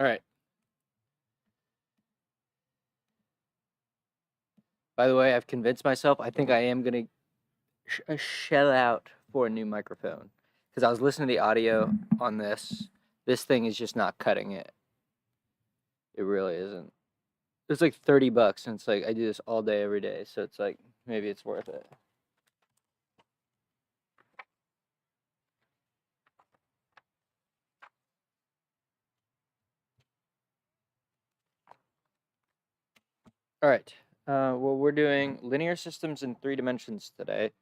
All right. By the way, I've convinced myself I think I am going to shell out for a new microphone because I was listening to the audio on this. This thing is just not cutting it. It really isn't. It's like $30, and it's like I do this all day, every day, so it's like maybe it's worth it. All right. Well, we're doing linear systems in 3 dimensions today.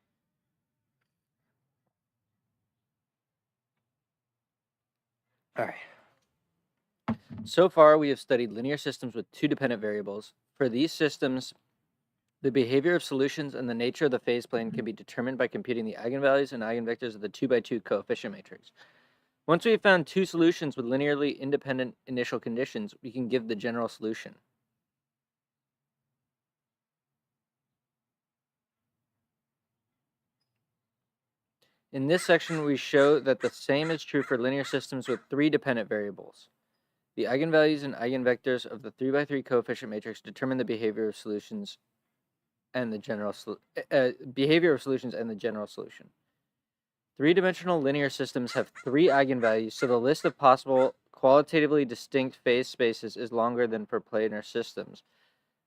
All right. So far, we have studied linear systems with 2 dependent variables. For these systems, the behavior of solutions and the nature of the phase plane can be determined by computing the eigenvalues and eigenvectors of the 2x2 coefficient matrix. Once we have found 2 solutions with linearly independent initial conditions, we can give the general solution. In this section, we show that the same is true for linear systems with 3 dependent variables. The eigenvalues and eigenvectors of the 3x3 coefficient matrix determine the behavior of solutions and the general solution. 3-dimensional linear systems have 3 eigenvalues, so the list of possible qualitatively distinct phase spaces is longer than for planar systems.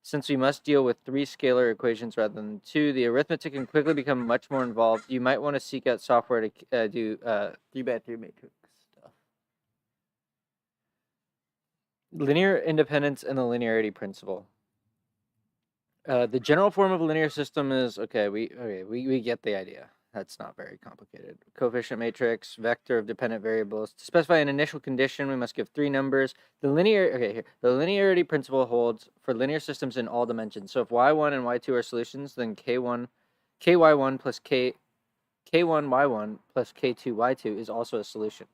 Since we must deal with 3 scalar equations rather than 2, the arithmetic can quickly become much more involved. You might want to seek out software to do 3x3 matrix stuff. Linear independence and the linearity principle. The general form of a linear system is we get the idea. That's not very complicated. Coefficient matrix, vector of dependent variables. To specify an initial condition, we must give 3 numbers. The linearity principle holds for linear systems in all dimensions. So if y1 and y2 are solutions, then ky1 plus k1y1 plus k2y2 is also a solution.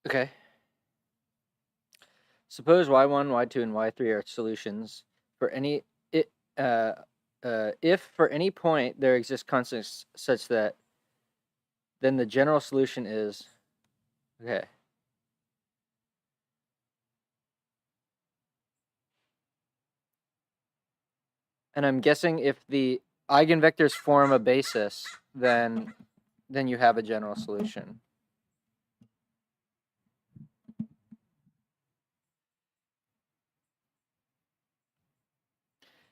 Okay. Suppose y1, y2, and y3 are solutions for any if for any point there exists constants such that then the general solution is okay. And I'm guessing if the eigenvectors form a basis, then you have a general solution.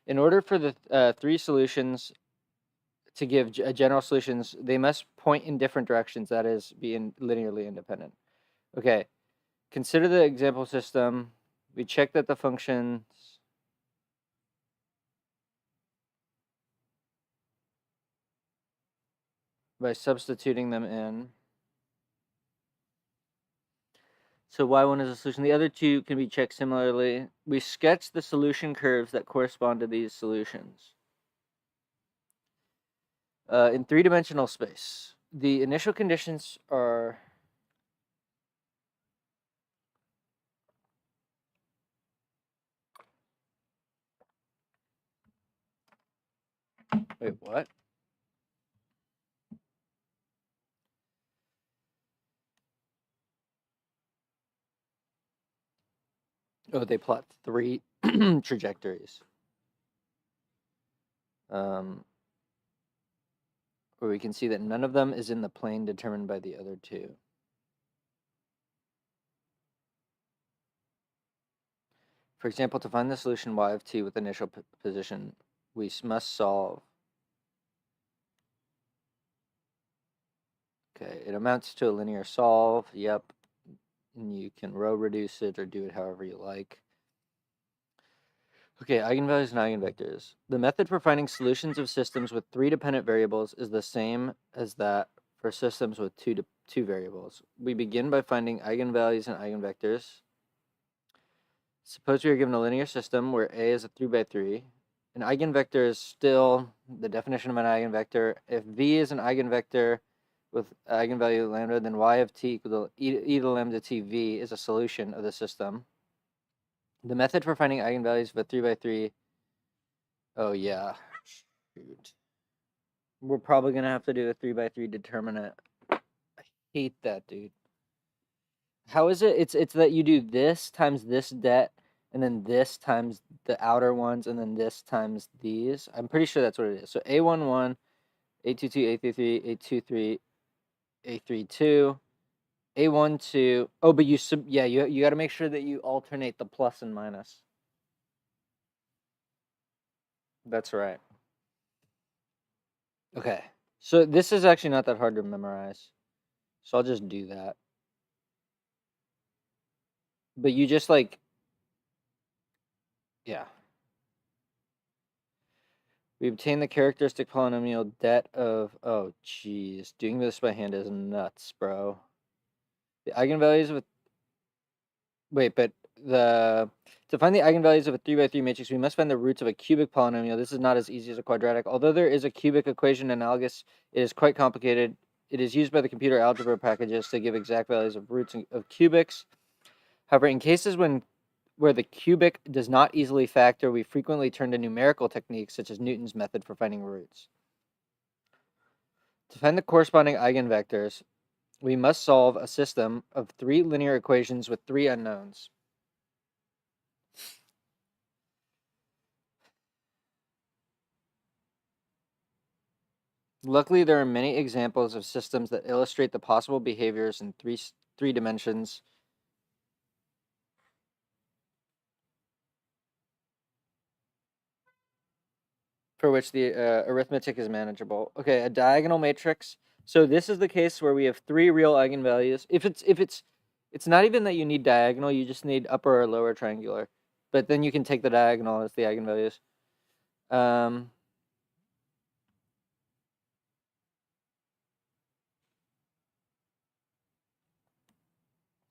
In order for the 3 solutions to give general solutions, they must point in different directions, that is, be linearly independent. Okay, consider the example system. We check that the functions by substituting them in. So y1 is a solution. The other 2 can be checked similarly. We sketch the solution curves that correspond to these solutions. In 3-dimensional space, the initial conditions are wait, what? Oh, they plot 3 trajectories. Where we can see that none of them is in the plane determined by the other 2. For example, to find the solution y of t with initial position, we must solve. Okay, it amounts to a linear solve. Yep. And you can row reduce it or do it however you like. Okay, eigenvalues and eigenvectors. The method for finding solutions of systems with 3 dependent variables is the same as that for systems with 2 variables. We begin by finding eigenvalues and eigenvectors. Suppose we are given a linear system where A is a 3x3. An eigenvector is still the definition of an eigenvector. If V is an eigenvector, with eigenvalue lambda, then y of t equal to e to lambda tv is a solution of the system. The method for finding eigenvalues of a 3x3. Oh yeah, shoot. We're probably gonna have to do a 3x3 determinant. I hate that, dude. How is it? It's that you do this times this det, and then this times the outer ones, and then this times these. I'm pretty sure that's what it is. So A11, A22, A33, A23, A32, A12. Oh, but you got to make sure that you alternate the plus and minus. That's right. Okay. So this is actually not that hard to memorize. So I'll just do that. But you just like, yeah. We obtain the characteristic polynomial det of, oh jeez, doing this by hand is nuts, bro. The eigenvalues of to find the eigenvalues of a 3x3 matrix, we must find the roots of a cubic polynomial. This is not as easy as a quadratic. Although there is a cubic equation analogous, it is quite complicated. It is used by the computer algebra packages to give exact values of roots of cubics. However, in cases where the cubic does not easily factor, we frequently turn to numerical techniques such as Newton's method for finding roots. To find the corresponding eigenvectors, we must solve a system of 3 linear equations with 3 unknowns. Luckily, there are many examples of systems that illustrate the possible behaviors in three dimensions. For which the arithmetic is manageable. Okay, a diagonal matrix. So this is the case where we have 3 real eigenvalues. If it's not even that you need diagonal, you just need upper or lower triangular. But then you can take the diagonal as the eigenvalues.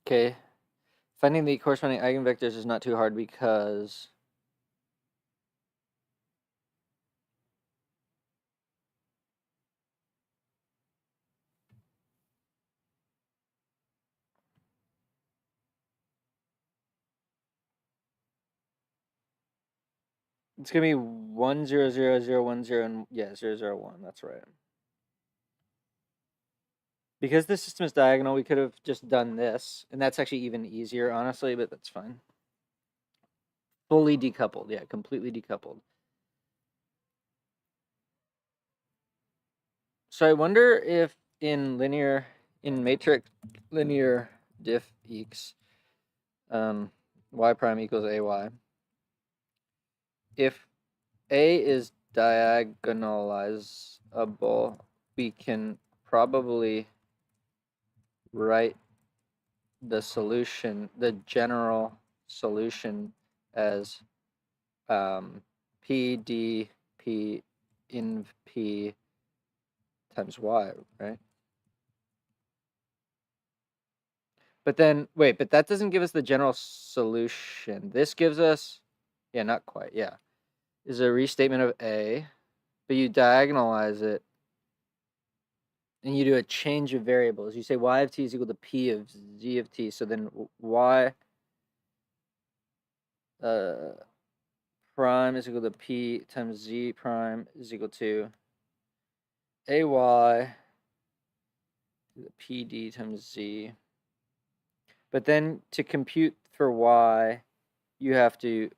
Okay. Finding the corresponding eigenvectors is not too hard because it's gonna be 1 0 0 0 1 0 and 0 0 1. That's right. Because the system is diagonal, we could have just done this, and that's actually even easier, honestly, but that's fine. Fully decoupled, yeah, completely decoupled. So I wonder if in matrix linear diff equals y prime equals ay, if a is diagonalizable, we can probably write the solution, the general solution, as p d p in p times y, right? But then, wait, but that doesn't give us the general solution. This gives us, yeah, not quite, yeah. Is a restatement of A, but you diagonalize it, and you do a change of variables. You say y of t is equal to p of z of t, so then y prime is equal to p times z prime is equal to ay pd times z. But then to compute for y, you have to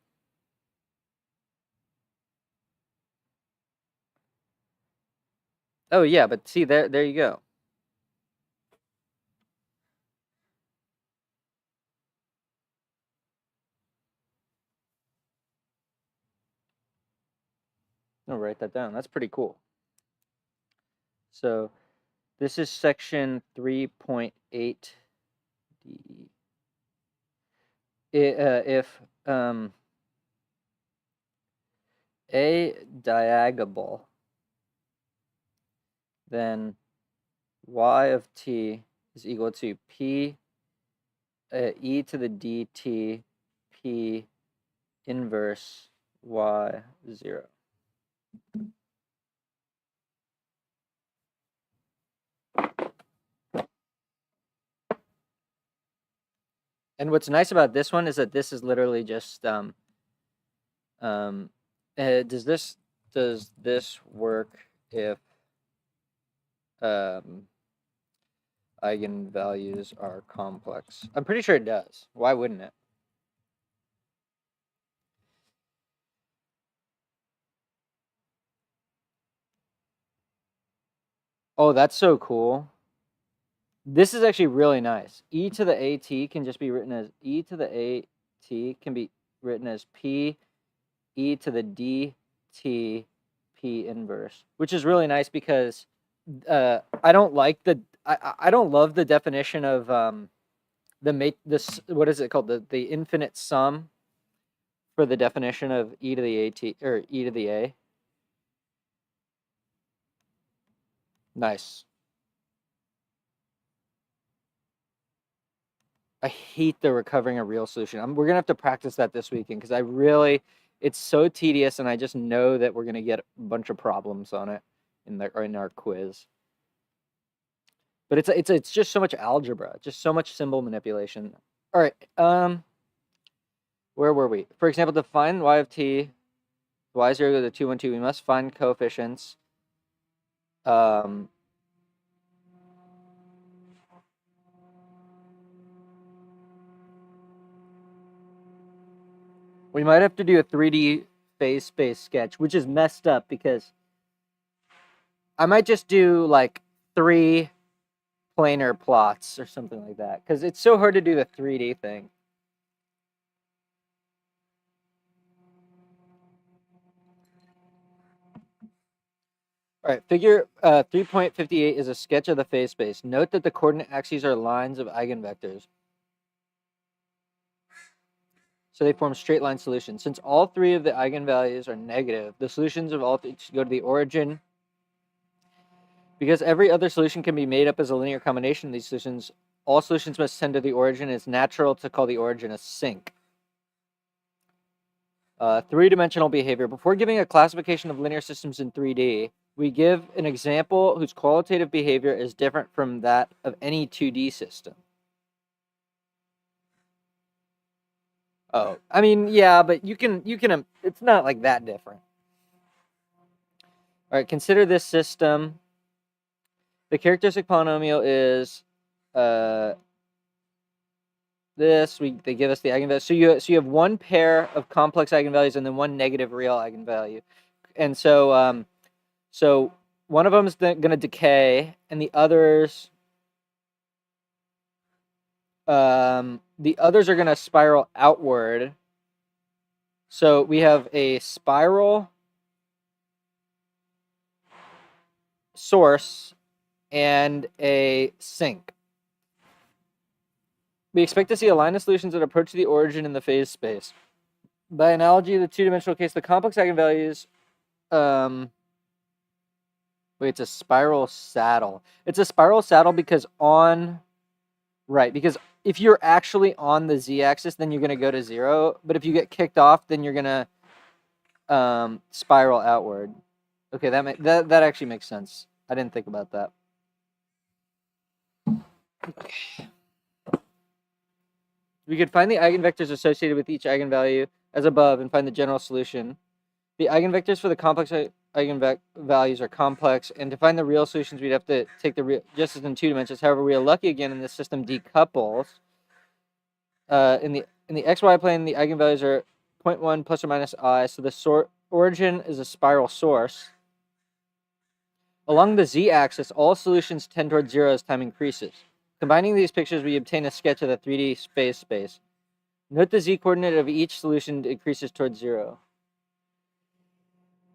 oh yeah, but see there you go. I'll write that down. That's pretty cool. So this is section 3.8D. If A diagable, then y of t is equal to p e to the dt p inverse y0. And what's nice about this one is that this is literally just does this work if eigenvalues are complex? I'm pretty sure it does. Why wouldn't it? Oh, that's so cool. This is actually really nice. E to the AT can just be written as E to the AT can be written as P E to the DT P inverse, which is really nice because I don't like I don't love the definition of this, what is it called, the infinite sum for the definition of E to the AT or E to the A. Nice. I hate the recovering a real solution. We're gonna have to practice that this weekend because it's so tedious, and I just know that we're gonna get a bunch of problems on it in our quiz. But it's just so much algebra, just so much symbol manipulation. All right, where were we? For example, to find y of t, y0 to 2, 1, 2, we must find coefficients. We might have to do a 3D phase space sketch, which is messed up because I might just do like 3 planar plots or something like that because it's so hard to do the 3D thing. All right, figure 3.58 is a sketch of the phase space. Note that the coordinate axes are lines of eigenvectors, so they form straight line solutions. Since all 3 of the eigenvalues are negative, the solutions of all 3 should go to the origin. Because every other solution can be made up as a linear combination of these solutions, all solutions must tend to the origin. It's natural to call the origin a sink. 3-dimensional behavior. Before giving a classification of linear systems in 3D, we give an example whose qualitative behavior is different from that of any 2D system. Oh, I mean, yeah, but you can, it's not like that different. All right, consider this system. The characteristic polynomial is they give us the eigenvalue. So you have one pair of complex eigenvalues and then one negative real eigenvalue, and so so one of them is going to decay, and the others are going to spiral outward. So we have a spiral source and a sink. We expect to see a line of solutions that approach the origin in the phase space. By analogy, the 2-dimensional case, the complex eigenvalues. Wait, it's a spiral saddle. It's a spiral saddle because because if you're actually on the z-axis, then you're going to go to 0. But if you get kicked off, then you're going to spiral outward. Okay, that actually makes sense. I didn't think about that. Okay. We could find the eigenvectors associated with each eigenvalue as above and find the general solution. The eigenvectors for the complex eigenvalues are complex, and to find the real solutions, we'd have to take the real, just as in 2 dimensions. However, we are lucky again, and this system decouples. In the xy plane, the eigenvalues are 0.1 plus or minus I, so the origin is a spiral source. Along the z-axis, all solutions tend towards 0 as time increases. Combining these pictures, we obtain a sketch of the 3D space. Note the z-coordinate of each solution increases towards 0.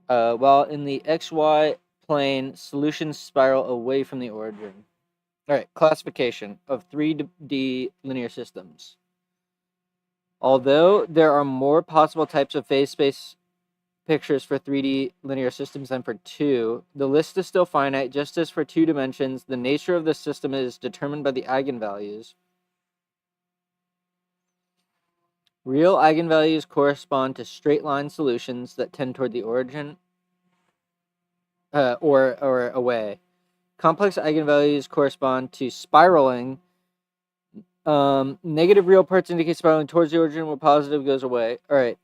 While in the xy plane, solutions spiral away from the origin. All right, classification of 3D linear systems. Although there are more possible types of phase space pictures for 3D linear systems than for 2, the list is still finite. Just as for 2 dimensions, the nature of the system is determined by the eigenvalues. Real eigenvalues correspond to straight line solutions that tend toward the origin or away. Complex eigenvalues correspond to spiraling Negative real parts indicate spiraling towards the origin, where positive goes away. All right.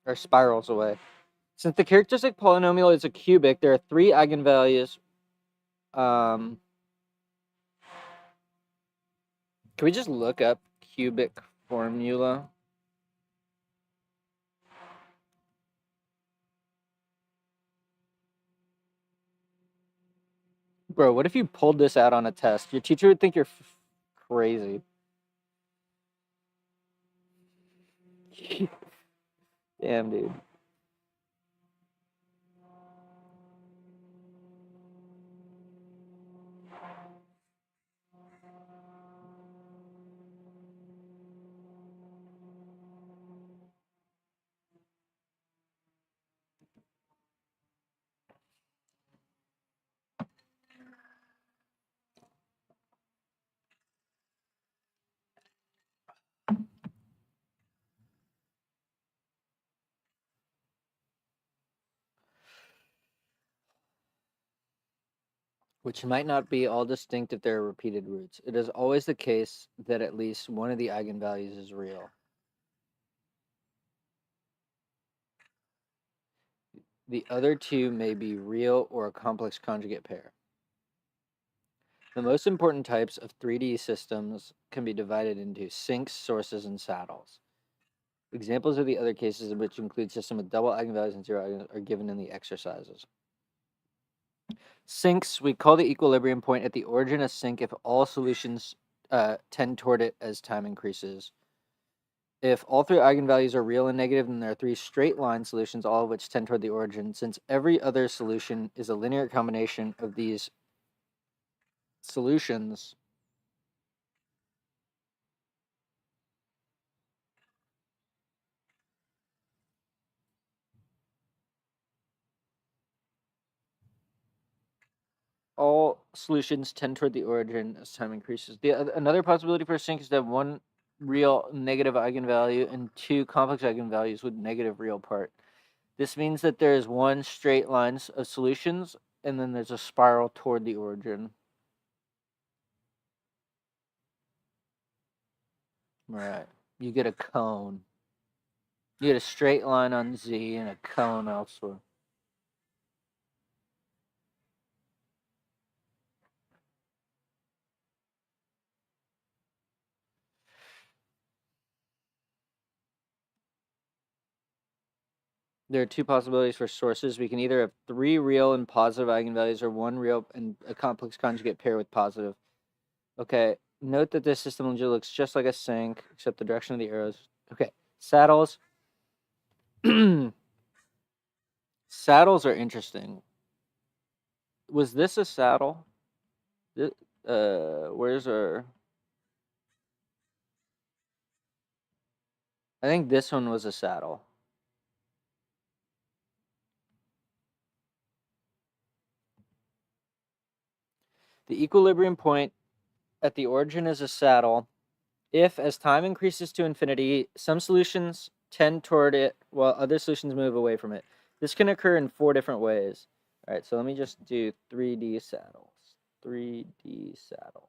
Or spirals away. Since the characteristic polynomial is a cubic, there are 3 eigenvalues. Can we just look up cubic formula? Bro, what if you pulled this out on a test? Your teacher would think you're crazy. Damn, dude. Which might not be all distinct if there are repeated roots. It is always the case that at least one of the eigenvalues is real. The other 2 may be real or a complex conjugate pair. The most important types of 3D systems can be divided into sinks, sources, and saddles. Examples of the other cases, which include systems with double eigenvalues and 0 eigenvalues, are given in the exercises. Sinks, we call the equilibrium point at the origin a sink if all solutions tend toward it as time increases. If all 3 eigenvalues are real and negative, then there are 3 straight line solutions, all of which tend toward the origin. Since every other solution is a linear combination of these solutions, all solutions tend toward the origin as time increases. Another possibility for a sink is to have 1 real negative eigenvalue and 2 complex eigenvalues with negative real part. This means that there is 1 straight line of solutions, and then there's a spiral toward the origin. Right. You get a cone. You get a straight line on Z and a cone elsewhere. There are 2 possibilities for sources. We can either have 3 real and positive eigenvalues or 1 real and a complex conjugate pair with positive. Okay, note that this system looks just like a sink, except the direction of the arrows. Okay, saddles. Saddles are interesting. Was this a saddle? Where's our... I think this one was a saddle. The equilibrium point at the origin is a saddle if, as time increases to infinity, some solutions tend toward it while other solutions move away from it. This can occur in 4 different ways. All right, so let me just do 3D saddles. 3D saddles.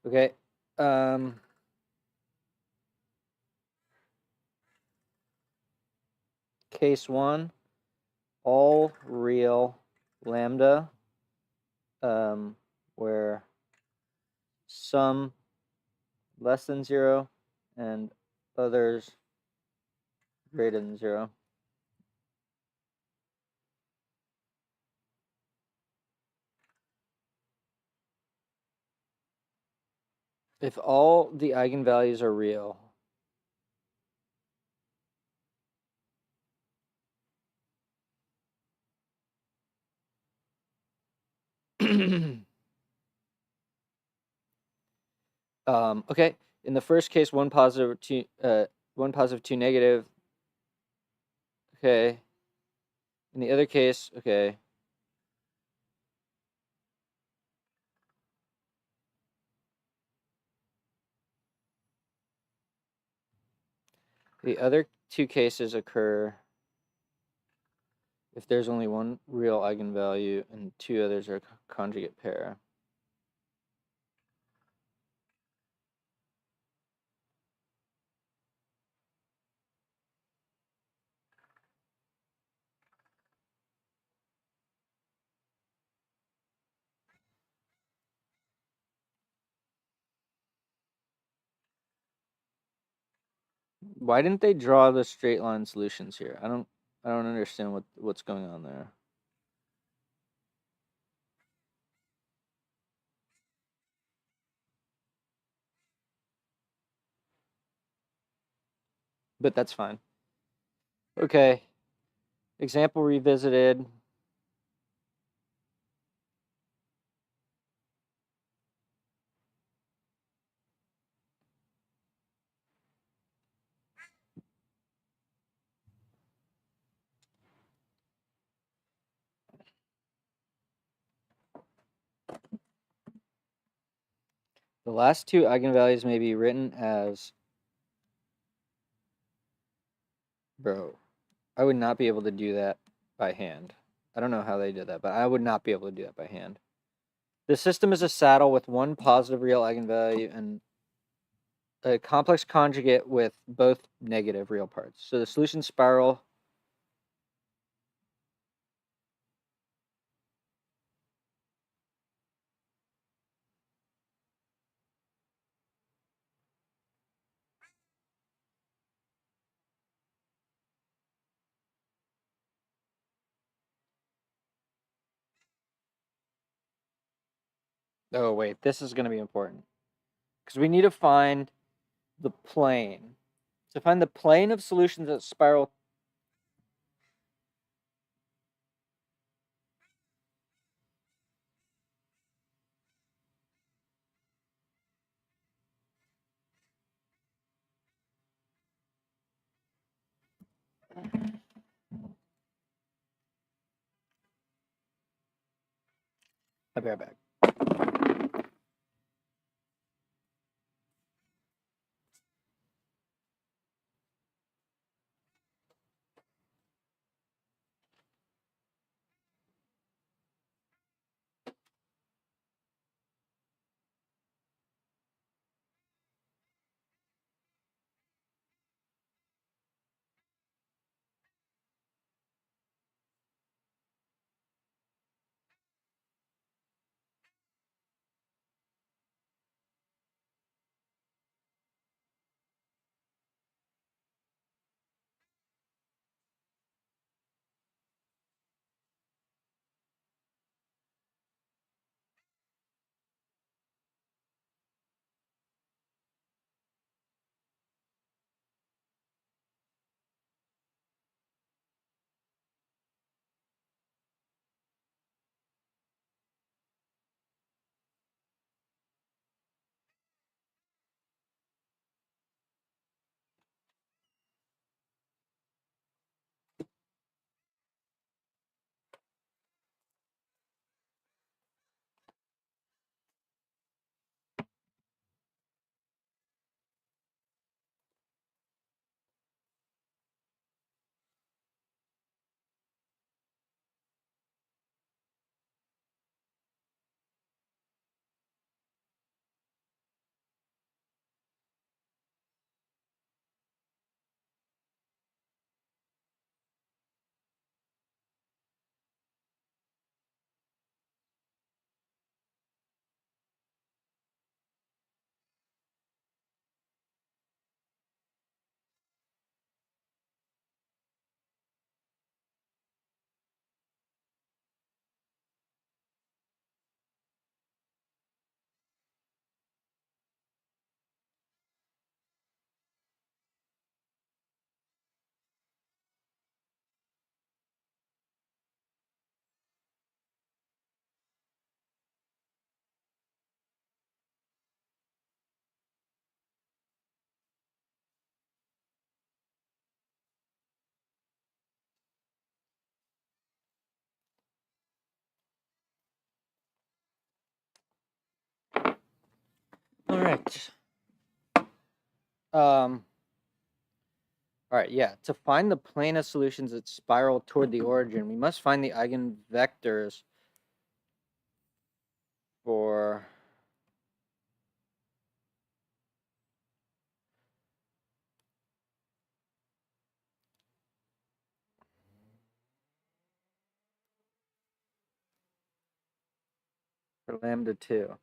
Okay. Case 1, all real lambda, where some less than 0 and others greater than 0. If all the eigenvalues are real, okay. In the first case, 1 positive, 2 negative. Okay. In the other case, okay. The other 2 cases occur if there's only 1 real eigenvalue and 2 others are a conjugate pair. Why didn't they draw the straight line solutions here? I don't understand what's going on there. But that's fine. Okay. Example revisited. The last two eigenvalues may be written as, bro, I would not be able to do that by hand. I don't know how they did that, but I would not be able to do that by hand. The system is a saddle with one positive real eigenvalue and a complex conjugate with both negative real parts. So the solution spiral. Oh, wait, this is going to be important because we need to find the plane. To find the plane of solutions that spiral. I'll be right back. All right. All right, yeah. To find the plane of solutions that spiral toward the origin, we must find the eigenvectors for lambda 2.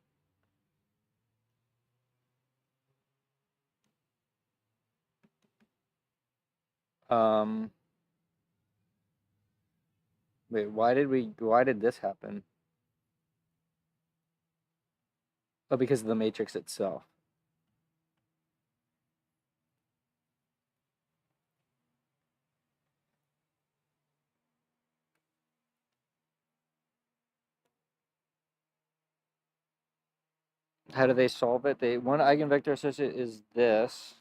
Wait, why did this happen? Oh, because of the matrix itself. How do they solve it? One eigenvector associate is this.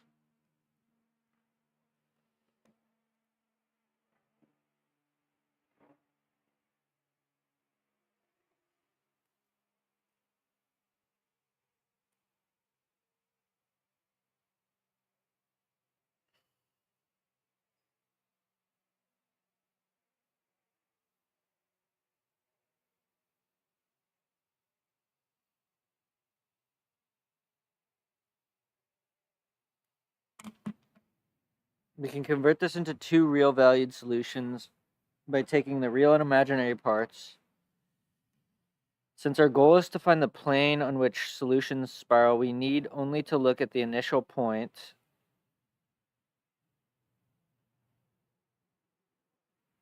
We can convert this into two real valued solutions by taking the real and imaginary parts. Since our goal is to find the plane on which solutions spiral, we need only to look at the initial point.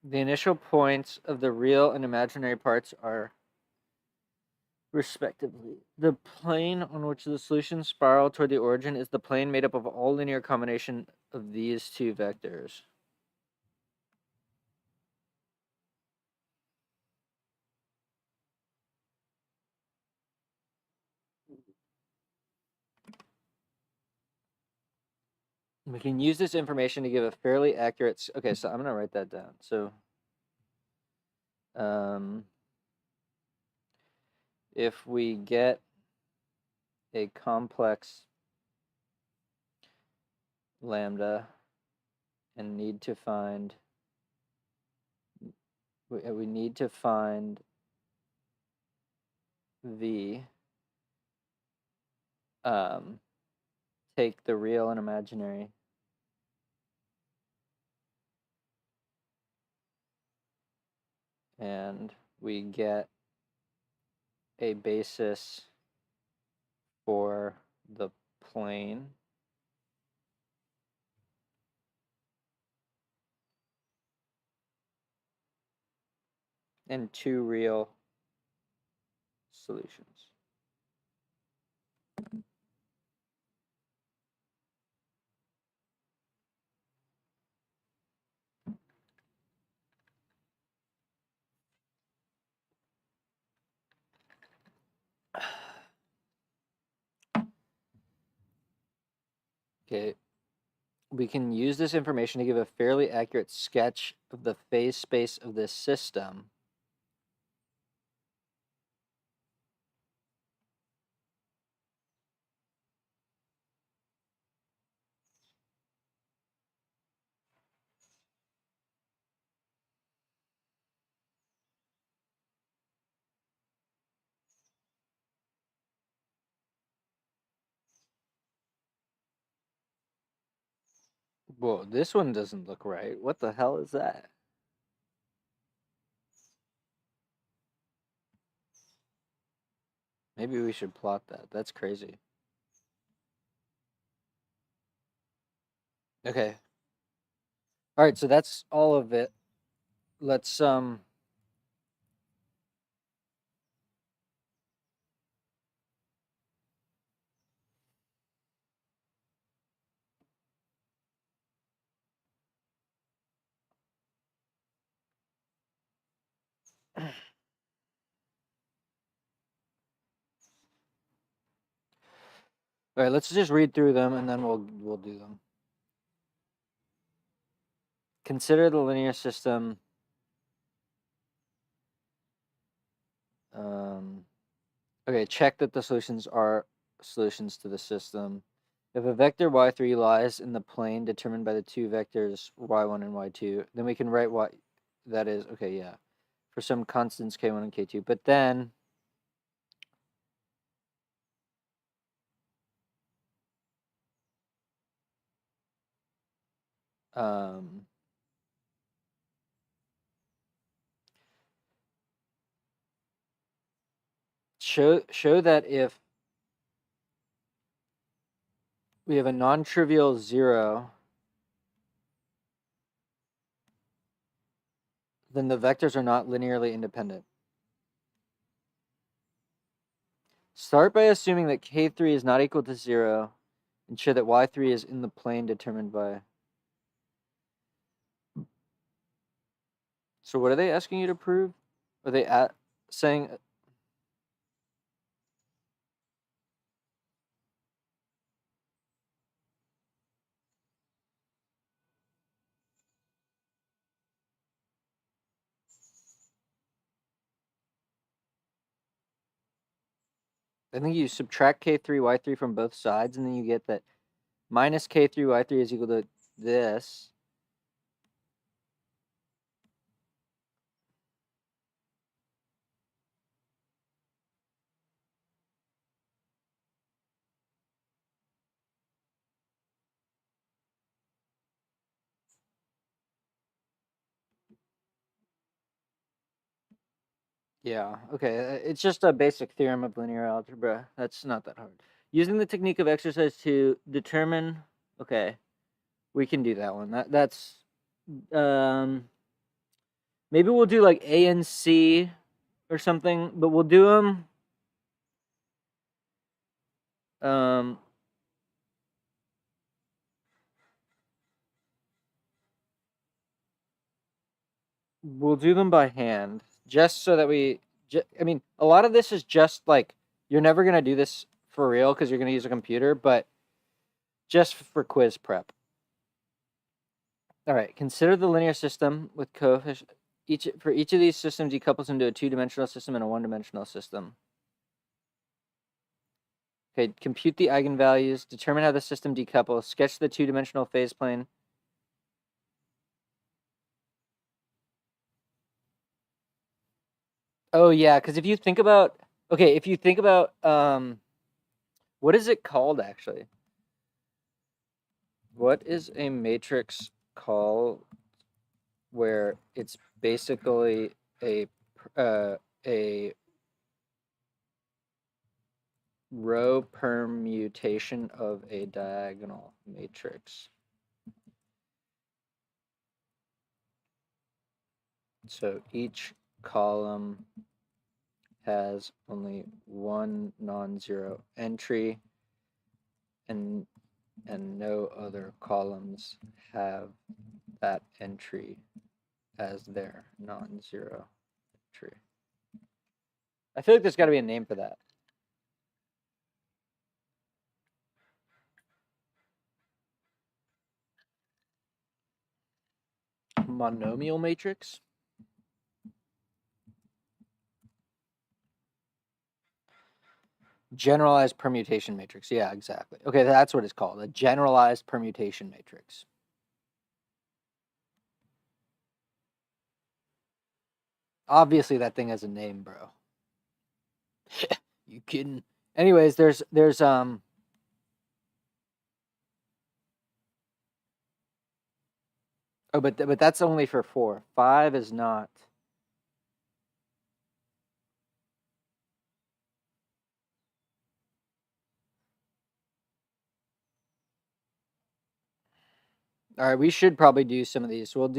The initial points of the real and imaginary parts are, respectively, the plane on which the solutions spiral toward the origin is the plane made up of all linear combination of these two vectors. We can use this information to give a fairly accurate. Okay, so I'm going to write that down. So, if we get a complex lambda and need to find, we need to find v, take the real and imaginary. And we get a basis for the plane. And two real solutions. Okay, we can use this information to give a fairly accurate sketch of the phase space of this system. Whoa, this one doesn't look right. What the hell is that? Maybe we should plot that. That's crazy. Okay. All right, so that's all of it. Let's All right, let's just read through them and then we'll do them. Consider the linear system okay, check that the solutions are solutions to the system. If a vector y3 lies in the plane determined by the two vectors y1 and y2, then we can write what that is. Okay, yeah. For some constants k1 and k2. But then show that if we have a non-trivial 0 then the vectors are not linearly independent. Start by assuming that K3 is not equal to 0 and show that Y3 is in the plane determined by... So what are they asking you to prove? Are they saying... I think you subtract K3, Y3 from both sides, and then you get that minus K3, Y3 is equal to this. Yeah, okay. It's just a basic theorem of linear algebra. That's not that hard. Using the technique of exercise to determine... Okay, we can do that one. That's... Maybe we'll do like A and C or something, but we'll do them... we'll do them by hand, just so that we... I mean, a lot of this is just like... You're never going to do this for real because you're going to use a computer, but just for quiz prep. All right, consider the linear system with coefficient. For each of these systems decouples into a two-dimensional system and a one-dimensional system. Okay, compute the eigenvalues, determine how the system decouples, sketch the two-dimensional phase plane. Oh yeah, because if you think about, okay, if you think about, what is it called actually? What is a matrix called where it's basically a row permutation of a diagonal matrix? So each column has only one non-zero entry, and no other columns have that entry as their non-zero entry. I feel like there's got to be a name for that. Monomial matrix? Generalized permutation matrix. Yeah, exactly. Okay, that's what it's called. A generalized permutation matrix. Obviously, that thing has a name, bro. You kidding? Anyways, there's oh, but that's only for 4. 5 is not. All right, we should probably do some of these. So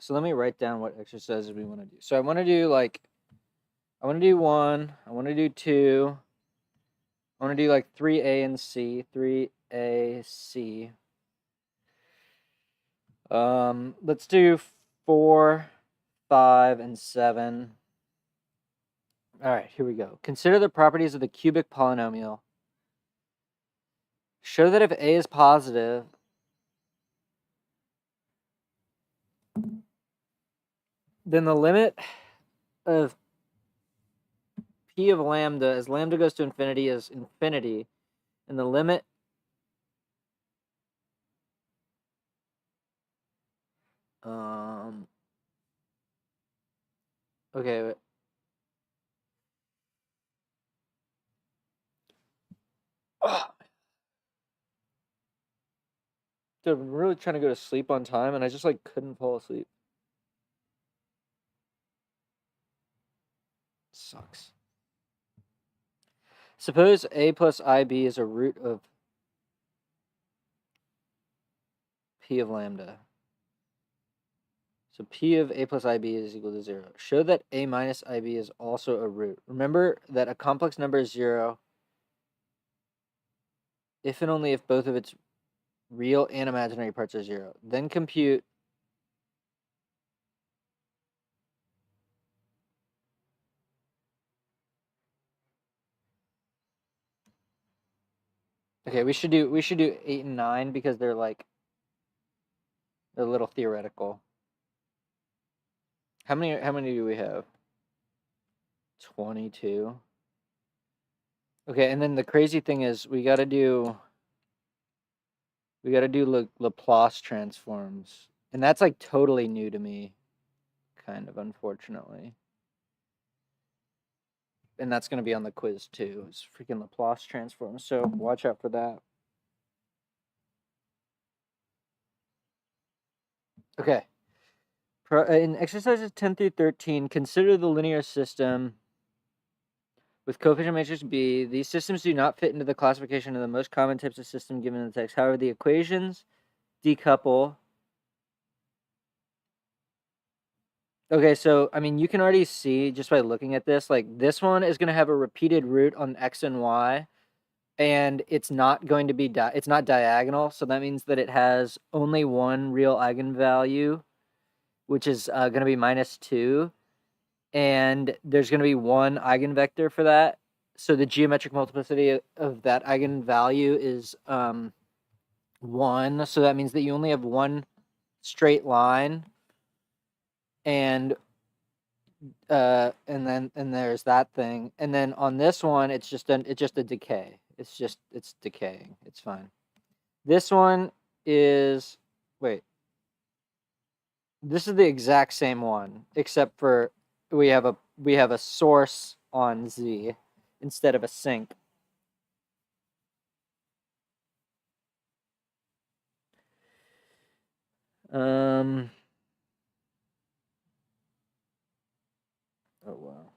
let me write down what exercises we want to do. So I want to do 1, I want to do 2, I want to do like 3A and C, 3A, C. Let's do 4, 5, and 7. All right, here we go. Consider the properties of the cubic polynomial. Show that if A is positive, then the limit of P of lambda as lambda goes to infinity is infinity, and the limit okay, wait. Dude, I'm really trying to go to sleep on time, and I just couldn't fall asleep. Sucks. Suppose A plus IB is a root of P of lambda. So P of A plus IB is equal to 0. Show that A minus IB is also a root. Remember that a complex number is 0 if and only if both of its real and imaginary parts are 0. Then compute okay, we should do 8 and 9 because they're a little theoretical. How many do we have? 22. Okay, and then the crazy thing is we got to do Laplace transforms. And that's like totally new to me, kind of, unfortunately. And that's going to be on the quiz too. It's freaking Laplace transforms. So watch out for that. Okay. In exercises 10 through 13, consider the linear system with coefficient matrix B. These systems do not fit into the classification of the most common types of system given in the text. However, the equations decouple. Okay, so, I mean, you can already see just by looking at this, like this one is going to have a repeated root on X and Y, and it's not going to be, it's not diagonal, so that means that it has only one real eigenvalue, which is going to be -2, and there's going to be one eigenvector for that. So the geometric multiplicity of that eigenvalue is 1, so that means that you only have one straight line, and then there's that thing, and then on this one it's just a decay. It's decaying. It's fine. This one is this is the exact same one, except for we have a source on Z instead of a sink. Oh wow.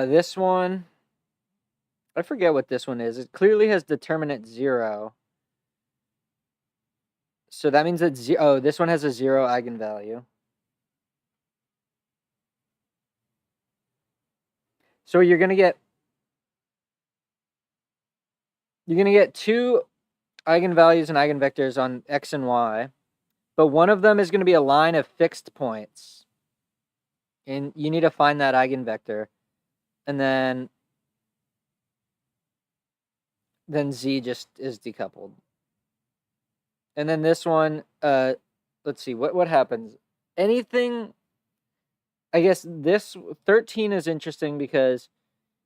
This one, I forget what this one is. It clearly has determinant 0. So that means that this one has a 0 eigenvalue. So you're gonna get two eigenvalues and eigenvectors on X and Y, but one of them is going to be a line of fixed points. And you need to find that eigenvector. And then Z just is decoupled. And then this one, let's see, what happens? Anything, I guess this 13 is interesting because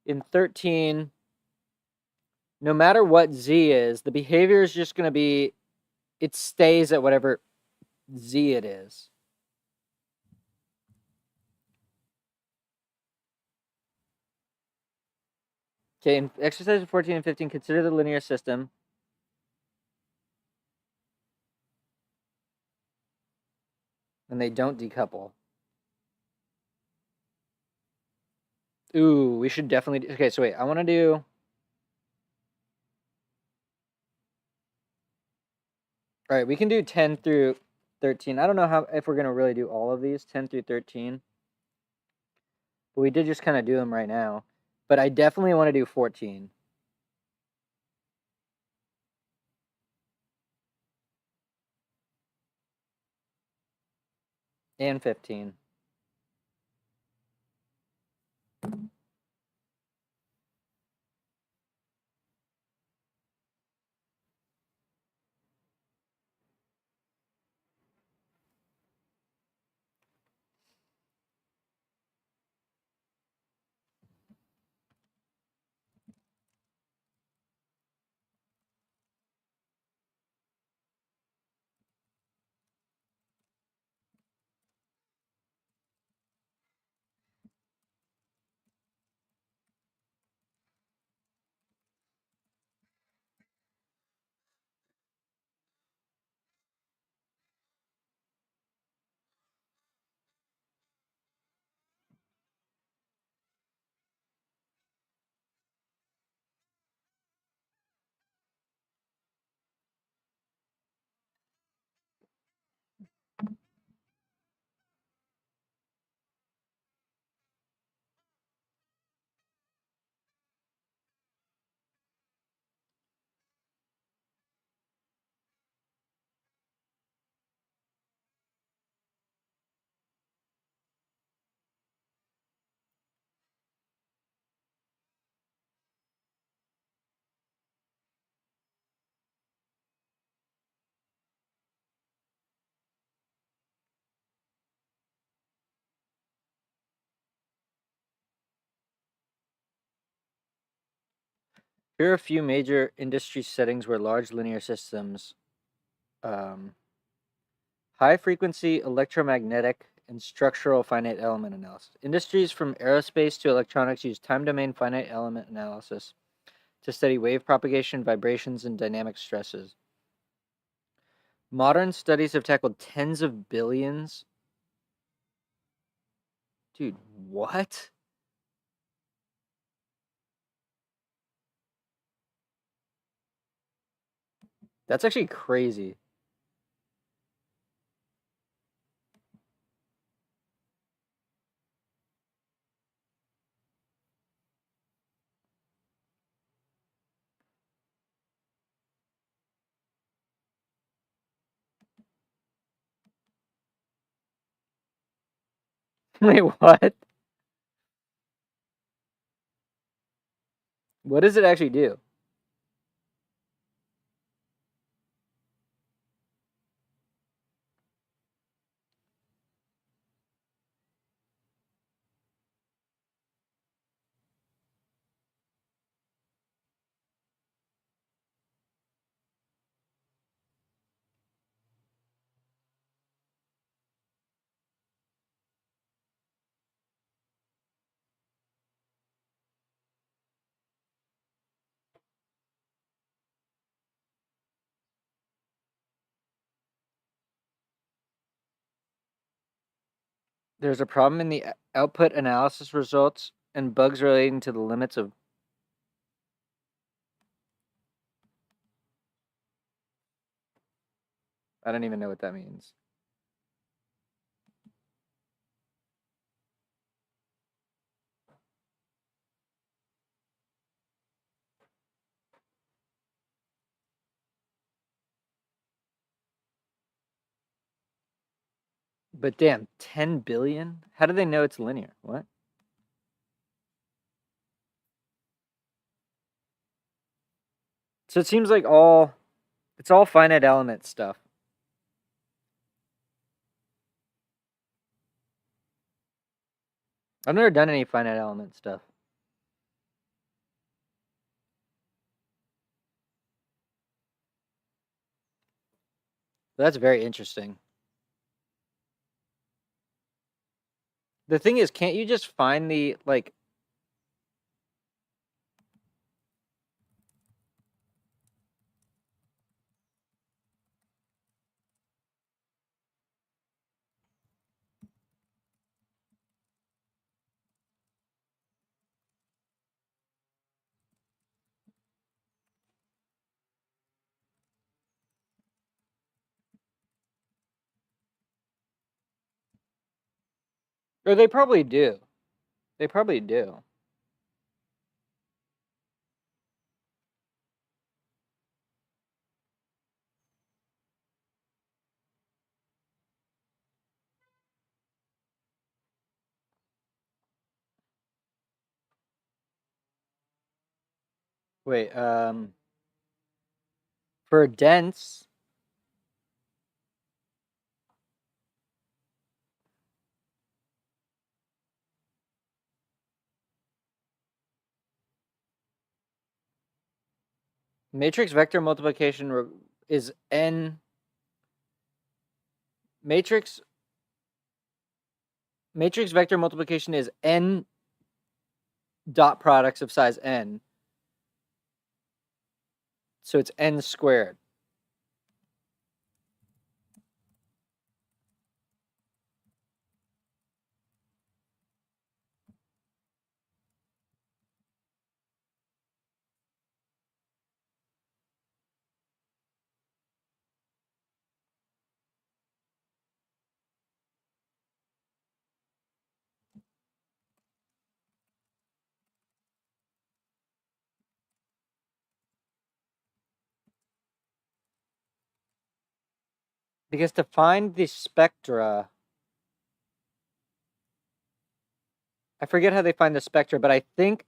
in 13, no matter what Z is, the behavior is just going to be, it stays at whatever Z it is. Okay, in exercises 14 and 15, consider the linear system. And they don't decouple. Ooh, we should definitely okay, so wait, I want to do all right, we can do 10 through 13. I don't know if we're going to really do all of these 10 through 13. But we did just kind of do them right now. But I definitely want to do 14. And 15. Here are a few major industry settings where large linear systems, high frequency electromagnetic and structural finite element analysis. Industries from aerospace to electronics use time domain finite element analysis to study wave propagation, vibrations, and dynamic stresses. Modern studies have tackled tens of billions. Dude, what? That's actually crazy. Wait, what? What does it actually do? There's a problem in the output analysis results and bugs relating to the limits of. I don't even know what that means. But damn, 10 billion? How do they know it's linear? What? So it seems like it's all finite element stuff. I've never done any finite element stuff. But that's very interesting. The thing is, can't you just find the like? Or they probably do. They probably do. Wait, for dense, matrix vector multiplication is n. Matrix vector multiplication is n dot products of size n. So it's n squared. Because to find the spectra, I forget how they find the spectra, but I think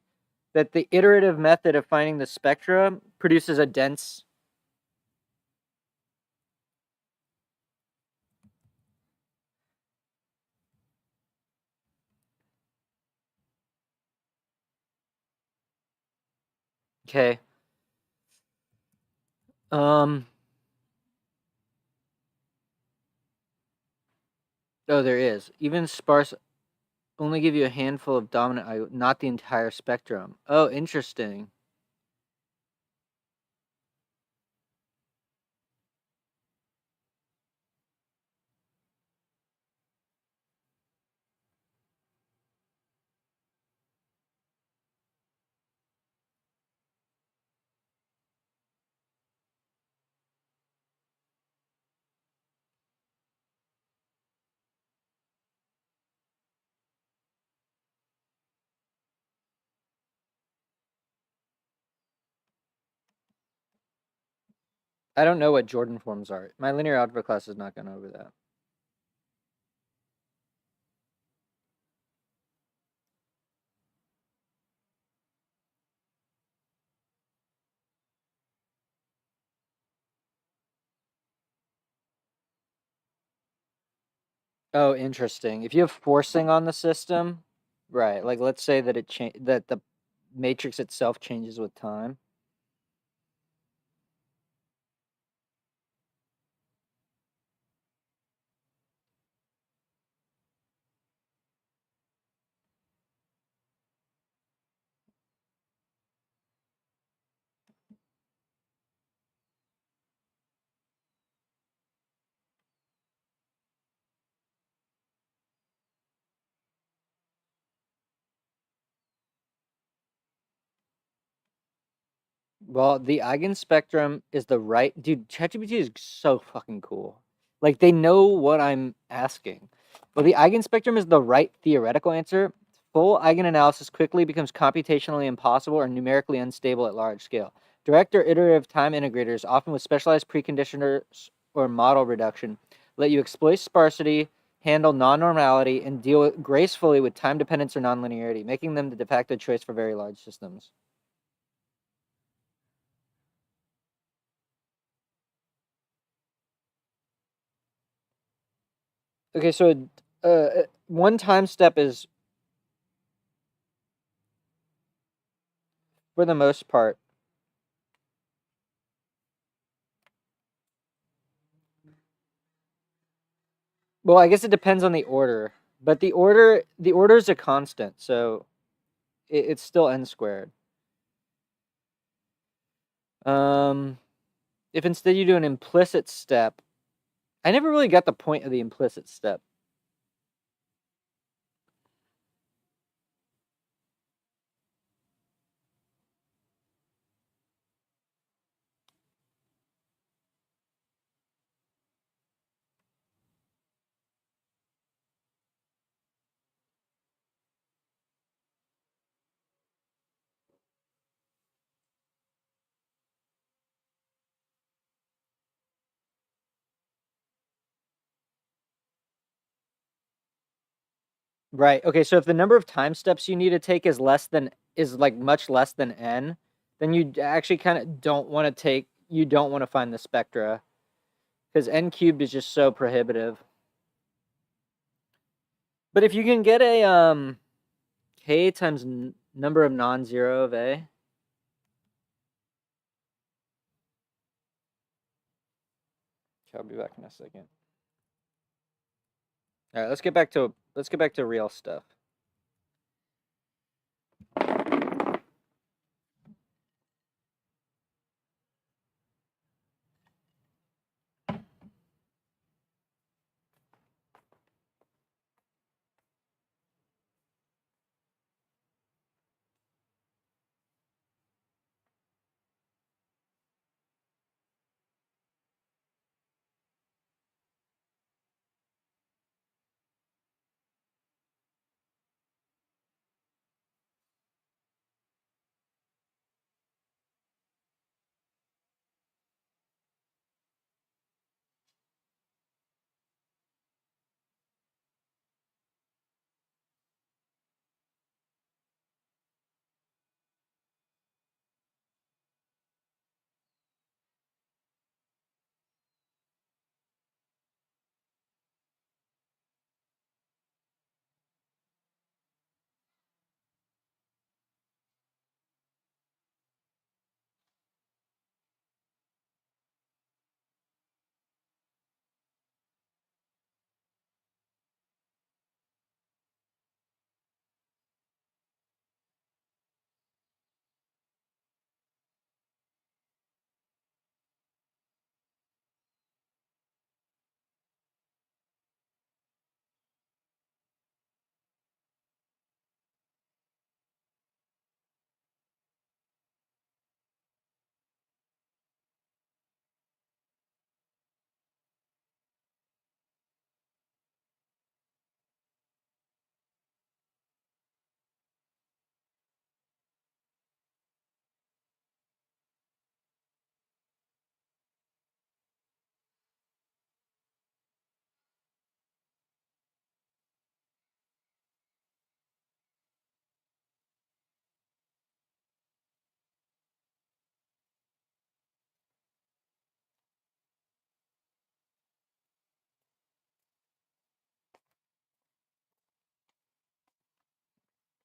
that the iterative method of finding the spectra produces a dense. Okay. Oh, there is. Even sparse only give you a handful of dominant, not the entire spectrum. Oh, interesting. I don't know what Jordan forms are. My linear algebra class has not gone over that. Oh, interesting. If you have forcing on the system, right? Like, let's say that that the matrix itself changes with time. Well, the eigenspectrum is the right dude. ChatGPT is so fucking cool. Like they know what I'm asking. Well, the eigenspectrum is the right theoretical answer. Full eigenanalysis quickly becomes computationally impossible or numerically unstable at large scale. Direct or iterative time integrators, often with specialized preconditioners or model reduction, let you exploit sparsity, handle non-normality, and deal gracefully with time dependence or nonlinearity, making them the de facto choice for very large systems. Okay, so one time step is, for the most part, well, I guess it depends on the order, but the order is a constant, so it's still n squared. Um, if instead you do an implicit step, I never really got the point of the implicit step. Right. Okay, so if the number of time steps you need to take is like much less than n, then you actually kind of don't want to find the spectra because n cubed is just so prohibitive. But if you can get a k times number of non-zero of a. Okay, I'll be back in a second. All right, let's get back to real stuff.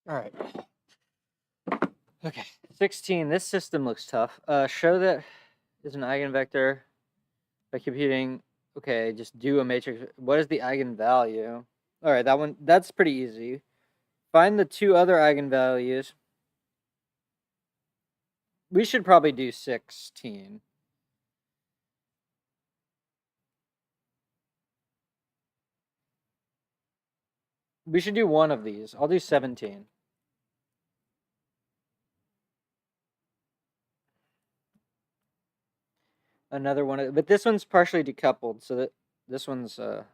All right. Okay. 16. This system looks tough. Show that is an eigenvector by computing. Okay, just do a matrix. What is the eigenvalue? All right, that's pretty easy. Find the two other eigenvalues. We should probably do 16. We should do one of these. I'll do 17. Another one, but this one's partially decoupled, so that this one's oh,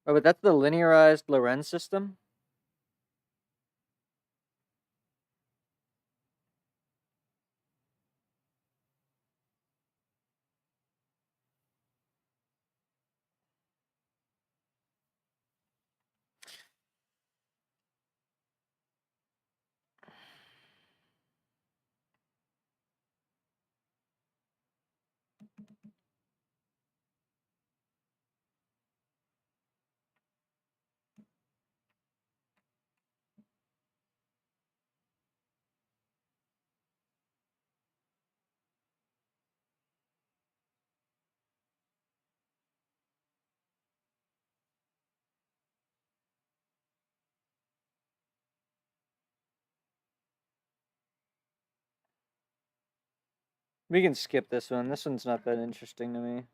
but that's the linearized Lorentz system. We can skip this one. This one's not that interesting to me.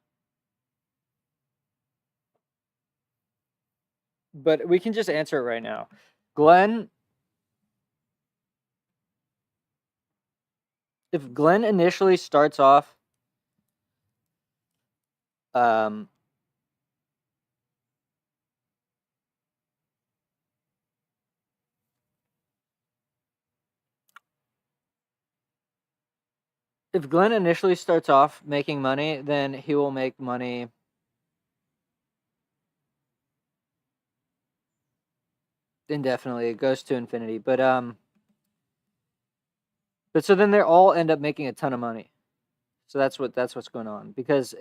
But we can just answer it right now. Glenn, if Glenn initially starts off um if Glenn initially starts off making money, then he will make money indefinitely. It goes to infinity. But so then they all end up making a ton of money. So that's what's going on. Because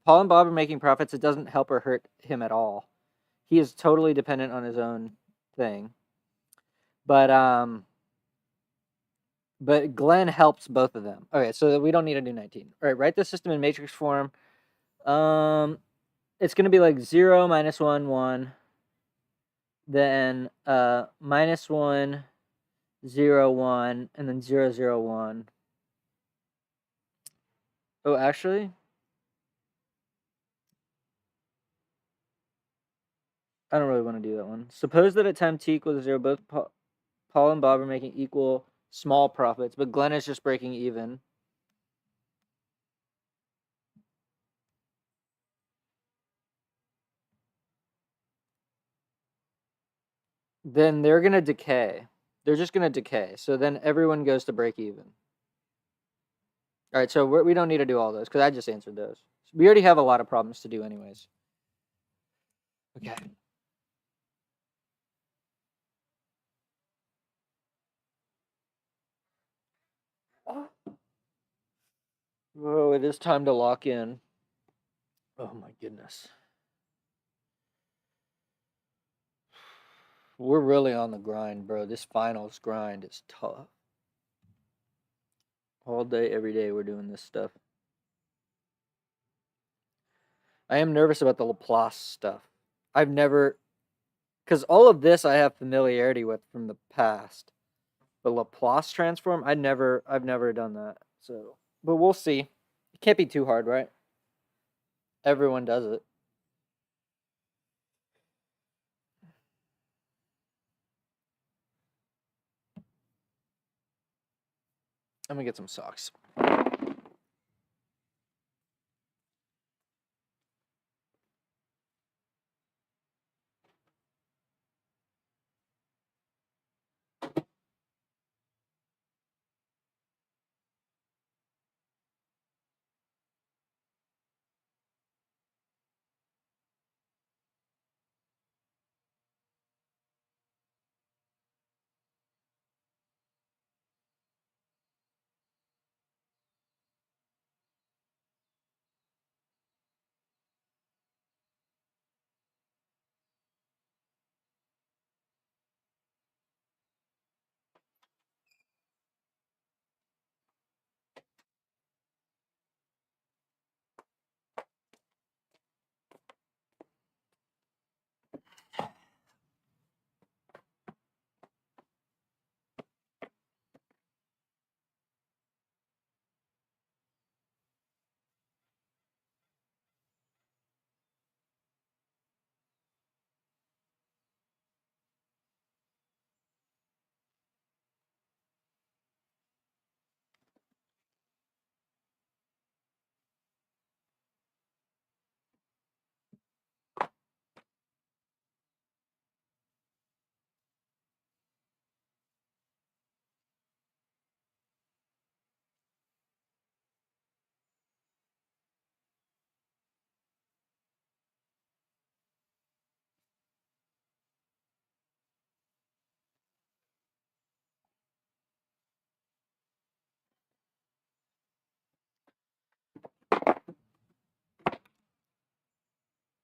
Paul and Bob are making profits, it doesn't help or hurt him at all. He is totally dependent on his own thing. But Glenn helps both of them. Okay, so we don't need to do 19. All right, write the system in matrix form. It's going to be like 0, -1, 1. Then -1, 0, 1, and then 0, 0, 1. Oh, actually, I don't really want to do that one. Suppose that at time t equals 0, both Paul and Bob are making equal small profits, but Glenn is just breaking even. Then they're going to decay. They're just going to decay. So then everyone goes to break even. All right, so we don't need to do all those because I just answered those. We already have a lot of problems to do anyways. Okay. Oh, it is time to lock in. Oh my goodness. We're really on the grind, bro. This finals grind is tough. All day, every day, we're doing this stuff. I am nervous about the Laplace stuff. I've never, because all of this I have familiarity with from the past. The Laplace transform, I've never done that. So, but we'll see. It can't be too hard, right? Everyone does it. I'm gonna get some socks.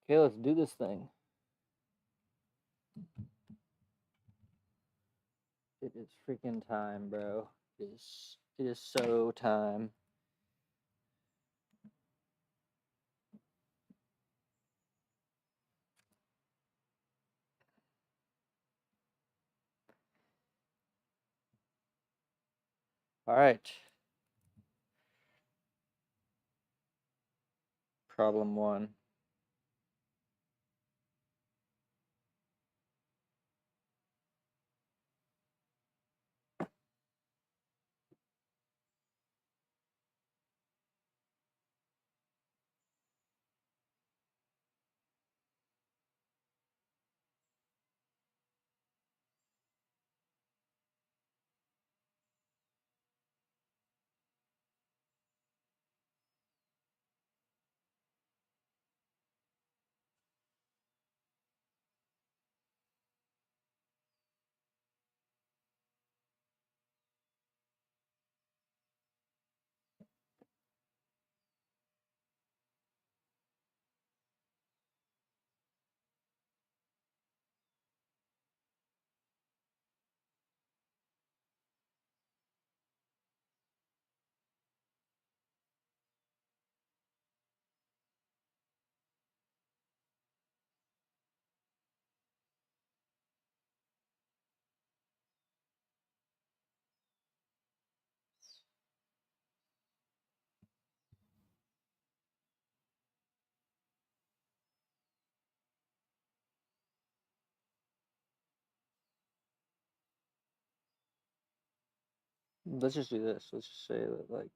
Okay, let's do this thing. It is freaking time, bro. It is so time. All right. Problem 1. Let's just do this. Let's just say that, like,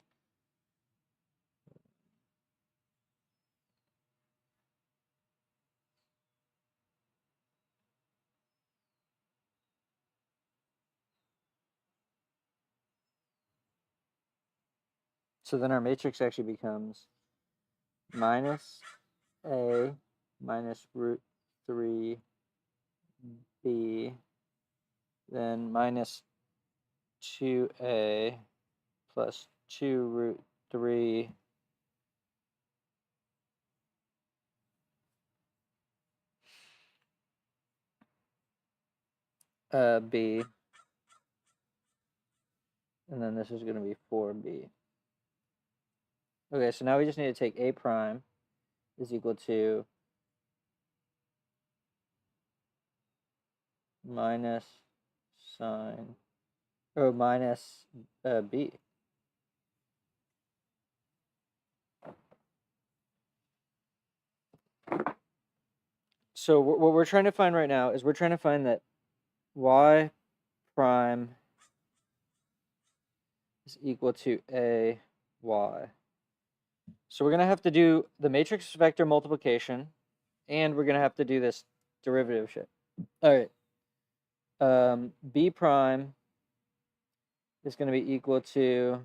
so then our matrix actually becomes minus a minus root 3b, then minus 2a plus 2 root 3 b, and then this is going to be 4b. Okay, so now we just need to take a prime is equal to minus sine, or minus b. So what we're trying to find right now is we're trying to find that y prime is equal to a y. So we're going to have to do the matrix vector multiplication, and we're going to have to do this derivative shit. All right. B prime is going to be equal to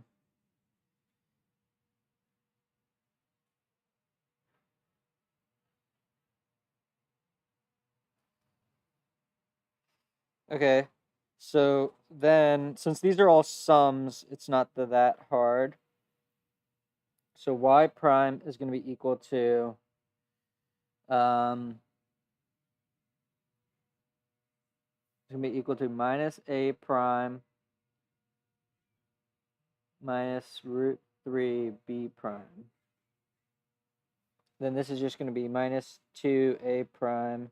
okay. So then, since these are all sums, it's not that hard. So y prime is going to be equal to it's going to be equal to minus a prime minus root 3 b prime. Then this is just going to be minus 2a prime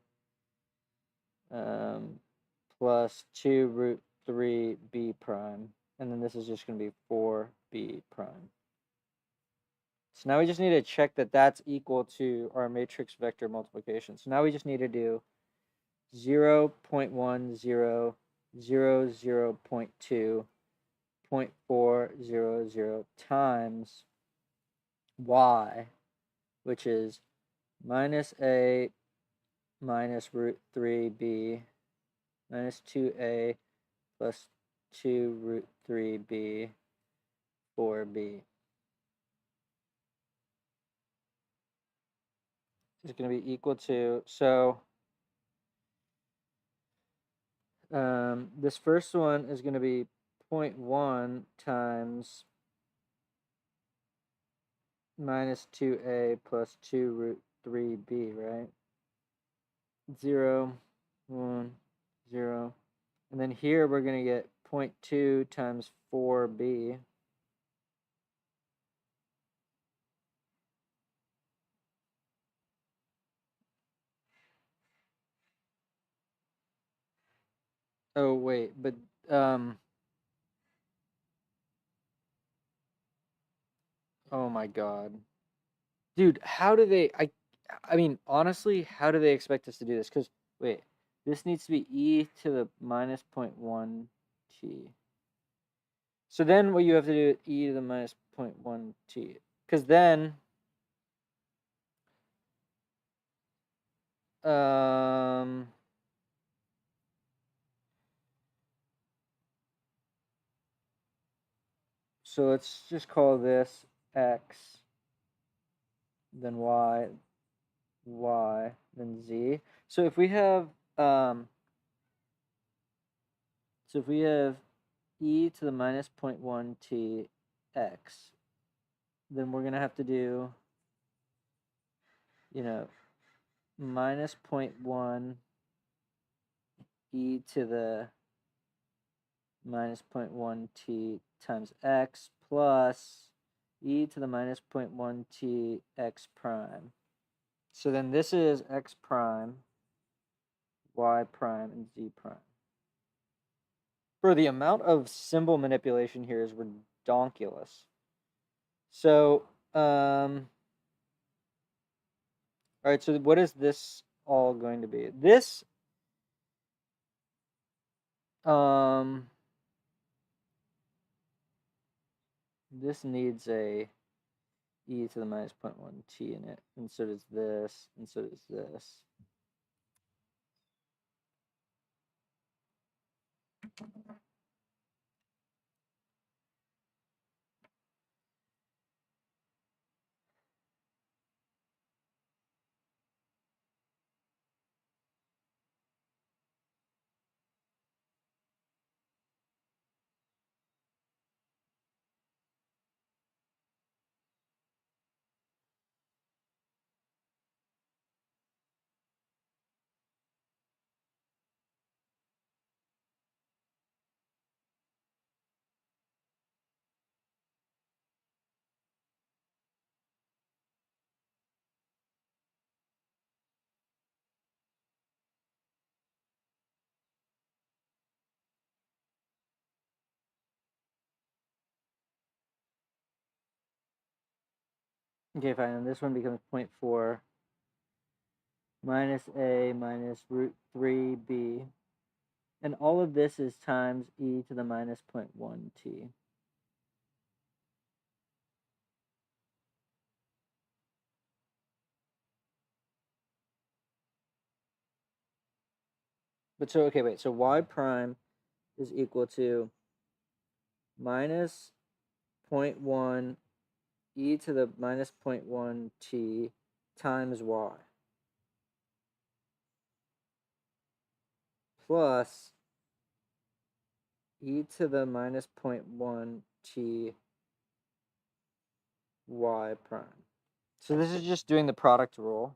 plus 2 root 3 b prime. And then this is just going to be 4b prime. So now we just need to check that that's equal to our matrix vector multiplication. So now we just need to do 0.1, 0, 0, 0.2, 0.400 times y, which is minus a minus root 3b minus 2a plus 2 root 3b 4b. Is going to be equal to, so this first one is going to be 0.1 times minus 2a plus 2 root 3b, right? 0, 1, 0. And then here we're going to get 0.2 times 4b. Oh, wait, but oh my God. Dude, how do they I mean, honestly, how do they expect us to do this? Cuz wait, this needs to be e to the minus 0.1 t. So then what you have to do is e to the minus 0.1 t. Cuz then um so let's just call this x, then y, then z. So if we have e to the minus 0.1 t x, then we're going to have to do, minus 0.1 e to the minus 0.1 t times x plus e to the minus 0.1 t x prime. So then this is x prime, y prime, and z prime. Bro, the amount of symbol manipulation here is redonkulous. So, all right, so what is this all going to be? This, this needs a e to the minus 0.1 t in it, and so does this, and so does this. Okay, fine, and this one becomes 0.4 minus a minus root 3b. And all of this is times e to the minus 0.1 t. But so, okay, wait, so y prime is equal to minus 0.1 e to the minus 0.1 t times y plus e to the minus 0.1 t y prime. So this is just doing the product rule.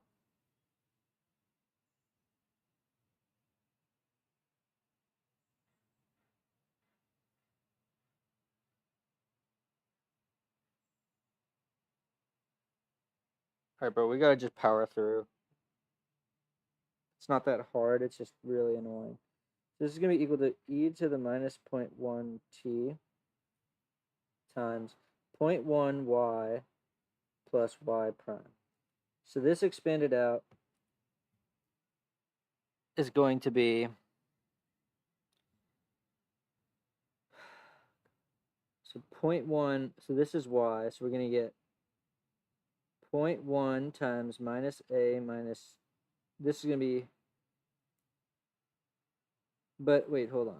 All right, bro, we gotta just power through. It's not that hard, it's just really annoying. This is going to be equal to e to the minus 0.1 t times 0.1 y plus y prime. So this expanded out is going to be, so 0.1, so this is y, so we're going to get 0.1 times minus a minus, this is going to be, but wait, hold on.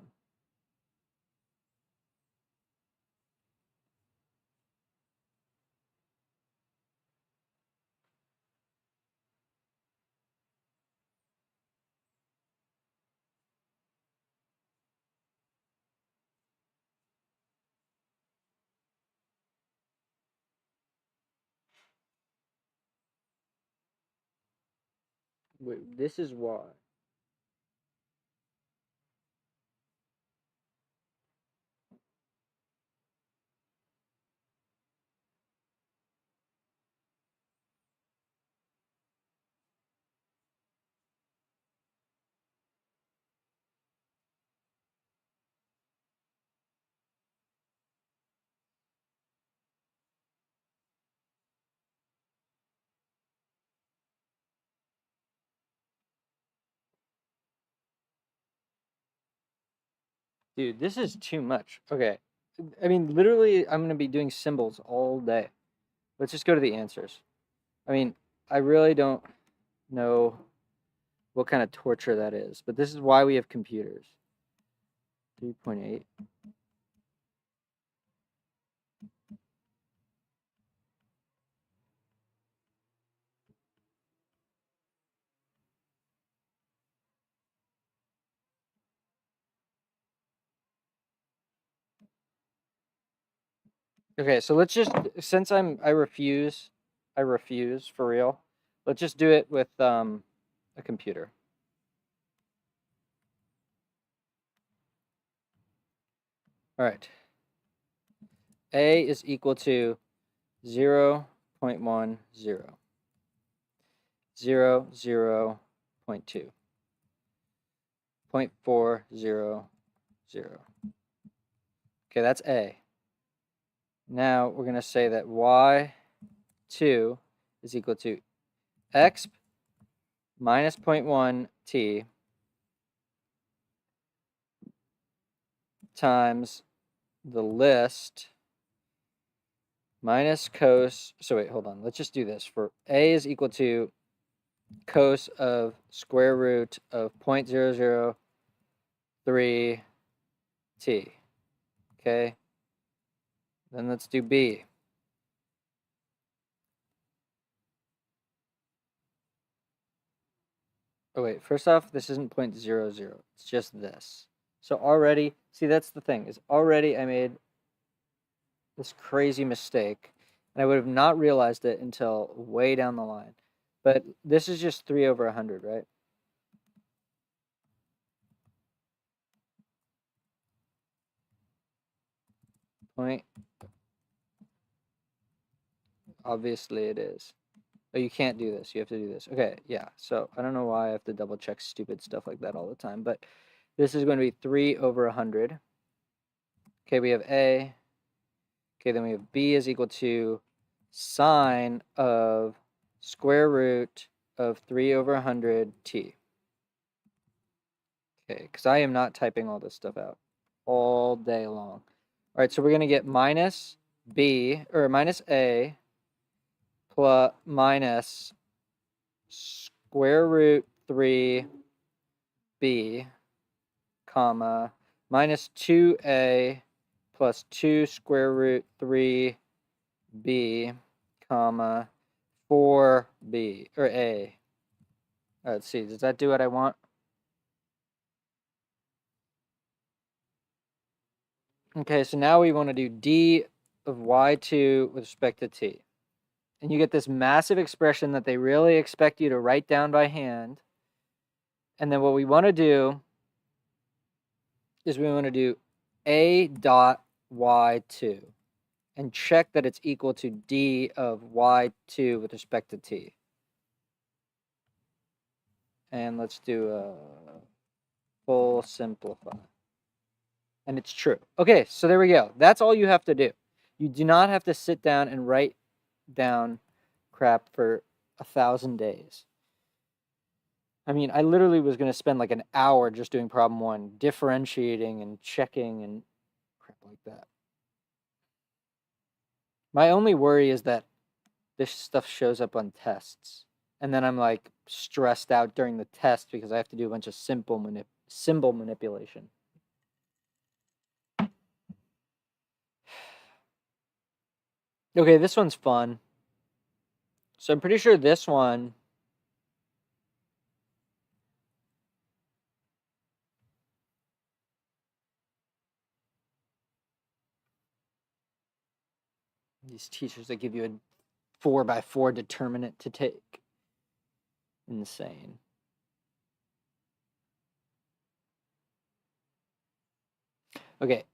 Wait, this is why. Dude, this is too much. Okay. I mean, literally, I'm going to be doing symbols all day. Let's just go to the answers. I mean, I really don't know what kind of torture that is, but this is why we have computers. 3.8. Okay, so let's just, since I refuse for real. Let's just do it with a computer. All right. A is equal to 0.10, 0, 0.2, 0.400. Okay, that's A. Now we're going to say that y2 is equal to x minus 0.1 t times the list minus cos. So wait, hold on. Let's just do this. For A is equal to cos of square root of 0.003 t. Okay. Then let's do B. Oh wait, first off, this isn't 0.00. It's just this. So already, see, that's the thing, is already I made this crazy mistake, and I would have not realized it until way down the line. But this is just 3 over 100, right? Point. Obviously it is. Oh, you can't do this. You have to do this. Okay, yeah. So I don't know why I have to double check stupid stuff like that all the time, but this is going to be 3 over 100. Okay, we have A. Okay, then we have B is equal to sine of square root of 3 over 100 t. Okay, because I am not typing all this stuff out all day long. All right, so we're going to get minus B, or minus A, plus minus square root 3b, comma, minus 2a plus 2 square root 3b, comma, 4b, or a. Let's see, does that do what I want? Okay, so now we want to do d of y2 with respect to t. And you get this massive expression that they really expect you to write down by hand. And then what we want to do is we want to do a dot y2 and check that it's equal to d of y2 with respect to t. And let's do a full simplify. And it's true. Okay, so there we go. That's all you have to do. You do not have to sit down and write down crap for 1,000 days. I mean, I literally was going to spend like an hour just doing problem 1, differentiating and checking and crap like that. My only worry is that this stuff shows up on tests, and then I'm like stressed out during the test because I have to do a bunch of symbol manipulation. Okay, this one's fun. So I'm pretty sure this one these teachers that give you a 4x4 determinant to take. Insane. Okay.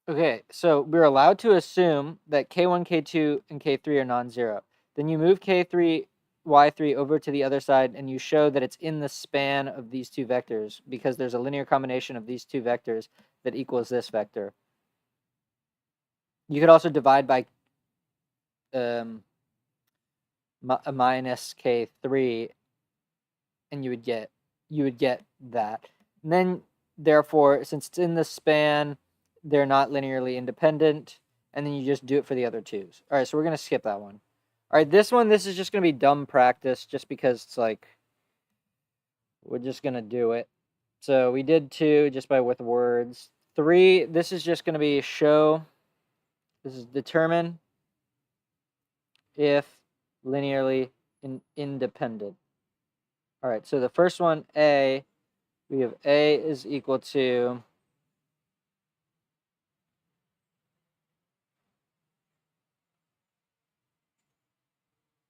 Okay, so we're allowed to assume that K1, K2, and K3 are non-zero. Then you move K3, Y3 over to the other side, and you show that it's in the span of these two vectors because there's a linear combination of these two vectors that equals this vector. You could also divide by minus K3, and you would get that. And then, therefore, since it's in the span, they're not linearly independent, and then you just do it for the other twos. All right, so we're going to skip that one. All right, this is just going to be dumb practice just because it's like, we're just going to do it. So we did 2 just by with words. 3, this is just going to be show, this is determine if linearly independent. All right, so the first one, A, we have A is equal to,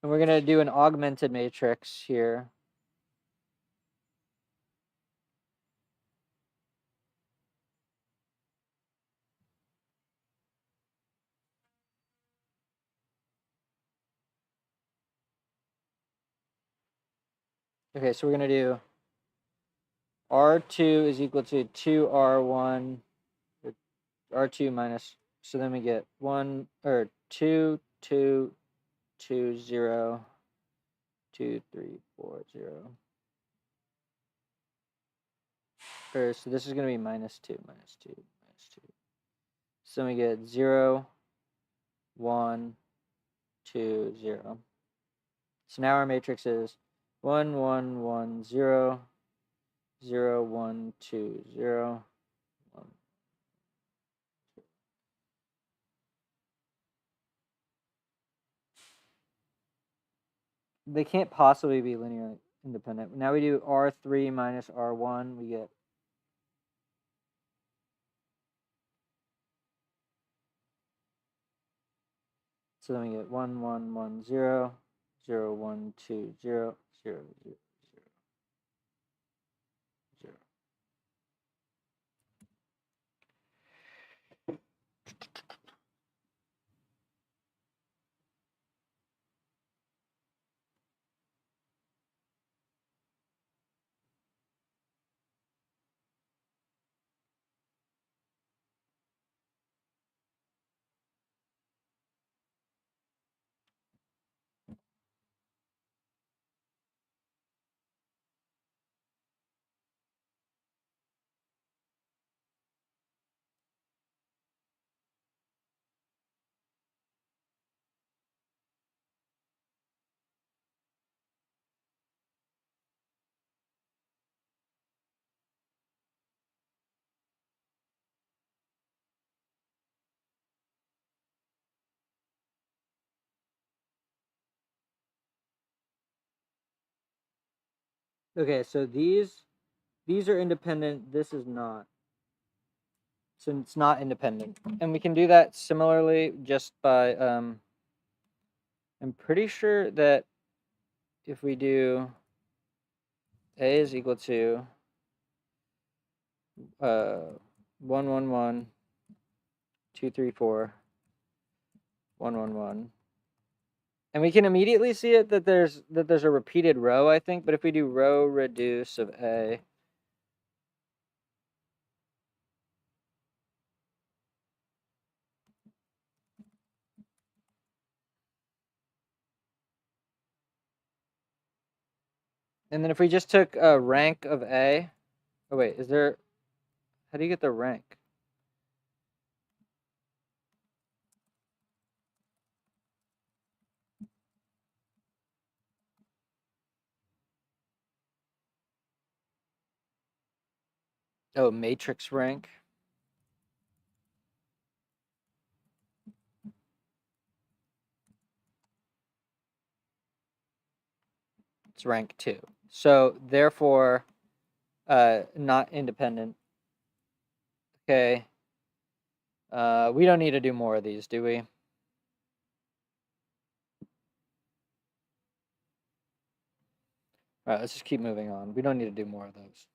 and we're going to do an augmented matrix here. Okay, so we're going to do R2 is equal to 2R1, R2 minus, so then we get 1, or 2, 2, 2, 0, 2, 3, 4, 0. Or, so this is going to be minus 2, minus 2, minus 2. So then we get 0, 1, 2, 0. So now our matrix is 1, 1, 1, 0, 0, 1, 2, 0, 1. They can't possibly be linearly independent. Now we do R3 minus R1, we get, so then we get 1, 1, 1, 0, 0, 1, 2, 0, 0, 0, 0. Okay, so these are independent, this is not. So it's not independent. And we can do that similarly just by, I'm pretty sure that if we do A is equal to 1, 1, 1, 2, 3, 4, 1, 1, 1. And we can immediately see it that there's a repeated row, I think. But if we do row reduce of A, and then if we just took a rank of A, oh wait, is there, how do you get the rank? Oh, matrix rank. It's rank 2. So therefore, not independent. Okay. We don't need to do more of these, do we? All right, let's just keep moving on. We don't need to do more of those.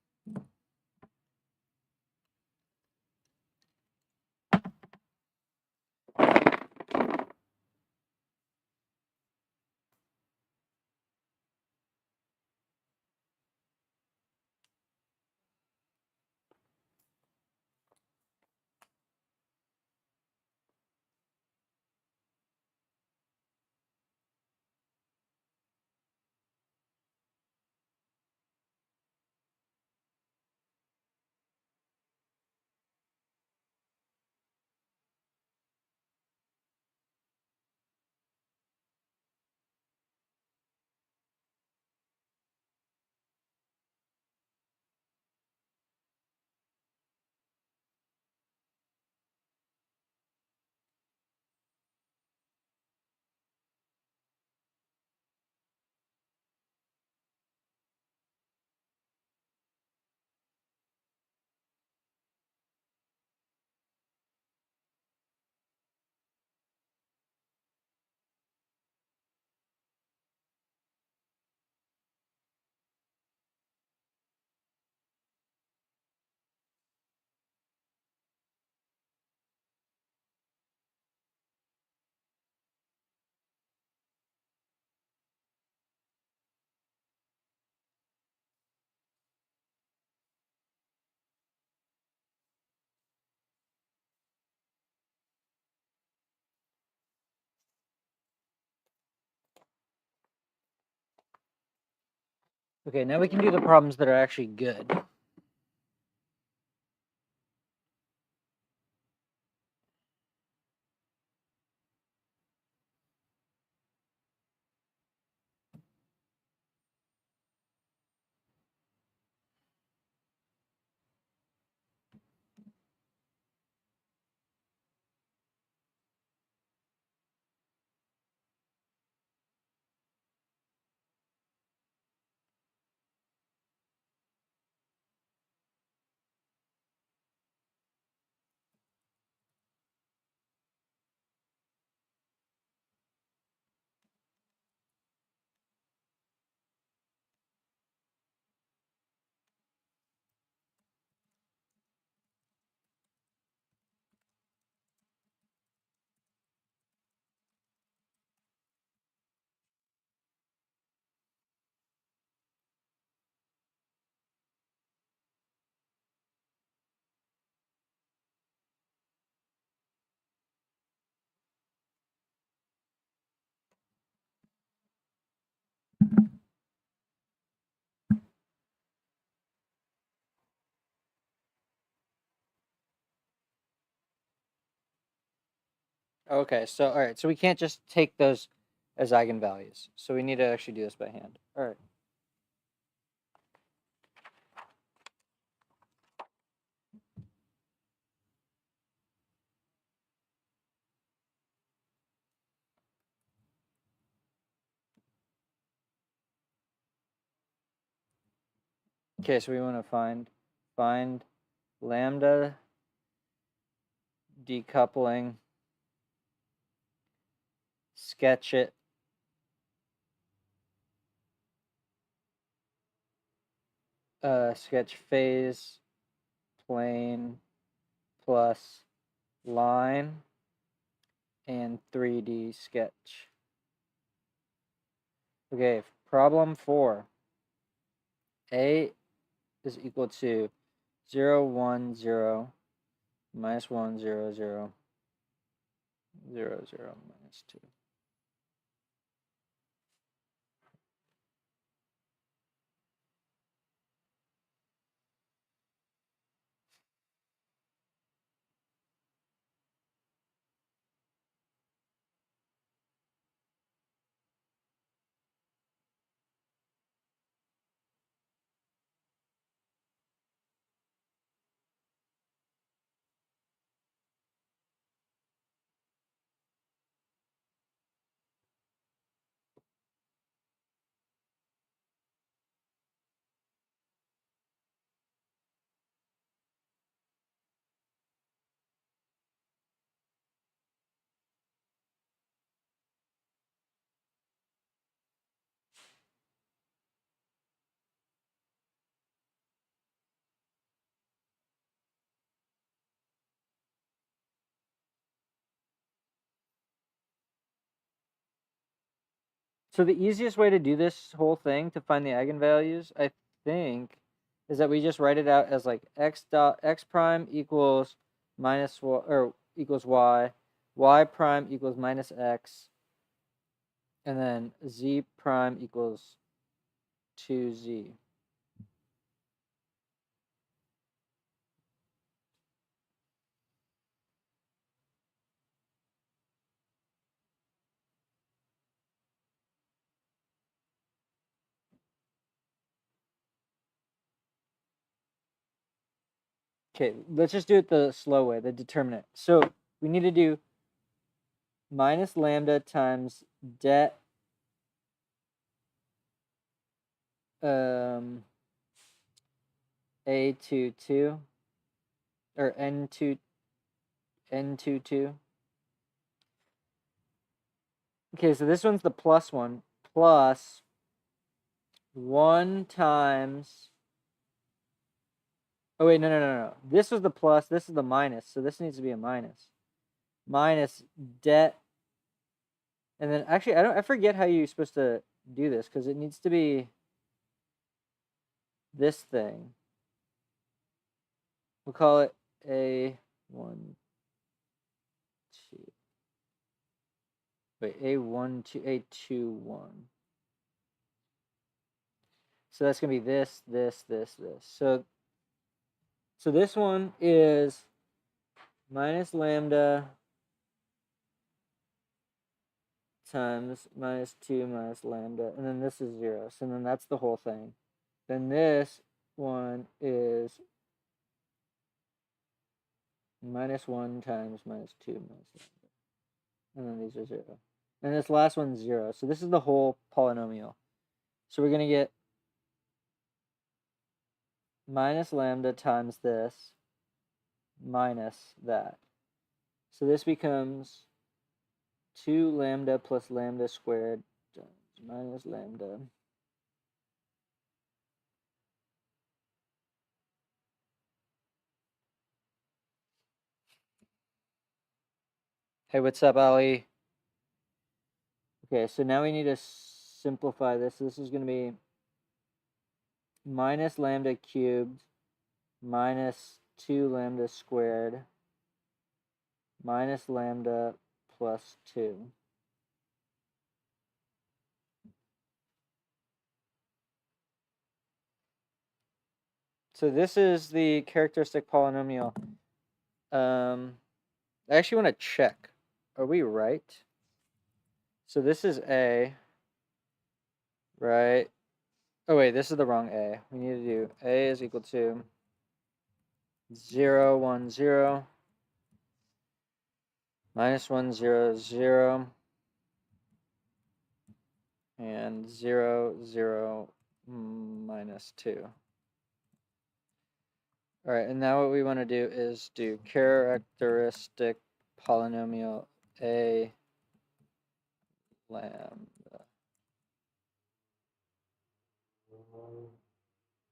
Okay, now we can do the problems that are actually good. Okay, so all right, so we can't just take those as eigenvalues. So we need to actually do this by hand. All right. Okay, so we want to find lambda decoupling, sketch it, sketch phase, plane, plus line, and 3D sketch. Okay, problem 4. A is equal to 0, 1, 0, minus 1, 0, 0, 0, 0, minus 2. So the easiest way to do this whole thing to find the eigenvalues, I think, is that we just write it out as like x prime equals minus y, or equals y prime equals minus x, and then z prime equals 2z. Okay, let's just do it the slow way, the determinant. So we need to do minus lambda times det a22 or n22. Okay, so this one's the plus one, plus 1 times, oh wait, no. This was the plus, this is the minus, so this needs to be a minus. Minus det, and then actually, I forget how you're supposed to do this, because it needs to be this thing. We'll call it A1, 2. Wait, A1, 2, A21. So that's going to be this. So this one is minus lambda times minus 2 minus lambda, and then this is 0. So then that's the whole thing. Then this one is minus 1 times minus 2 minus lambda. And then these are 0. And this last one's 0. So this is the whole polynomial. So we're going to get minus lambda times this minus that. So this becomes 2 lambda plus lambda squared times minus lambda. Hey, what's up, Ali? Okay, so now we need to simplify this. This is going to be minus lambda cubed minus 2 lambda squared minus lambda plus 2. So this is the characteristic polynomial. I actually want to check. Are we right? So this is A, right? Oh wait, this is the wrong A. We need to do A is equal to 0, 1, 0, minus 1, 0, 0, and 0, 0, minus 2. All right, and now what we want to do is do characteristic polynomial A lambda.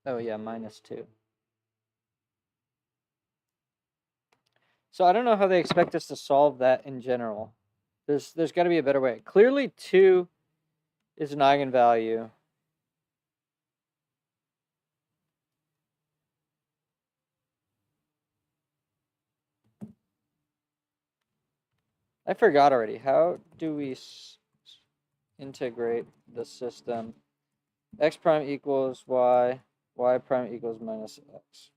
Oh yeah, minus 2. So I don't know how they expect us to solve that in general. There's got to be a better way. Clearly 2 is an eigenvalue. I forgot already. How do we integrate the system? X prime equals y, y prime equals minus x.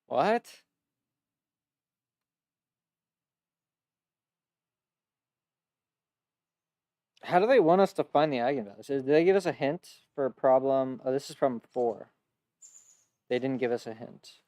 What? How do they want us to find the eigenvalues? Did they give us a hint for a problem? Oh, this is problem 4. They didn't give us a hint.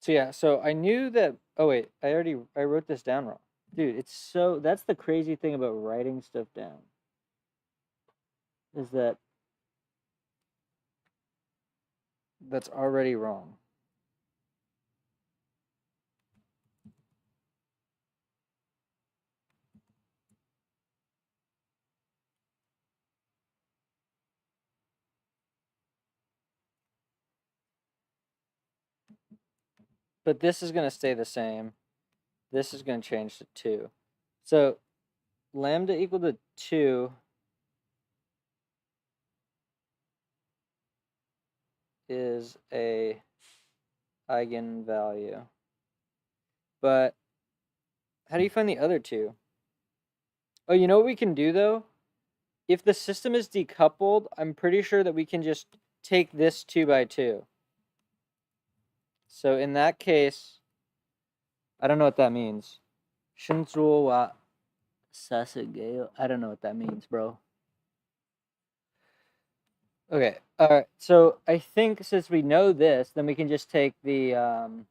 So yeah, so I knew that. Oh wait, I wrote this down wrong, dude. That's the crazy thing about writing stuff down, is that that's already wrong. But this is going to stay the same. This is going to change to 2. So lambda equal to 2 is a eigenvalue. But how do you find the other 2? Oh, you know what we can do though? If the system is decoupled, I'm pretty sure that we can just take this 2 by 2. So in that case, I don't know what that means. Shinzuo wa sasageo. I don't know what that means, bro. Okay. All right. So I think since we know this, then we can just take the oh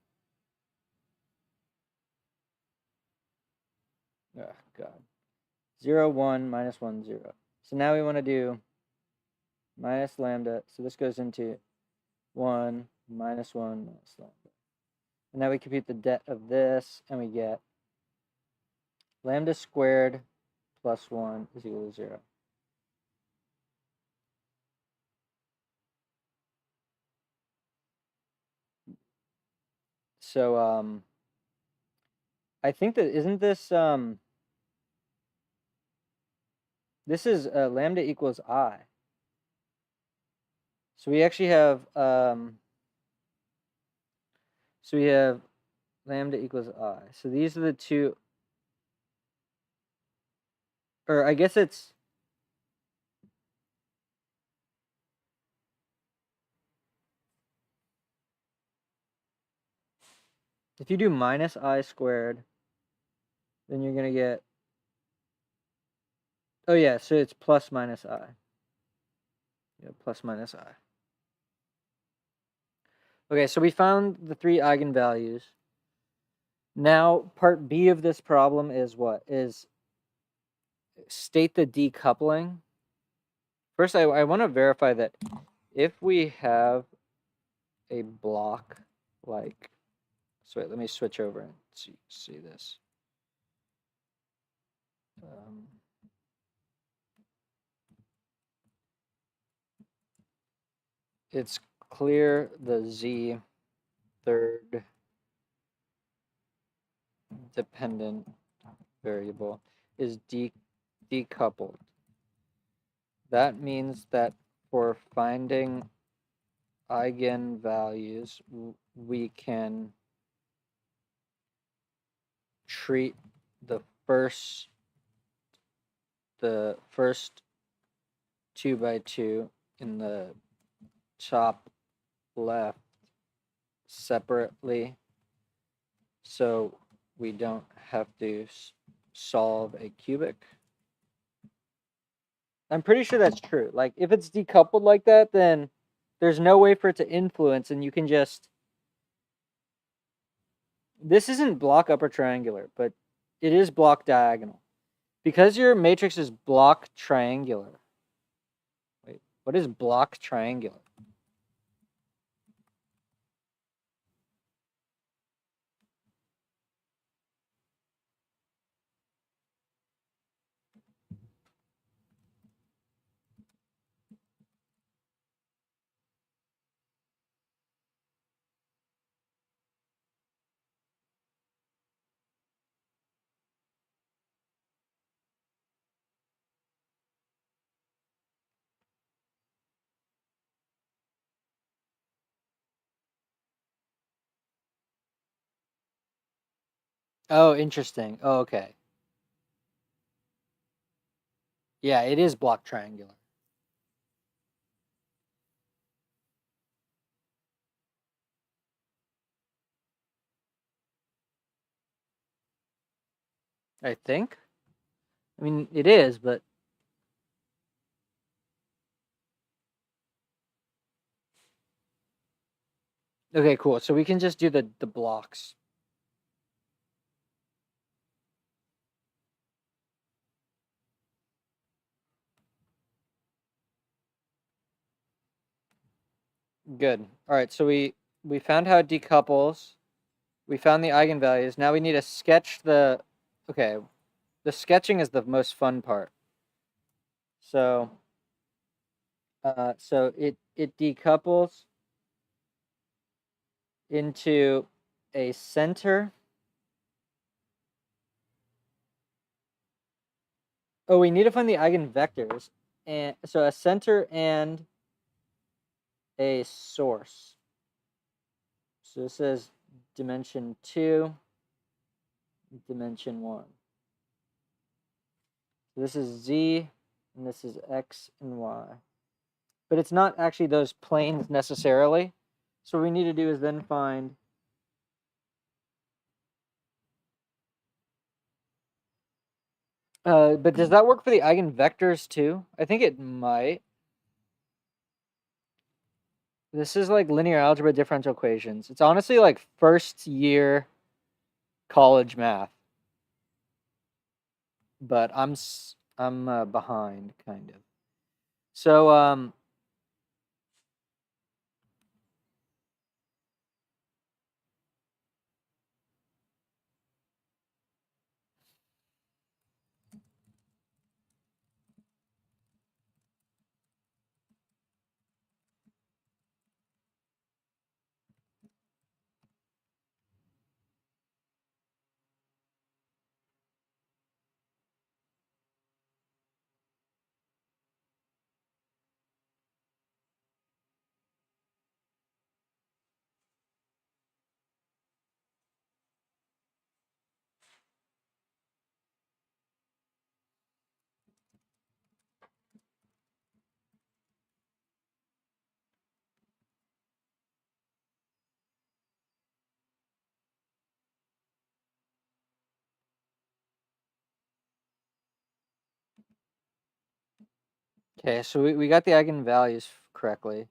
god. 0, 1, minus 1, 0. So now we want to do minus lambda. So this goes into 1, minus 1, minus lambda. And now we compute the det of this, and we get lambda squared plus 1 is equal to 0. So I think that isn't this this is lambda equals I. So we actually have so we have lambda equals I. So these are the two, or I guess it's if you do minus I squared, then you're gonna get, oh yeah, so it's plus minus I. Yeah, plus minus I. Okay, so we found the 3 eigenvalues. Now, part B of this problem is what? Is state the decoupling. First, I want to verify that if we have a block like, so wait, let me switch over and see this. It's clear the Z third dependent variable is decoupled. That means that for finding eigenvalues, we can treat the first 2 by 2 in the top left separately, so we don't have to solve a cubic. I'm pretty sure that's true. Like, if it's decoupled like that, then there's no way for it to influence, and you can just... This isn't block upper triangular, but it is block diagonal. Because your matrix is block triangular. Wait, what is block triangular? Oh, interesting. Oh, okay. Yeah, it is block triangular. I think. I mean, it is, but... Okay, cool. So we can just do the blocks. Good. All right, so we found how it decouples. We found the eigenvalues. Now we need to sketch the, okay, the sketching is the most fun part. So so it decouples into a center. Oh, we need to find the eigenvectors. And so a center and a source. So this is dimension 2, dimension 1. So this is z, and this is x and y. But it's not actually those planes necessarily. So what we need to do is then find but does that work for the eigenvectors too? I think it might. This is like linear algebra differential equations. It's honestly like first year college math. But I'm behind kind of. So okay, so we got the eigenvalues correctly.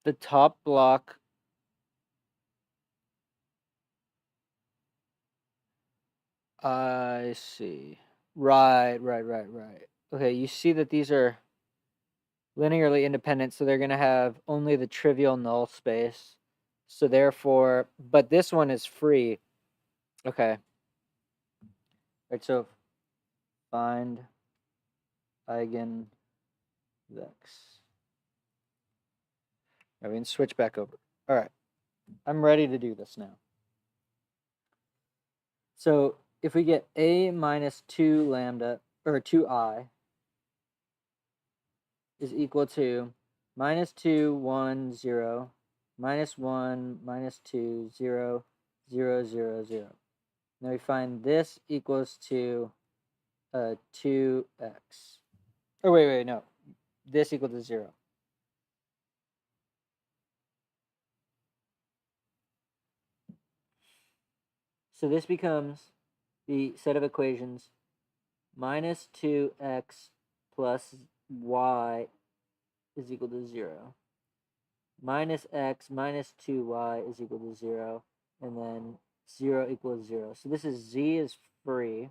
The top block, I see. Right. Okay, you see that these are linearly independent, so they're going to have only the trivial null space. So therefore, but this one is free. Okay. Right, so find eigenvex. Right, we can switch back over. All right. I'm ready to do this now. So if we get a minus 2 lambda, or 2I, is equal to minus 2, 1, 0, minus 1, minus 2, 0, 0, 0, 0. Now we find this equals to 2x. Oh, wait, no. This equal to 0. So this becomes the set of equations minus 2x plus y is equal to 0. Minus x minus 2y is equal to 0. And then 0 equals 0. So this is z is free,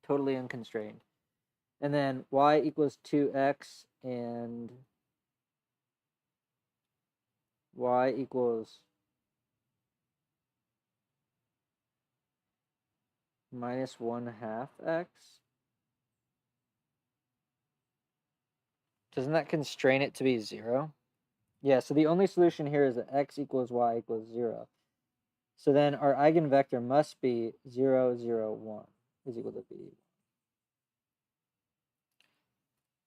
totally unconstrained. And then y equals 2x and y equals minus 1/2 x. Doesn't that constrain it to be 0? Yeah, so the only solution here is that x equals y equals 0. So then our eigenvector must be 0, 0, 1 is equal to b.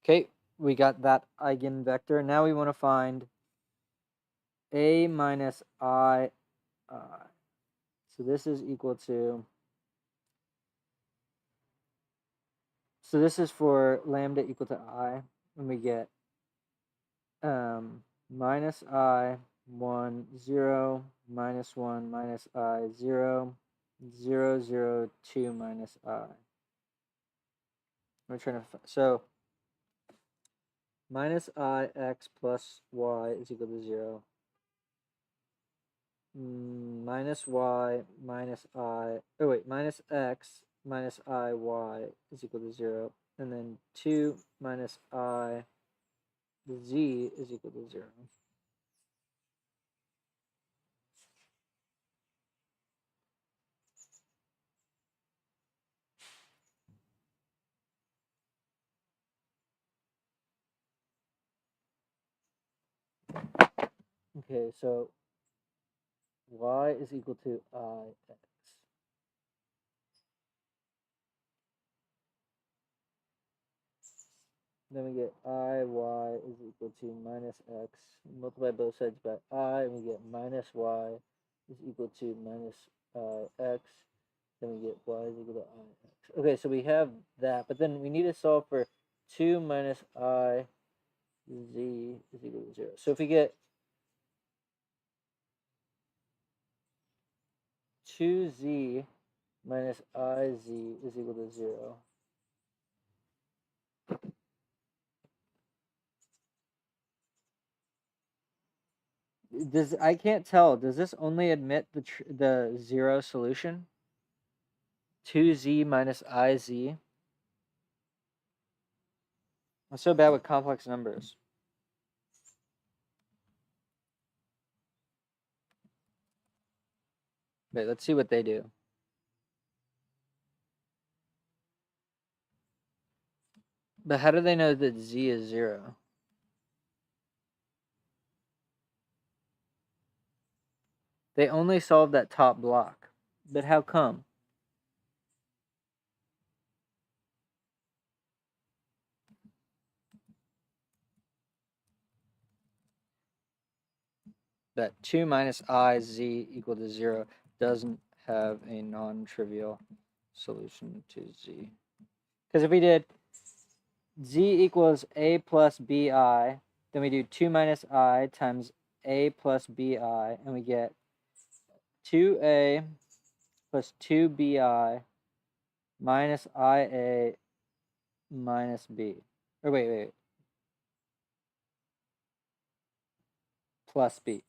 Okay, we got that eigenvector. Now we want to find a minus I. So this is equal to, so this is for lambda equal to I. and we get minus I 1 0 minus 1 minus I 0 0 0 2 minus I. We're trying to so minus I x plus y is equal to 0. Minus y minus I, oh wait, minus x minus I y is equal to 0. And then 2 minus I z is equal to 0. Okay, so y is equal to ix. Then we get y is equal to minus x. Multiply both sides by I, and we get minus y is equal to minus x. Then we get y is equal to ix. Okay, so we have that, but then we need to solve for 2 minus I z is equal to 0. So if we get 2z minus iz is equal to 0. I can't tell. Does this only admit the 0 solution? 2z minus iz. I'm so bad with complex numbers. Wait, let's see what they do. But how do they know that z is 0? They only solved that top block. But how come? That 2 minus iz equal to 0 doesn't have a non-trivial solution to z. Because if we did z equals a plus bi, then we do 2 minus I times a plus bi, and we get 2a plus 2bi minus ia minus b. Or wait. Plus b.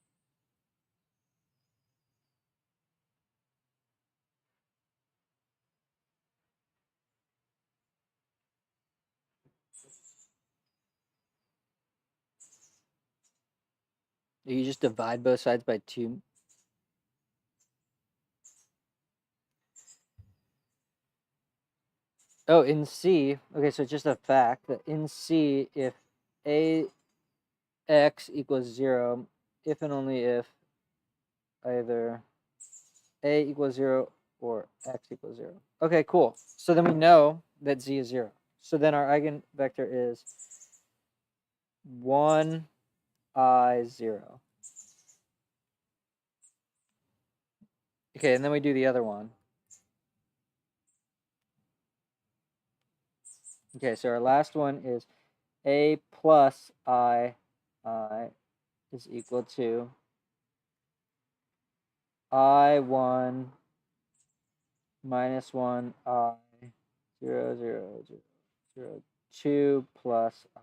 You just divide both sides by 2. Oh, in C, okay, so it's just a fact that in C, if ax equals 0, if and only if either a equals 0 or x equals 0. Okay, cool. So then we know that z is 0. So then our eigenvector is 1 I 0. Okay, and then we do the other one. Okay, so our last one is a plus I is equal to I1 minus 1 I 0 0 0 0 2 plus I.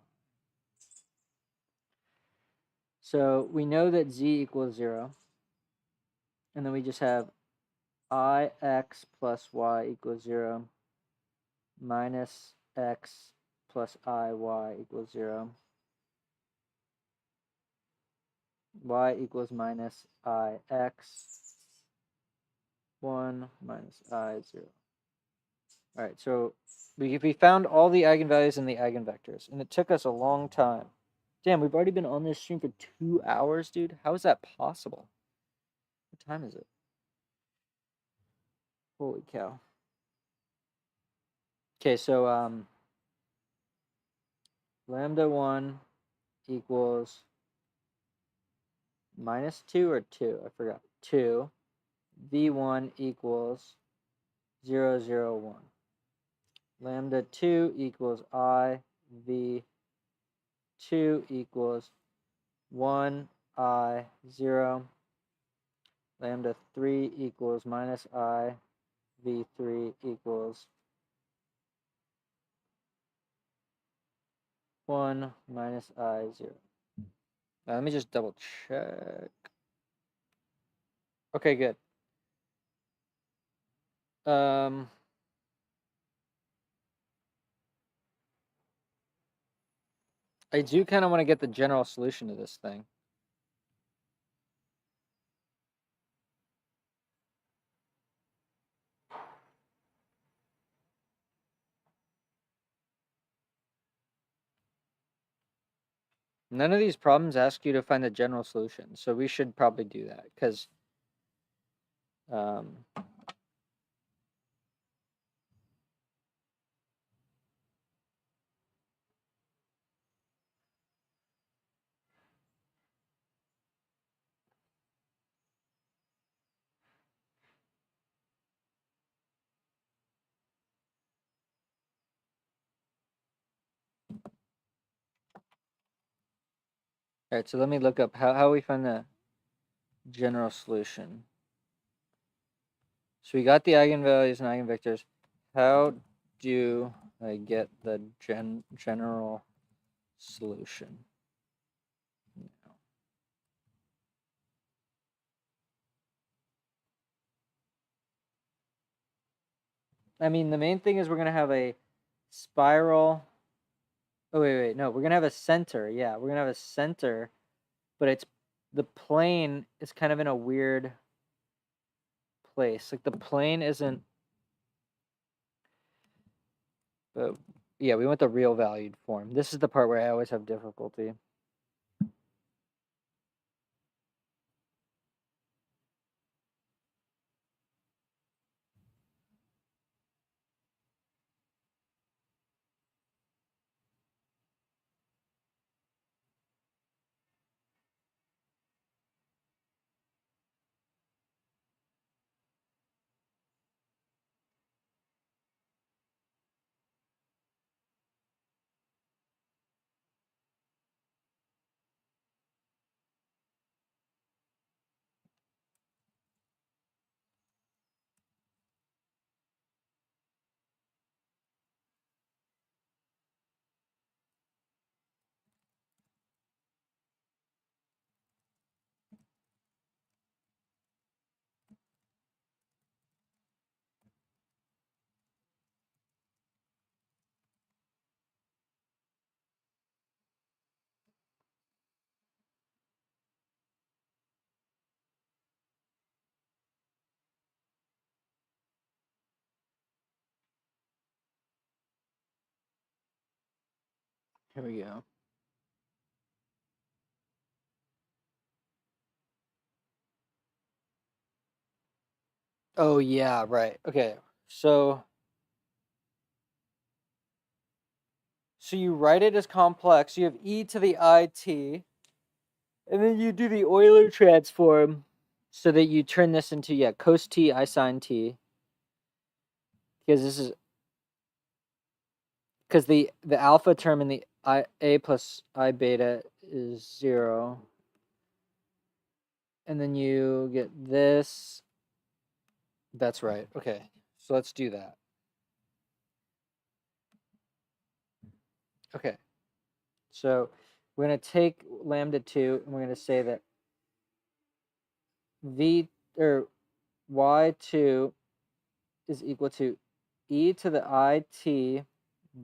So we know that z equals 0. And then we just have ix plus y equals 0 minus x plus iy equals 0. Y equals minus ix 1 minus I 0. All right, so we found all the eigenvalues and the eigenvectors, and it took us a long time. Damn, we've already been on this stream for 2 hours, dude. How is that possible? What time is it? Holy cow. Okay, so lambda 1 equals minus 2 or 2? I forgot. 2. V1 equals 0 0 1. Lambda 2 equals I V 2 equals 1 I 0. Lambda 3 equals minus I V3 equals 1 minus I 0. Now let me just double check. Okay, good. I do kind of want to get the general solution to this thing. None of these problems ask you to find the general solution, so we should probably do that, because all right, so let me look up how we find the general solution. So we got the eigenvalues and eigenvectors. How do I get the general solution? I mean, the main thing is we're going to have a spiral. Oh, wait. No, we're going to have a center. Yeah, we're going to have a center, but it's the plane is kind of in a weird place. Like the plane isn't. But yeah, we want the real valued form. This is the part where I always have difficulty. Here we go. Oh, yeah, right. Okay. So you write it as complex. You have e to the it, and then you do the Euler transform so that you turn this into, yeah, cos t I sine t. Because this is because the alpha term in the a plus I beta is 0. And then you get this. That's right. Okay. So let's do that. Okay. So we're going to take lambda 2 and we're going to say that v or y2 is equal to e to the it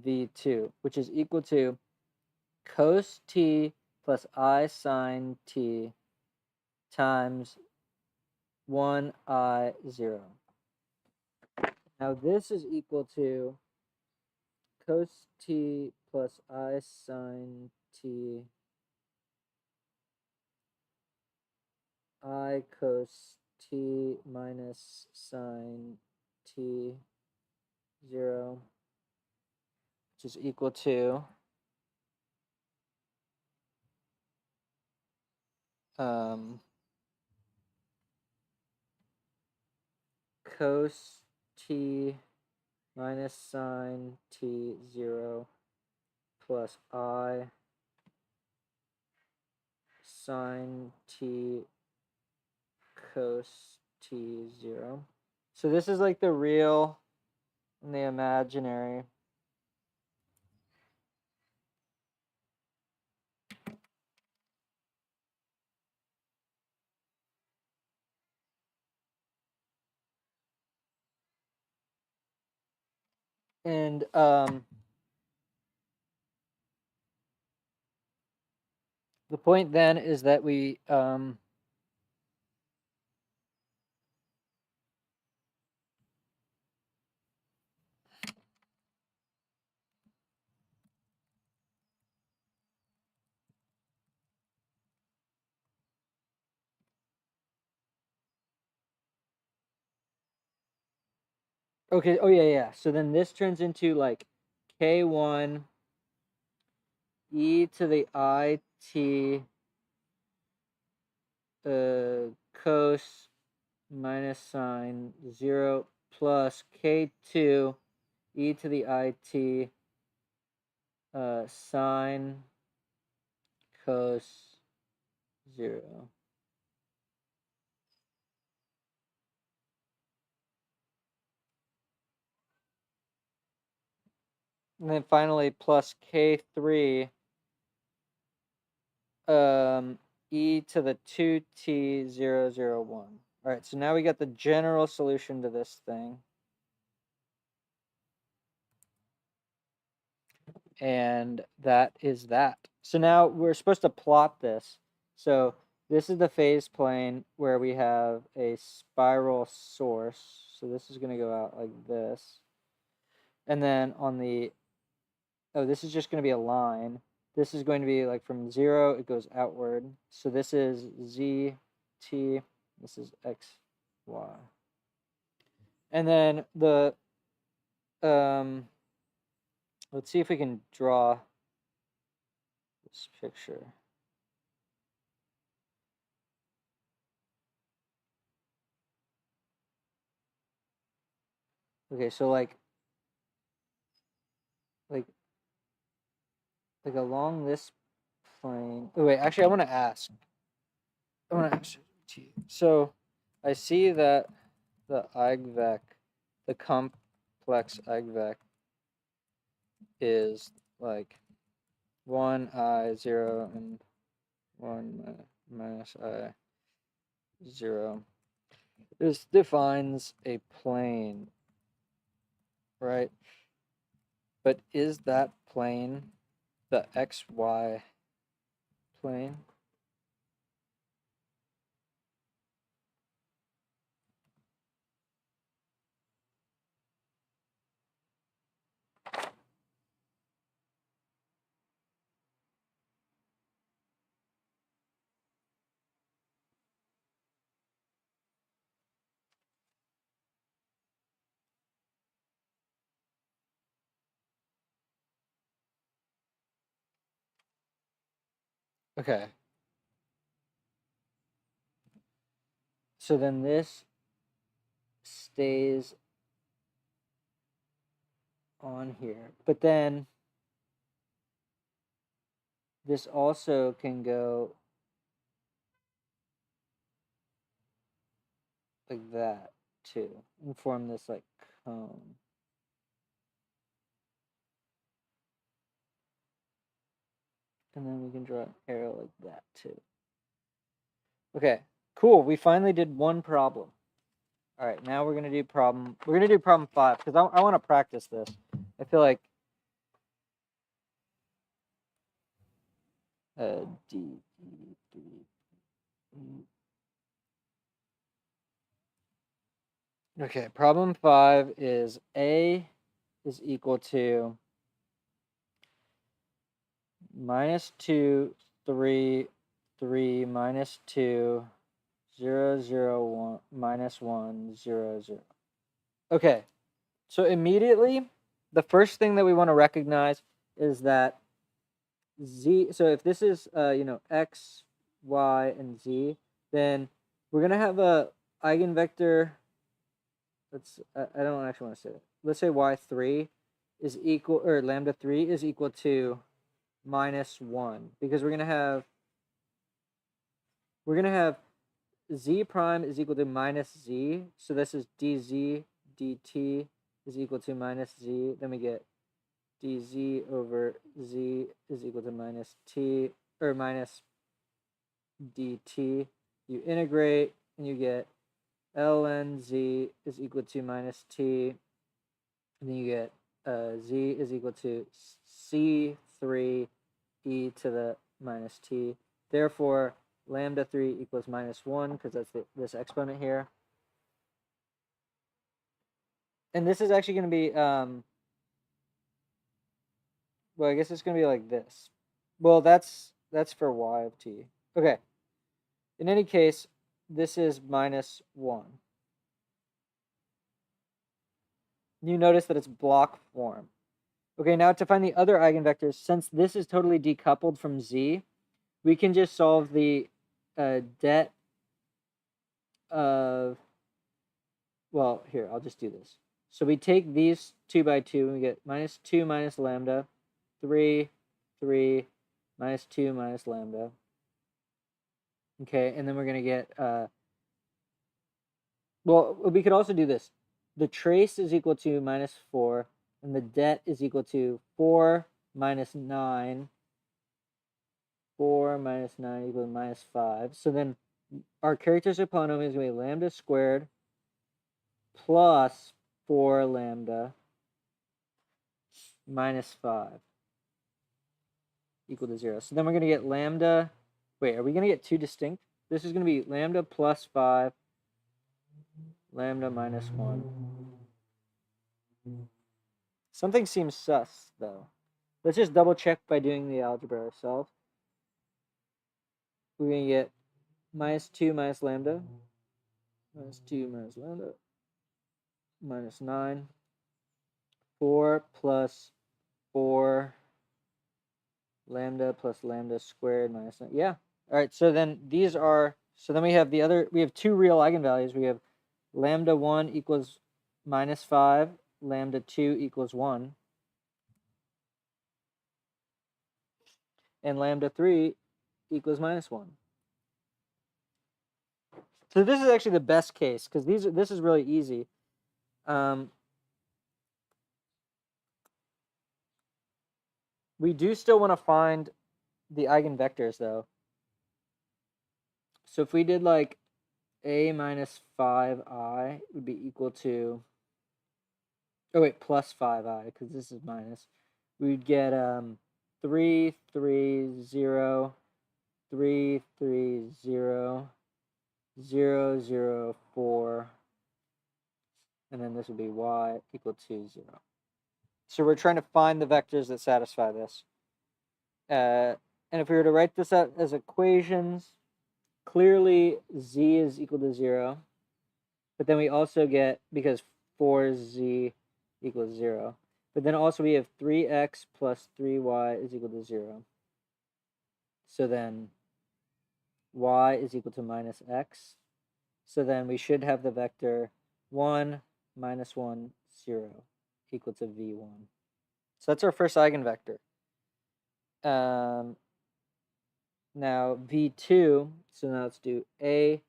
v2, which is equal to cos t plus I sine t times 1 I 0. Now this is equal to cos t plus I sine t I cos t minus sine t 0, which is equal to cos t minus sine t 0 plus I sine t cos t 0. So this is like the real and the imaginary. And the point then is that we okay, oh yeah. So then this turns into like k1 e to the I t cos minus sine 0 plus k2 e to the I t sine cos 0. And then finally plus k3 e to the 2t001. All right, so now we got the general solution to this thing. And that is that. So now we're supposed to plot this. So this is the phase plane where we have a spiral source. So this is going to go out like this. And then on the, oh, this is just going to be a line. This is going to be like from 0, it goes outward. So this is z, t, this is x, y. And then the, let's see if we can draw this picture. Okay, so like along this plane. Oh wait, actually I want to ask. So I see that the eigenvec, the complex eigenvec is like 1 I 0 and 1 minus I 0. This defines a plane, right? But is that plane the xy plane? Okay. So then this stays on here. But then this also can go like that too and form this like cone. And then we can draw an arrow like that too. Okay, cool. We finally did one problem. All right, now we're gonna do problem 5 because I want to practice this. I feel like D. Okay, problem 5 is A is equal to -2, 3, 3, -2, 0, 0, 1, -1, 0, 0. Okay, so immediately, the first thing that we want to recognize is that z. So if this is x, y, and z, then we're gonna have a eigenvector. I don't actually want to say it. Let's say y3 is equal, or lambda 3 is equal to -1, because we're gonna have we're going to have z prime is equal to minus z. So this is dz dt is equal to minus z. Then we get dz over z is equal to minus t, or minus dt. You integrate, and you get ln z is equal to minus t. And then you get z is equal to c3 e to the minus t. Therefore, lambda 3 equals minus 1, because that's this exponent here. And this is actually going to be, well, I guess it's going to be like this. Well, that's for y of t. Okay. In any case, this is minus 1. You notice that it's block form. Okay, now to find the other eigenvectors, since this is totally decoupled from z, we can just solve the det of, well, here, I'll just do this. So we take these 2 by 2, and we get minus 2 minus lambda, 3, 3, minus 2 minus lambda. Okay, and then we're going to get, well, we could also do this. The trace is equal to minus 4, and the det is equal to 4 minus 9. 4 minus 9 equals minus 5. So then our characteristic polynomial is going to be lambda squared plus 4 lambda minus 5 equal to 0. So then we're going to get lambda. Wait, are we going to get two distinct? This is going to be lambda plus 5, lambda minus 1. Something seems sus, though. Let's just double check by doing the algebra ourselves. We're going to get minus 2 minus lambda, minus 2 minus lambda, minus 9, 4 plus 4 lambda plus lambda squared minus 9. Yeah. All right. So then these are, so then we have the other, we have two real eigenvalues. We have lambda 1 equals minus 5, lambda 2 equals 1, and lambda 3 equals minus 1. So this is actually the best case, because this is really easy. We do still want to find the eigenvectors, though. So if we did like a minus 5i would be equal to, oh wait, plus 5i, because this is minus. We'd get 3, 3, 0, 3, 3, 0, 0, 0, 4, and then this would be y equal to 0. So we're trying to find the vectors that satisfy this. And if we were to write this out as equations, clearly z is equal to 0. But then we also get, because 4z equals 0. But then also we have 3x plus 3y is equal to 0. So then y is equal to minus x. So then we should have the vector 1, minus 1, 0 equal to v1. So that's our first eigenvector. Now v2, so now let's do a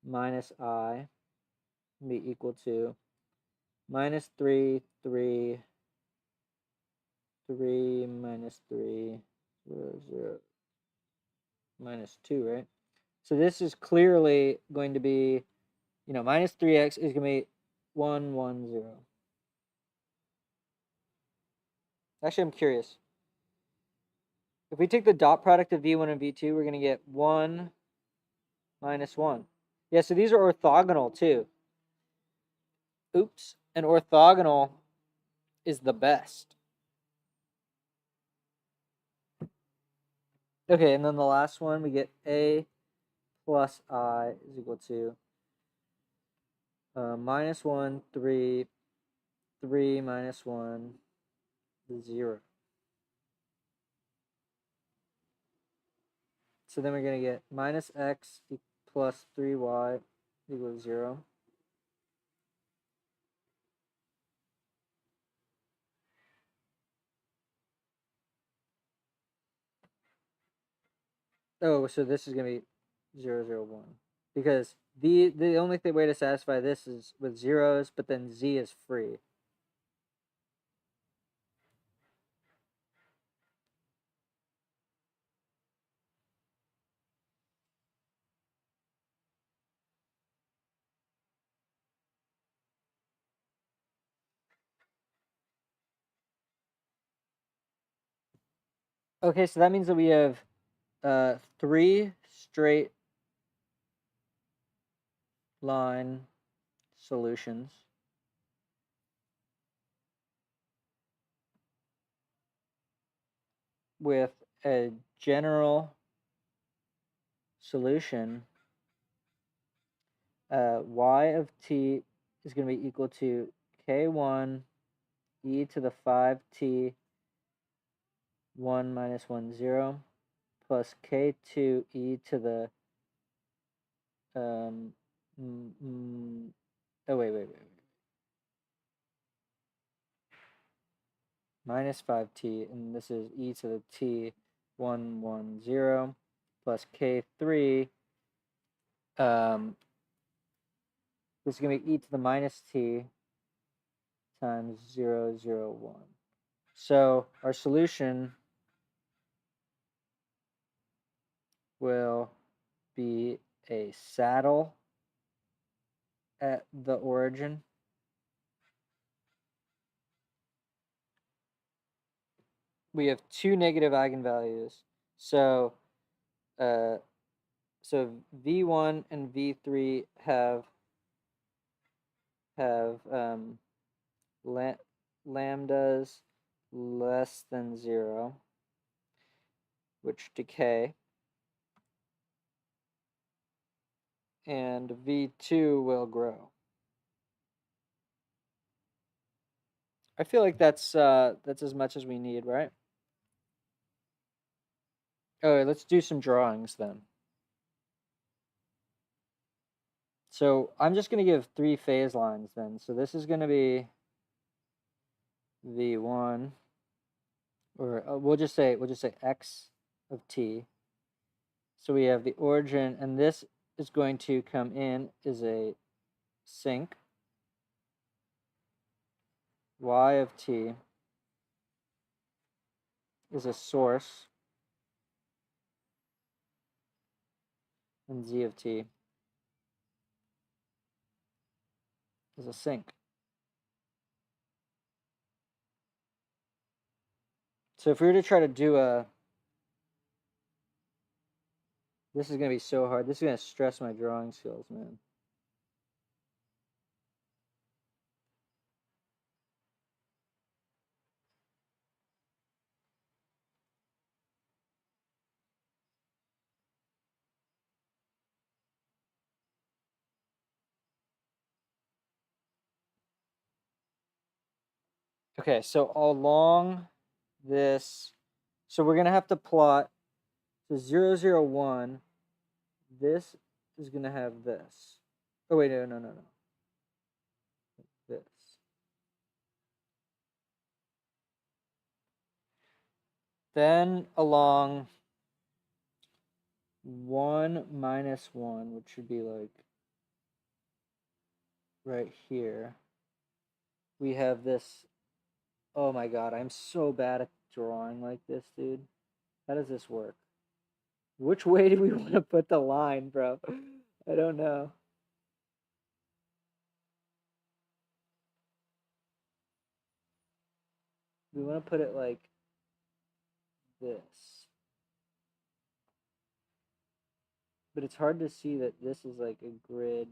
minus I be equal to minus 3, 3, 3, minus 3, 0, 0, minus 2, right? So this is clearly going to be, minus 3x is going to be 1, 1, 0. Actually, I'm curious. If we take the dot product of v1 and v2, we're going to get 1 minus 1. Yeah, so these are orthogonal too. Oops. And orthogonal is the best. Okay, and then the last one, we get a plus I is equal to minus 1, 3, 3 minus 1, 0. So then we're going to get minus x plus 3y equals 0. Oh, so this is going to be 0, 0, 1. Because the only way to satisfy this is with zeros, but then z is free. Okay, so that means that we have 3 straight line solutions with a general solution. Y of t is going to be equal to k1 e to the 5t 1 minus 1, 0 plus k2 e to the wait. Minus 5t, and this is e to the t 1, 1, 0 plus k3. This is going to be e to the minus t times 0, 0, 1. So our solution will be a saddle at the origin. We have 2 negative eigenvalues. So v1 and v3 have lambdas less than 0, which decay, and v2 will grow. I feel like that's as much as we need, right? Okay, let's do some drawings then. So I'm just going to give 3 phase lines then. So this is going to be v1, or we'll just say x of t. So we have the origin, and this is going to come in as a sink. Y of t is a source, and z of t is a sink. So if we were to try to do this is going to be so hard. This is going to stress my drawing skills, man. Okay, so along this, so we're going to have to plot the 0, 0, 1. This is going to have this. Oh, wait, no. This. Then along 1 minus 1, which should be like right here, we have this. Oh my god, I'm so bad at drawing like this, dude. How does this work? Which way do we want to put the line, bro? I don't know. We want to put it like this. But it's hard to see that this is like a grid.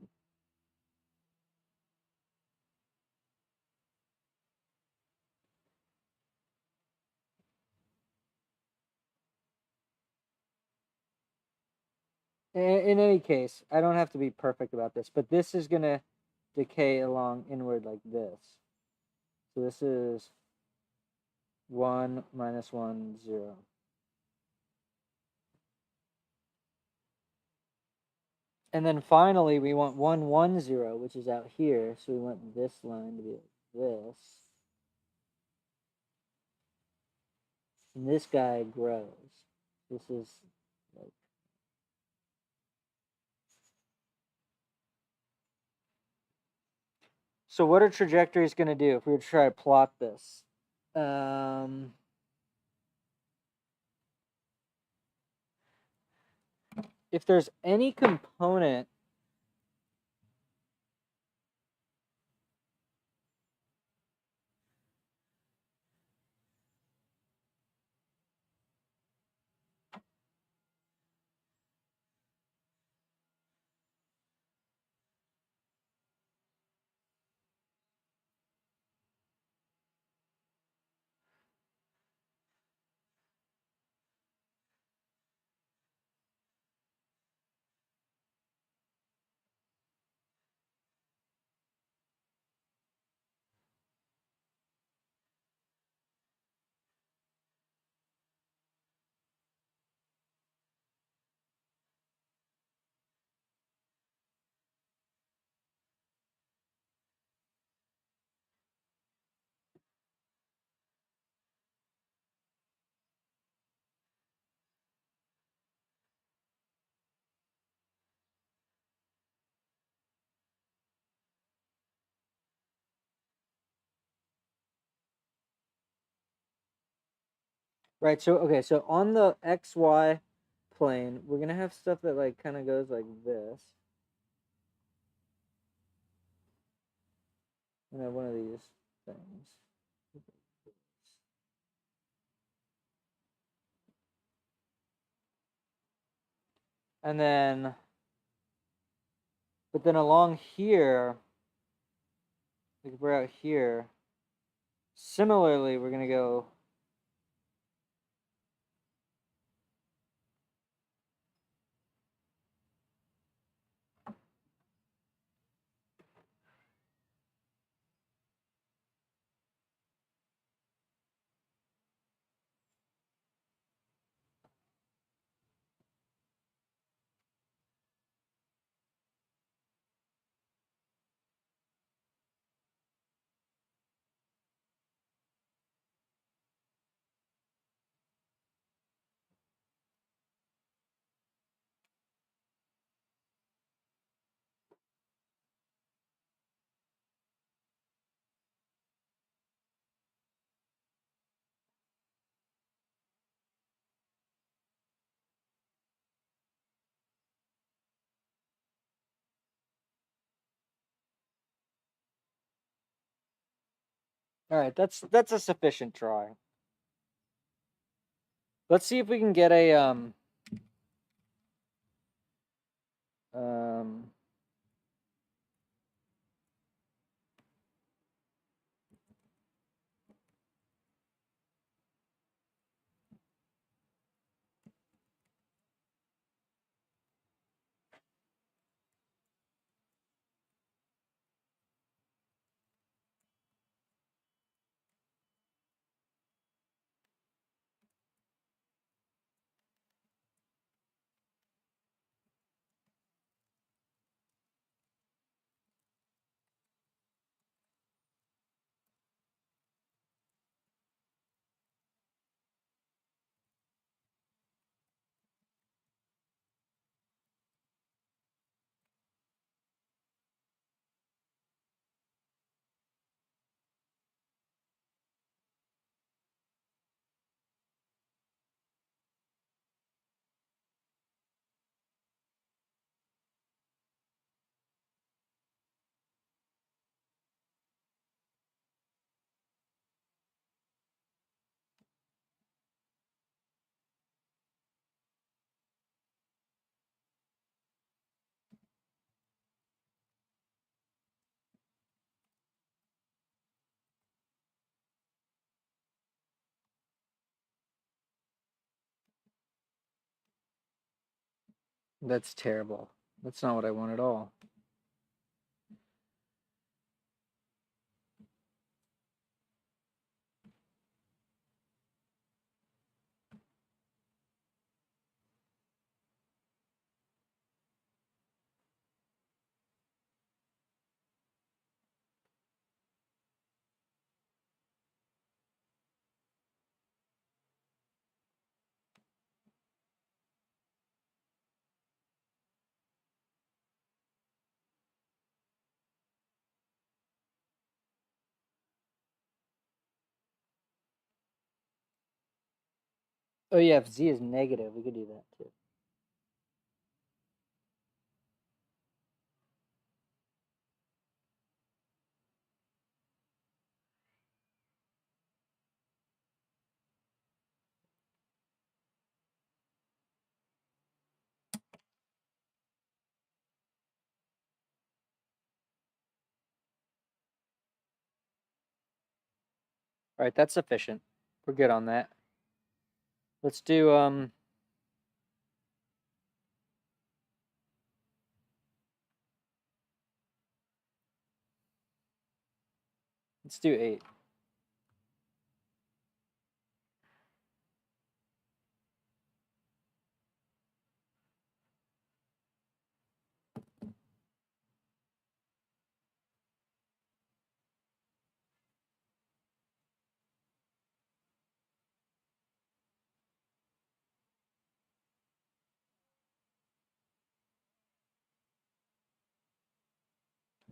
In any case, I don't have to be perfect about this, but this is going to decay along inward like this. So this is 1 minus 1, 0. And then finally, we want 1, 1, 0, which is out here. So we want this line to be like this. And this guy grows. This is like So what are trajectories going to do if we were to try to plot this? If there's any component right, so okay, so on the XY plane, we're gonna have stuff that like kind of goes like this. And have one of these things. And then, but then along here, like if we're out here, similarly, we're gonna go. All right, that's a sufficient drawing. Let's see if we can get a um that's terrible. That's not what I want at all. Oh yeah, if z is negative, we could do that too. All right, that's sufficient. We're good on that. Let's do let's do 8.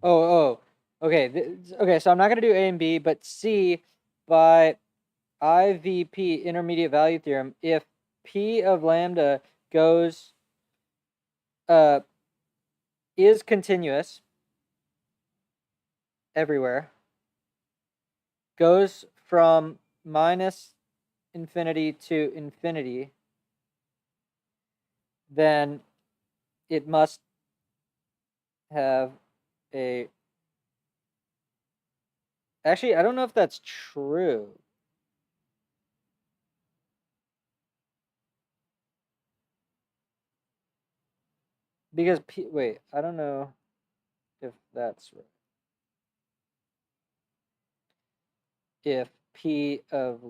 Oh, okay. Okay, so I'm not gonna do A and B, but C by IVP intermediate value theorem. If P of lambda goes is continuous everywhere, goes from minus infinity to infinity, then it must have a. Actually, I don't know if that's true. Because wait, I don't know if that's right. If P of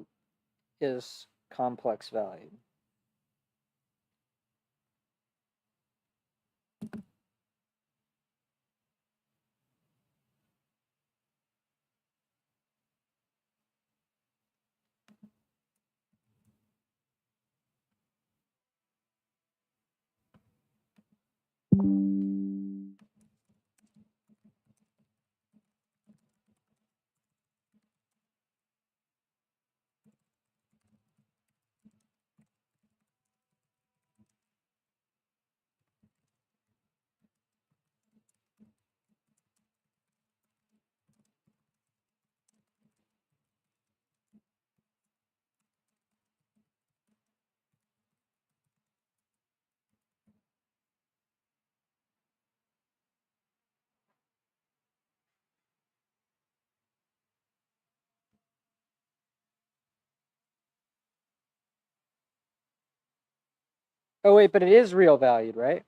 is complex value. Oh wait, but it is real valued, right?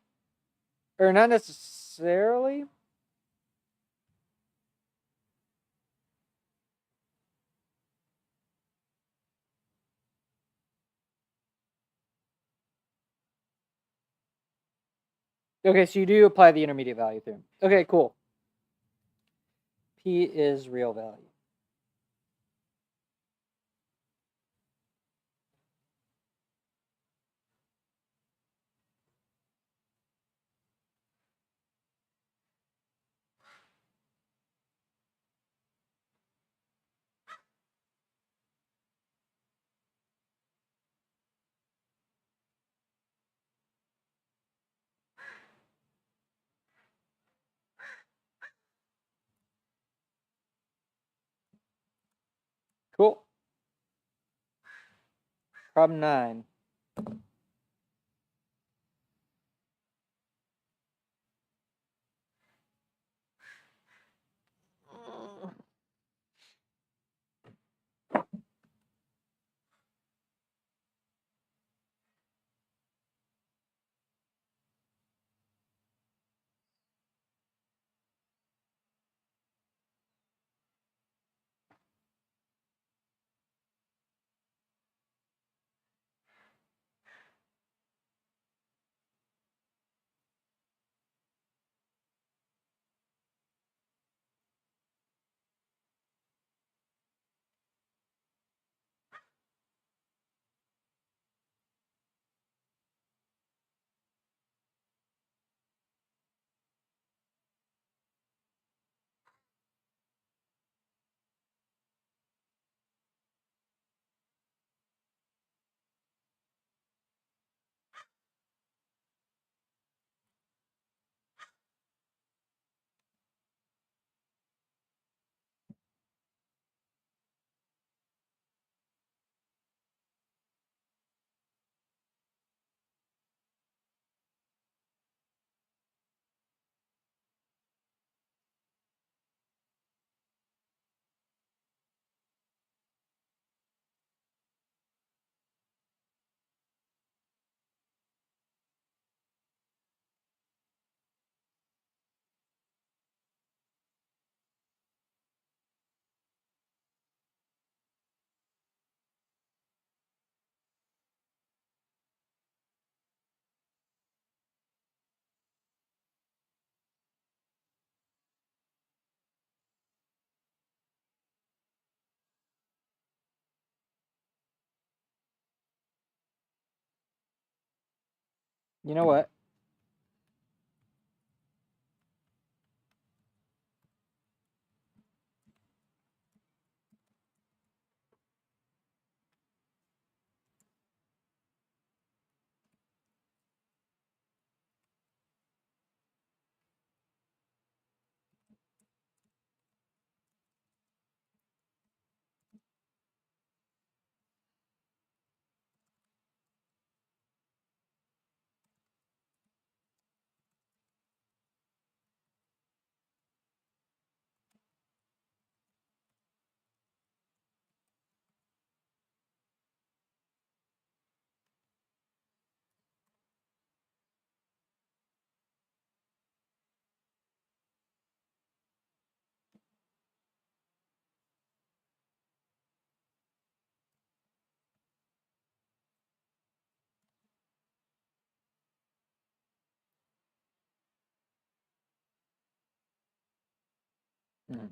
Or not necessarily? Okay, so you do apply the intermediate value theorem. Okay, cool. P is real value. Cool. Problem 9. You know what? Mm.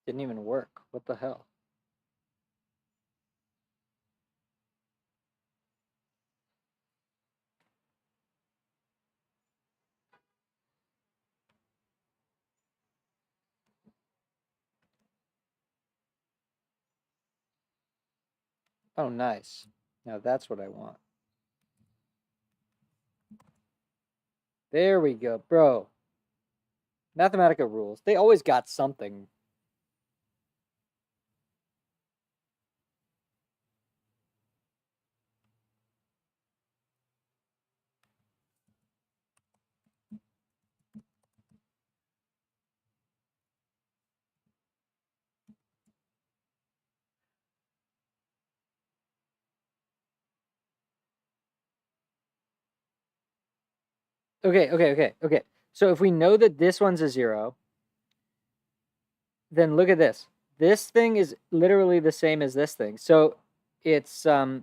Didn't even work. What the hell? Oh, nice. Now that's what I want. There we go, bro. Mathematica rules. They always got something. Okay. So if we know that this one's a 0, then look at this. This thing is literally the same as this thing. So it's so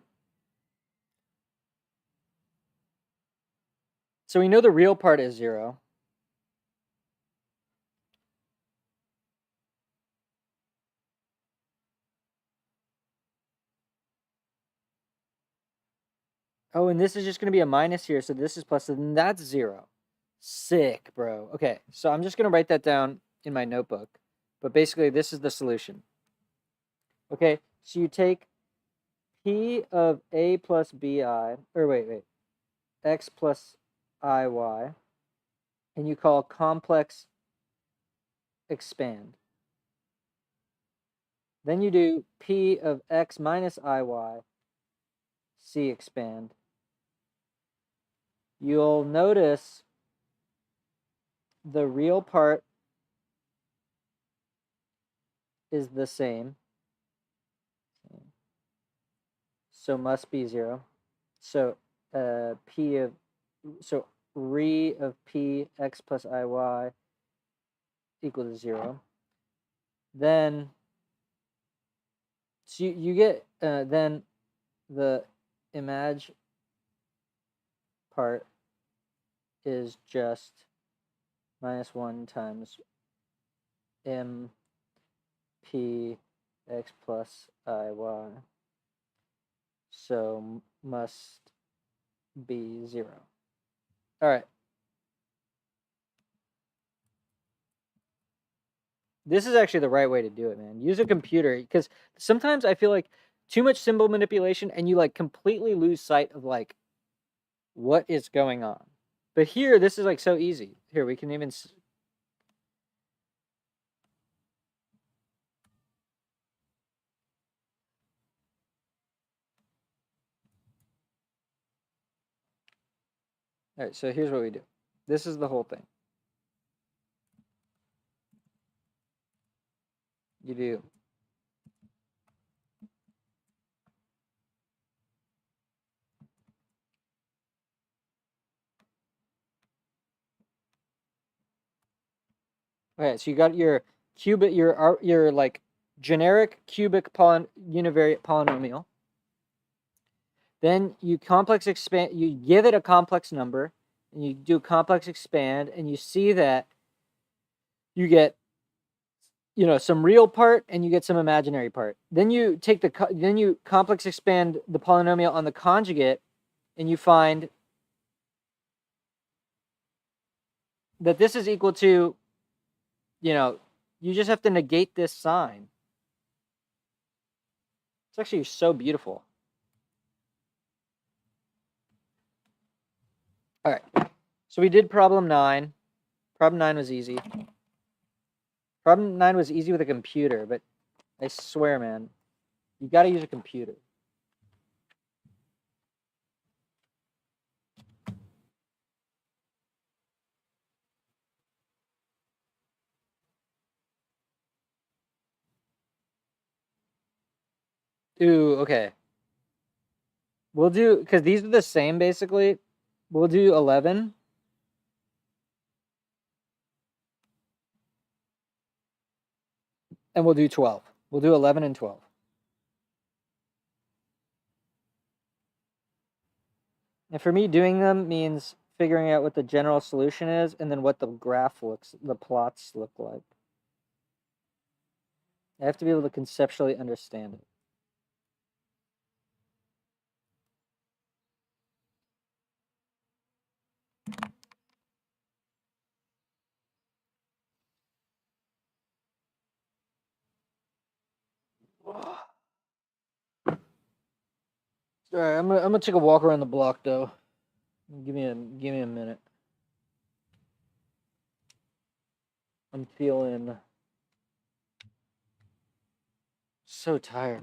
we know the real part is 0. Oh, and this is just going to be a minus here, so this is plus, and that's 0. Sick, bro. Okay, so I'm just going to write that down in my notebook. But basically, this is the solution. Okay, so you take p of a plus bi, or wait, x plus iy, and you call complex expand. Then you do p of x minus iy, c expand. You'll notice the real part is the same. so must be 0. So p of so re of p x plus iy equal to 0. Then so you get then the imag part is just minus 1 times m p x plus iy. So must be 0. All right. This is actually the right way to do it, man. Use a computer, because sometimes I feel like too much symbol manipulation and you like completely lose sight of like what is going on. But here, this is like so easy. Here, we can even all right, so here's what we do. This is the whole thing. You do okay, so you got your cubic, your like generic cubic univariate polynomial. Then you complex expand, you give it a complex number, and you do complex expand, and you see that you get, some real part and you get some imaginary part. Then you take then you complex expand the polynomial on the conjugate, and you find that this is equal to, you just have to negate this sign. It's actually so beautiful. All right, so we did problem 9. Problem 9 was easy. Problem 9 was easy with a computer, but I swear, man, you got to use a computer. Ooh, okay. We'll do, because these are the same basically. We'll do 11. And we'll do 12. We'll do 11 and 12. And for me, doing them means figuring out what the general solution is and then what the plots look like. I have to be able to conceptually understand it. All right, I'm gonna take a walk around the block though. Give me a minute. I'm feeling so tired.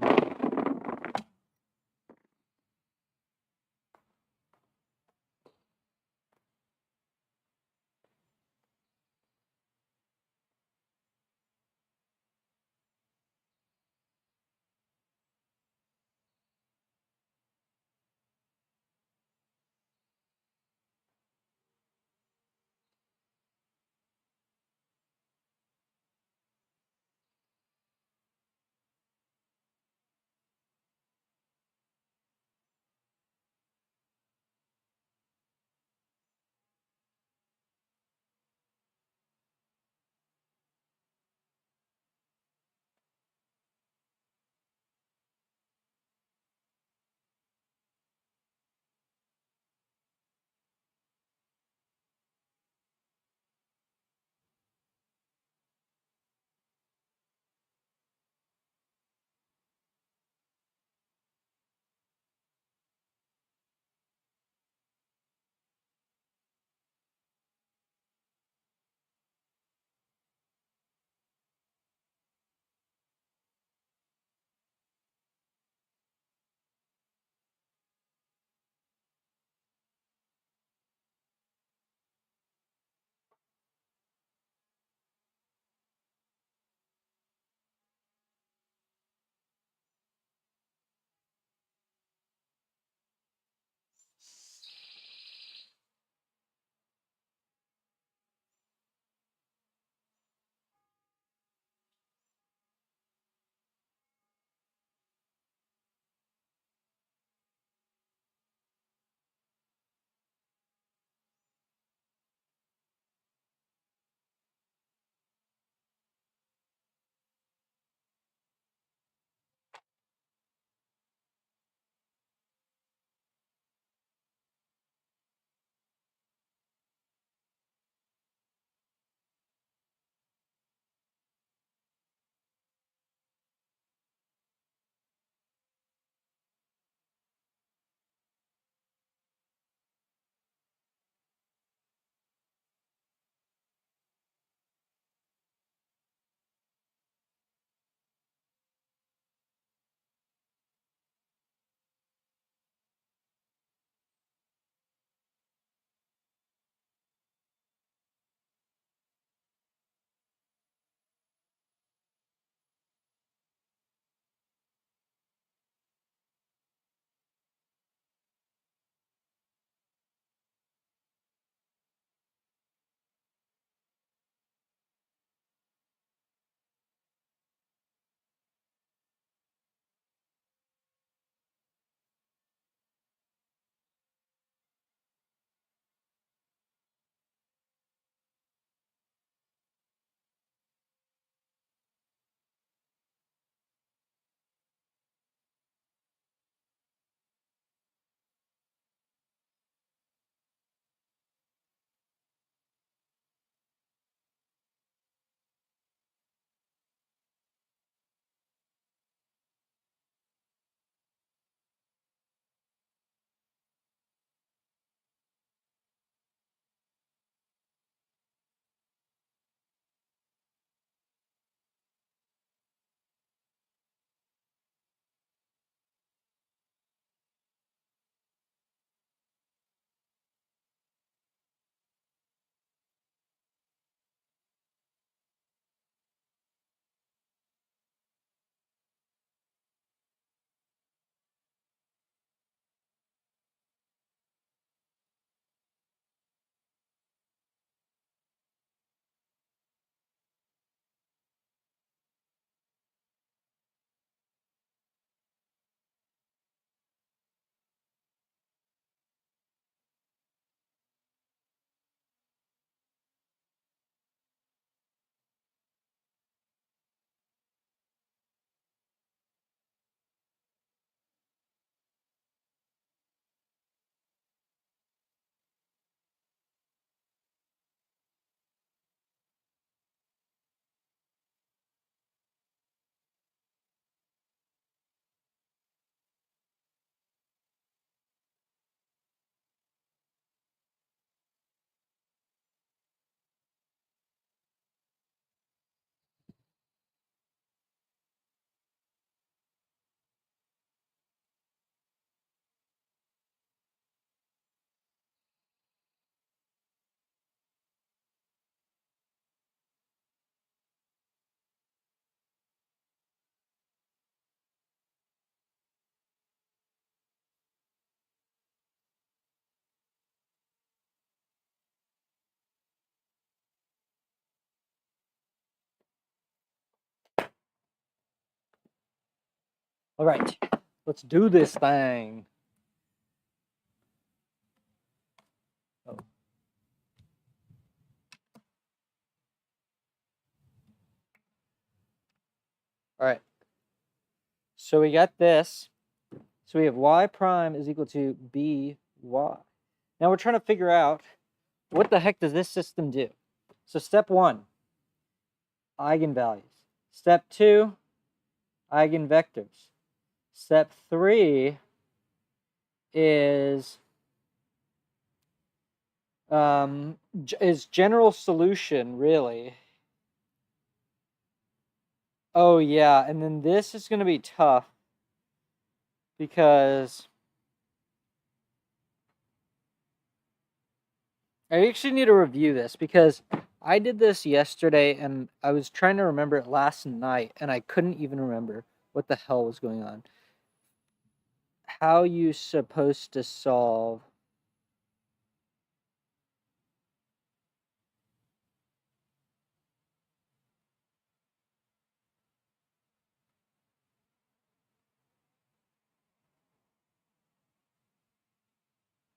All right, let's do this thing. Oh. All right. So we got this. So we have y prime is equal to by. Now we're trying to figure out what the heck does this system do? So step 1, eigenvalues. Step 2, eigenvectors. Step 3 is general solution, really. Oh yeah, and then this is going to be tough because I actually need to review this because I did this yesterday and I was trying to remember it last night and I couldn't even remember what the hell was going on. How you supposed to solve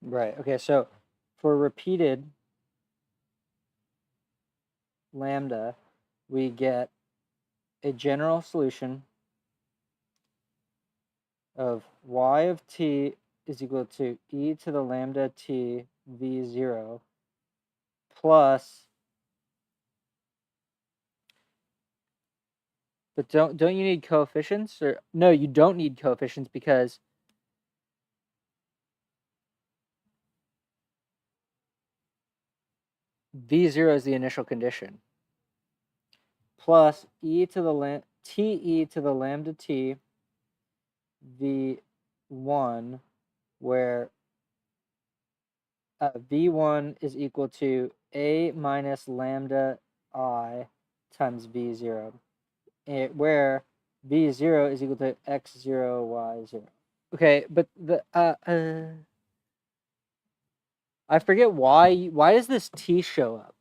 right. Okay, so for repeated lambda, we get a general solution of y of t is equal to e to the lambda t v0 plus, but don't you need coefficients? Or no, you don't need coefficients because v0 is the initial condition, plus e to the te to the lambda t v1, where v1 is equal to a minus lambda I times v0, where v0 is equal to x0 y0. Okay, but the I forget why does this t show up?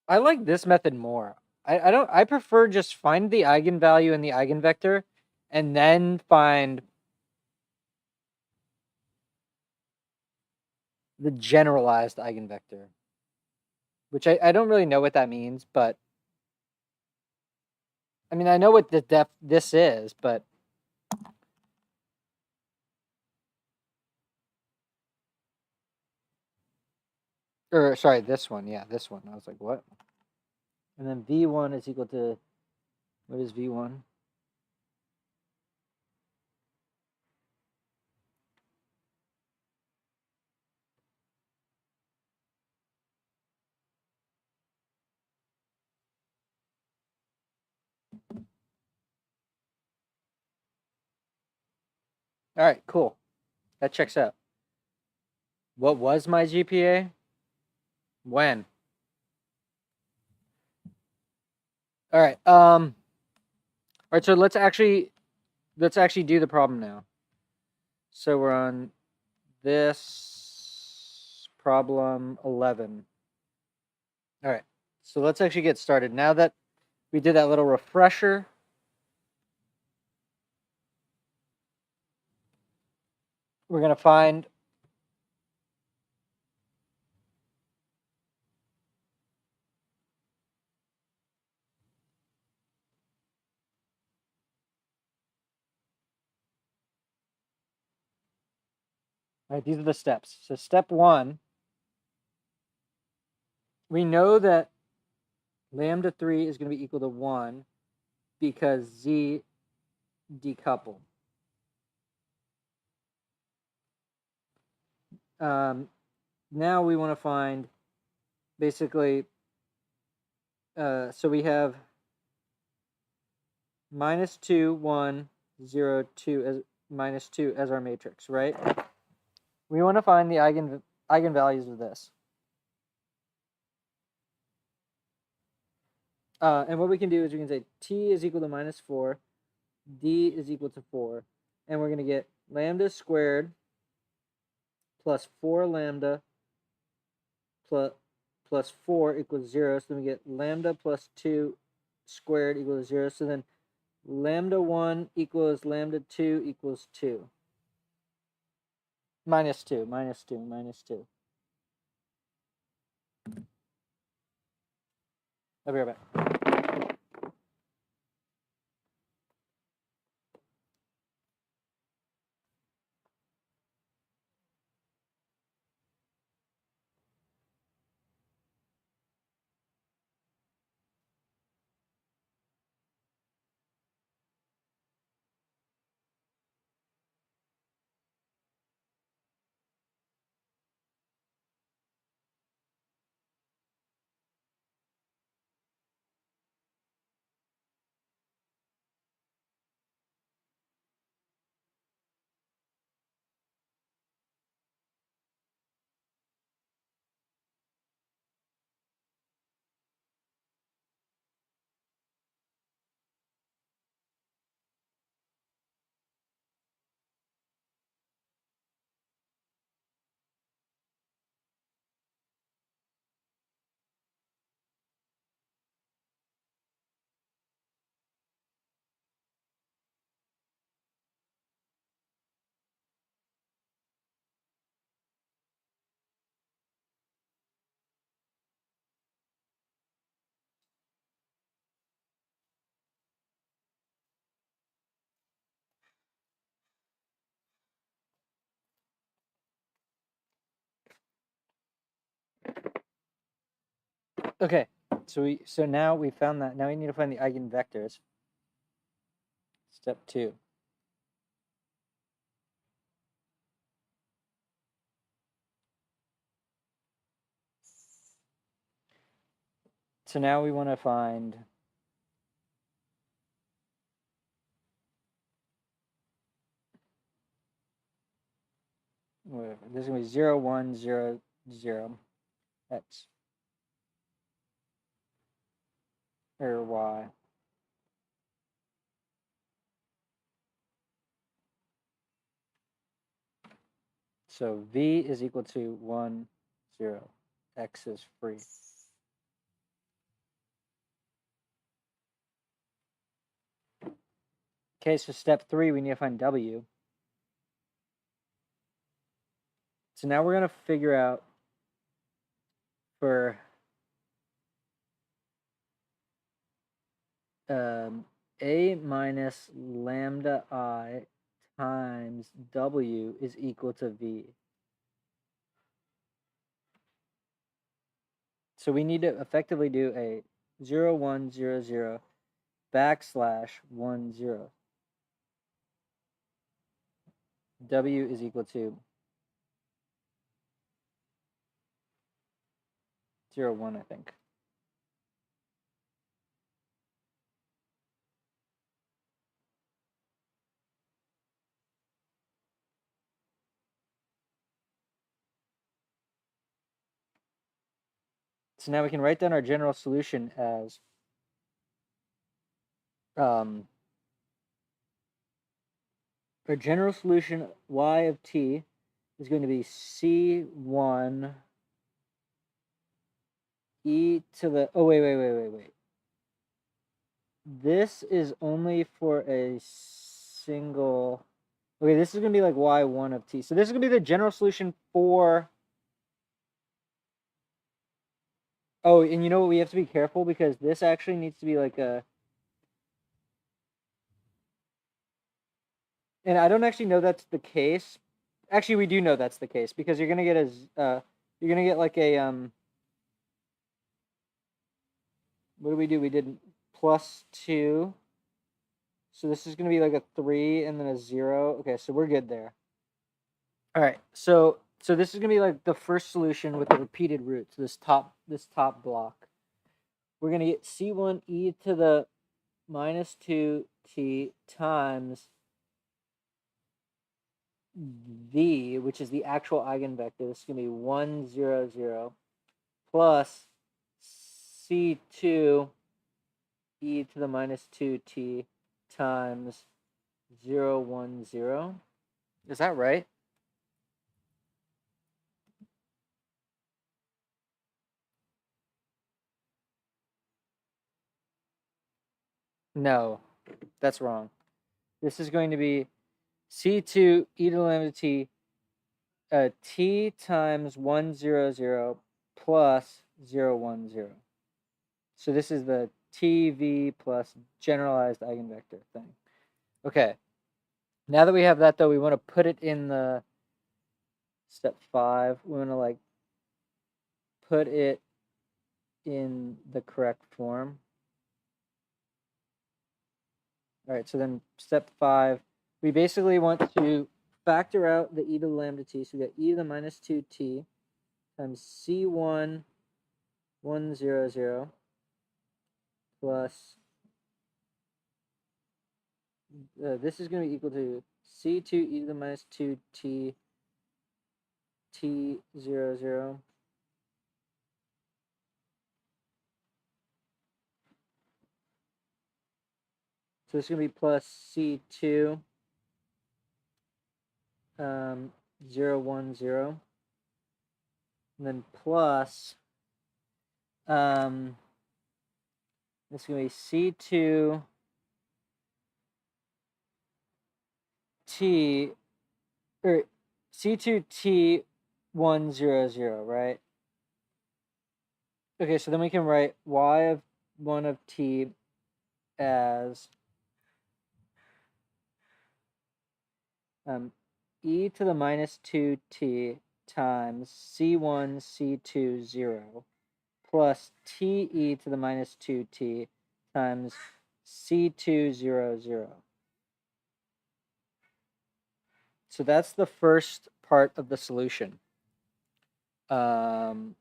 I like this method more. I prefer just find the eigenvalue and the eigenvector and then find the generalized eigenvector, which I don't really know what that means, but I mean, I know what this is, but or sorry, this one. Yeah, this one. I was like, what? And then V1 is equal to, what is V1? All right, cool. That checks out. What was my GPA? When? All right. All right. So let's actually do the problem now. So we're on this problem 11. All right. So let's actually get started. Now that we did that little refresher, we're gonna find all right, these are the steps. So step 1, we know that lambda 3 is going to be equal to 1 because z decoupled. Now we want to find basically, so we have -2, 1, 0, 2 as -2 as our matrix, right? We want to find the eigenvalues of this. And what we can do is we can say t is equal to -4, d is equal to 4, and we're going to get lambda squared plus 4 lambda plus 4 equals 0. So then we get lambda plus 2 squared equals 0. So then lambda 1 equals lambda 2 equals 2. Minus 2, minus 2, minus 2. I'll be right back. Okay, so now we found that. Now we need to find the eigenvectors. Step 2. So now we want to find whatever. This is going to be 0, 1, 0, 0, x, or y. So v is equal to 1, 0. X is free. Okay, so step 3, we need to find W. So now we're going to figure out for A minus lambda I times W is equal to V. So we need to effectively do a 0, 1, 0, 0 backslash 1, 0. W is equal to 0, 1, I think. So now we can write down our general solution as our general solution y of t is going to be C1 e to the, oh, wait. This is only for a single, okay, this is going to be like y1 of t. So this is going to be the general solution for, oh, and you know what, we have to be careful because this actually needs to be like a, and I don't actually know that's the case. Actually, we do know that's the case because you're gonna get you're gonna get like a what do? We did +2. So this is gonna be like a 3 and then a 0. Okay, so we're good there. All right, so this is gonna be like the first solution with the repeated roots. This top block. We're gonna get C1 e to the -2t times V, which is the actual eigenvector. This is going to be 1, 0, 0 plus C2 e to the -2t times 0, 1, 0. Is that right? No, that's wrong. This is going to be C2 e to the lambda t t times 1, 0, 0 plus 0, 1, 0. So this is the TV plus generalized eigenvector thing. Okay. Now that we have that, though, we want to put it in the step 5. We want to like put it in the correct form. All right, so then step 5, we basically want to factor out the e to the lambda t. So we got e to the -2t times C1 1, 0, 0 plus this is going to be equal to C2 e to the -2t t 0, 0 So it's going to be plus C2 0, 1, 0 and then plus this is going to be C2 T or C2 T 1, 0, 0, right? Okay, so then we can write y of 1 of t as e to the -2t times C1 C2 0 plus t e to the -2t times C2 0, 0. So that's the first part of the solution. Now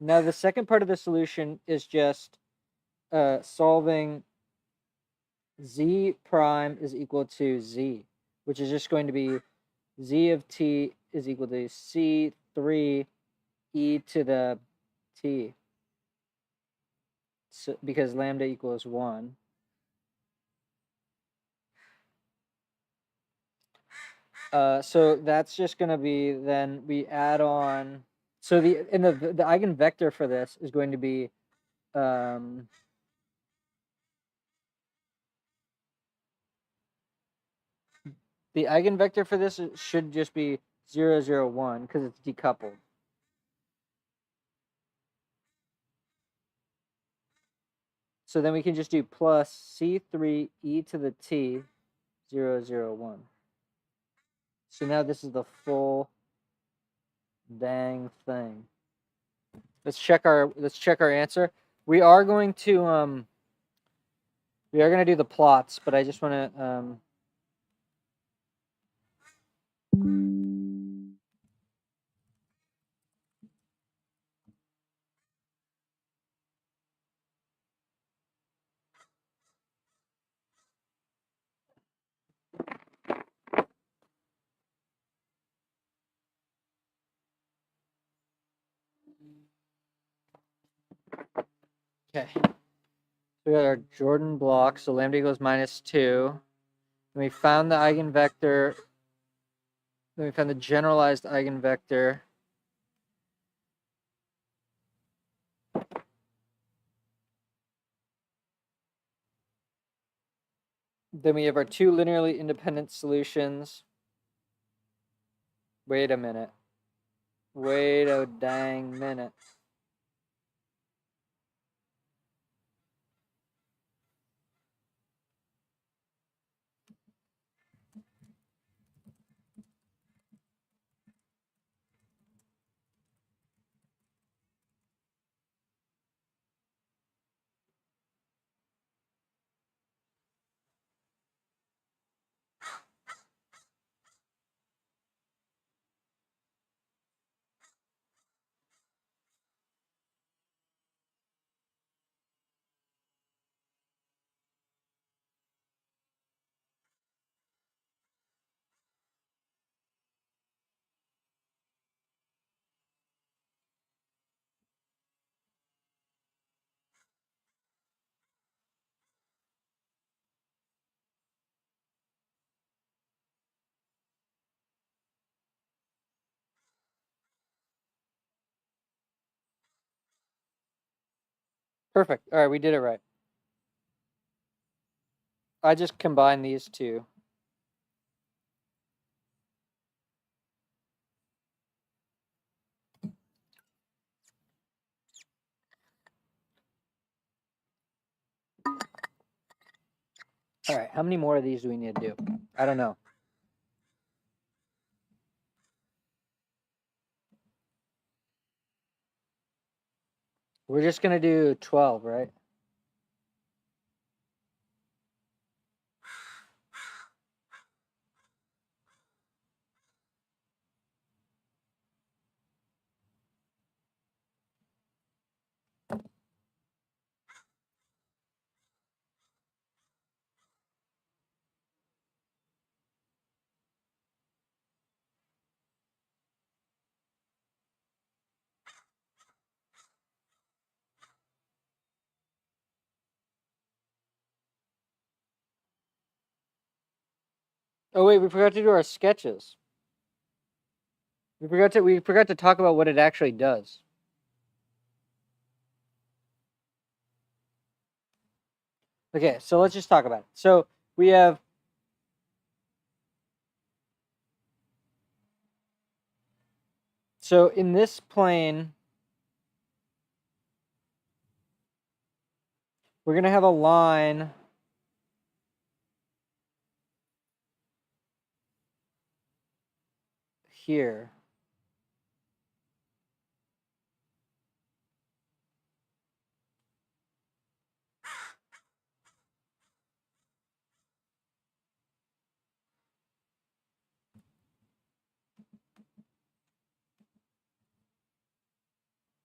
the second part of the solution is just solving z prime is equal to z, which is just going to be z of t is equal to C3 e to the t. So, because lambda equals 1. So that's just going to be, then we add on, so the eigenvector for this is going to be The eigenvector for this should just be 0, 0, 1 because it's decoupled. So then we can just do plus C3 e to the t 0, 0, 1. So now this is the full dang thing. Let's check our answer. We are going to do the plots, but I just want to okay. We got our Jordan block, so lambda equals -2. And we found the eigenvector. Then we found the generalized eigenvector. Then we have our two linearly independent solutions. Wait a minute. Wait a dang minute. Perfect. All right, we did it right. I just combined these two. All right, how many more of these do we need to do? I don't know. We're just going to do 12, right? Oh wait, we forgot to do our sketches. We forgot to talk about what it actually does. Okay, so let's just talk about it. So we have in this plane, we're going to have a line here.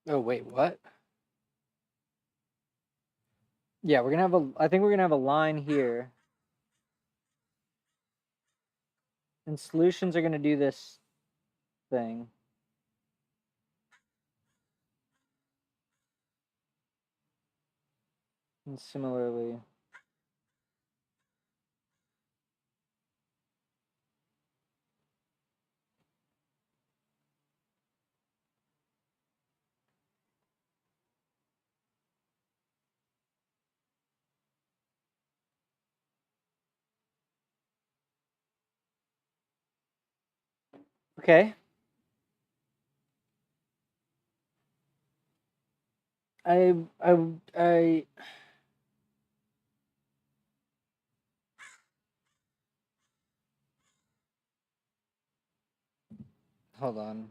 Oh wait, what? Yeah, we're going to have I think we're going to have a line here. And solutions are going to do this thing. And similarly, Okay. I hold on.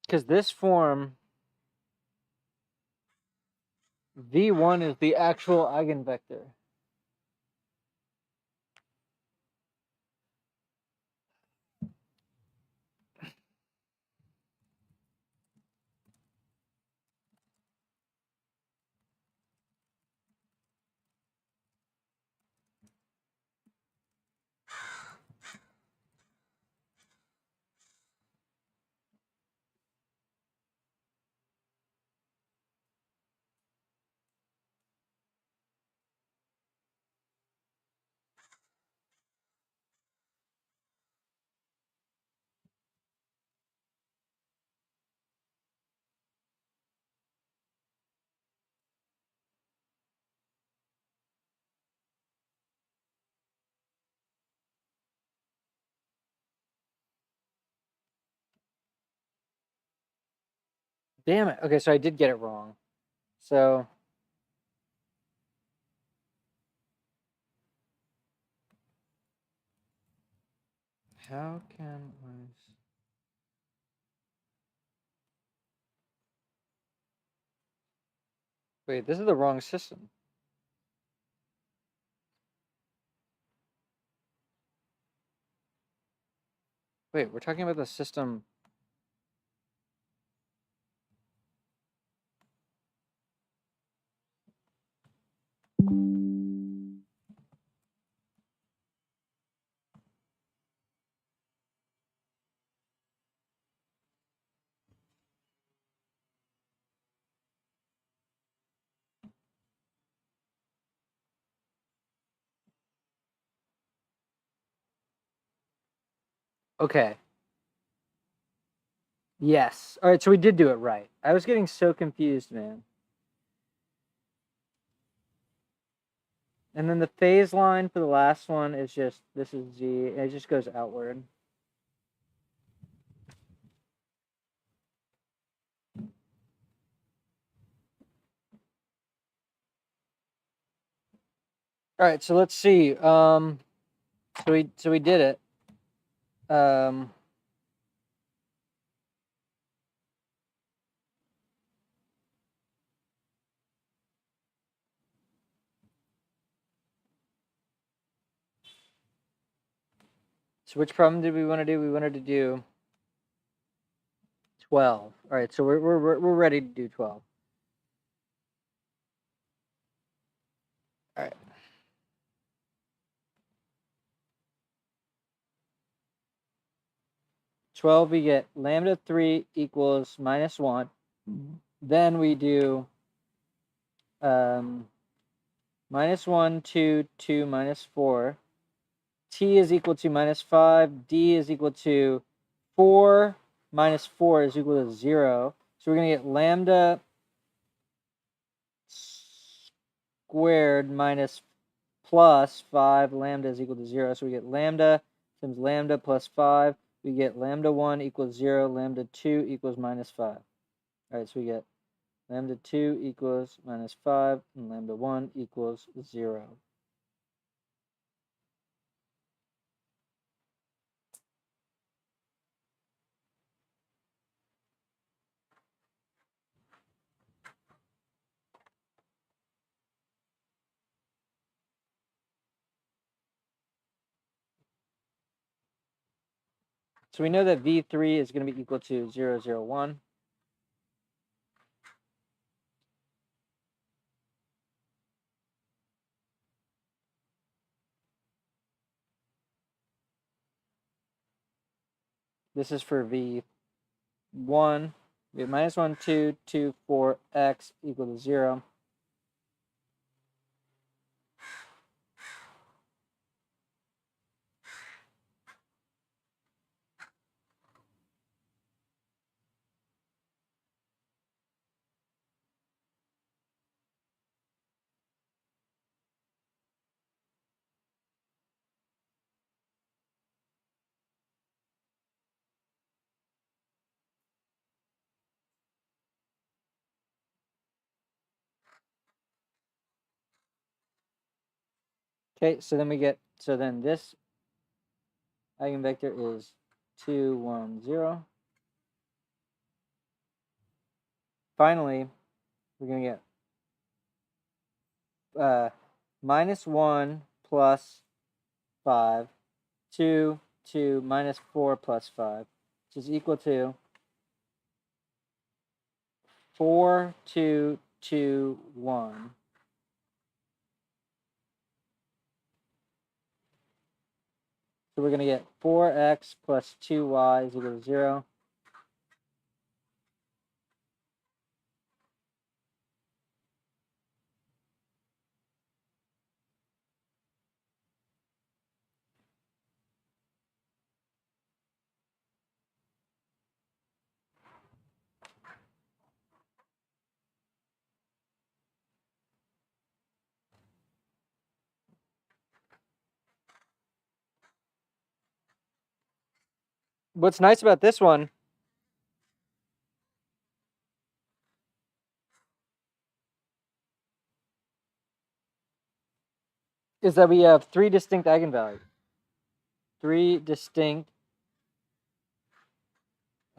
Because this form V1 is the actual eigenvector. Damn it. Okay, so I did get it wrong. So how can I... Wait, this is the wrong system. Wait, we're talking about the system. Okay. Yes. All right, so we did do it right. I was getting so confused, man. And then the phase line for the last one is just, this is Z, and it just goes outward. All right, so let's see. So we did it. So which problem did we want to do? We wanted to do 12. All right, so we're ready to do 12. All right. -12, we get lambda 3 equals -1. Then we do -1, 2, 2, -4. T is equal to -5. D is equal to 4 minus 4 is equal to 0. So we're going to get lambda squared minus plus 5. Lambda is equal to 0. So we get lambda times lambda plus 5. We get lambda 1 equals 0. Lambda 2 equals -5. All right, so we get lambda 2 equals -5, and lambda 1 equals 0. So we know that V3 is going to be equal to 0, 0, 1. This is for V1. We have minus 1, 2, 2, 4, x equal to 0. Okay, so then we get, so then this eigenvector is 2, 1, 0. Finally, we're going to get minus 1 plus 5, 2, 2, minus 4 plus 5, which is equal to 4, 2, 2, 1. So we're going to get 4x plus 2y is equal to 0. What's nice about this one is that we have 3 distinct eigenvalues. 3 distinct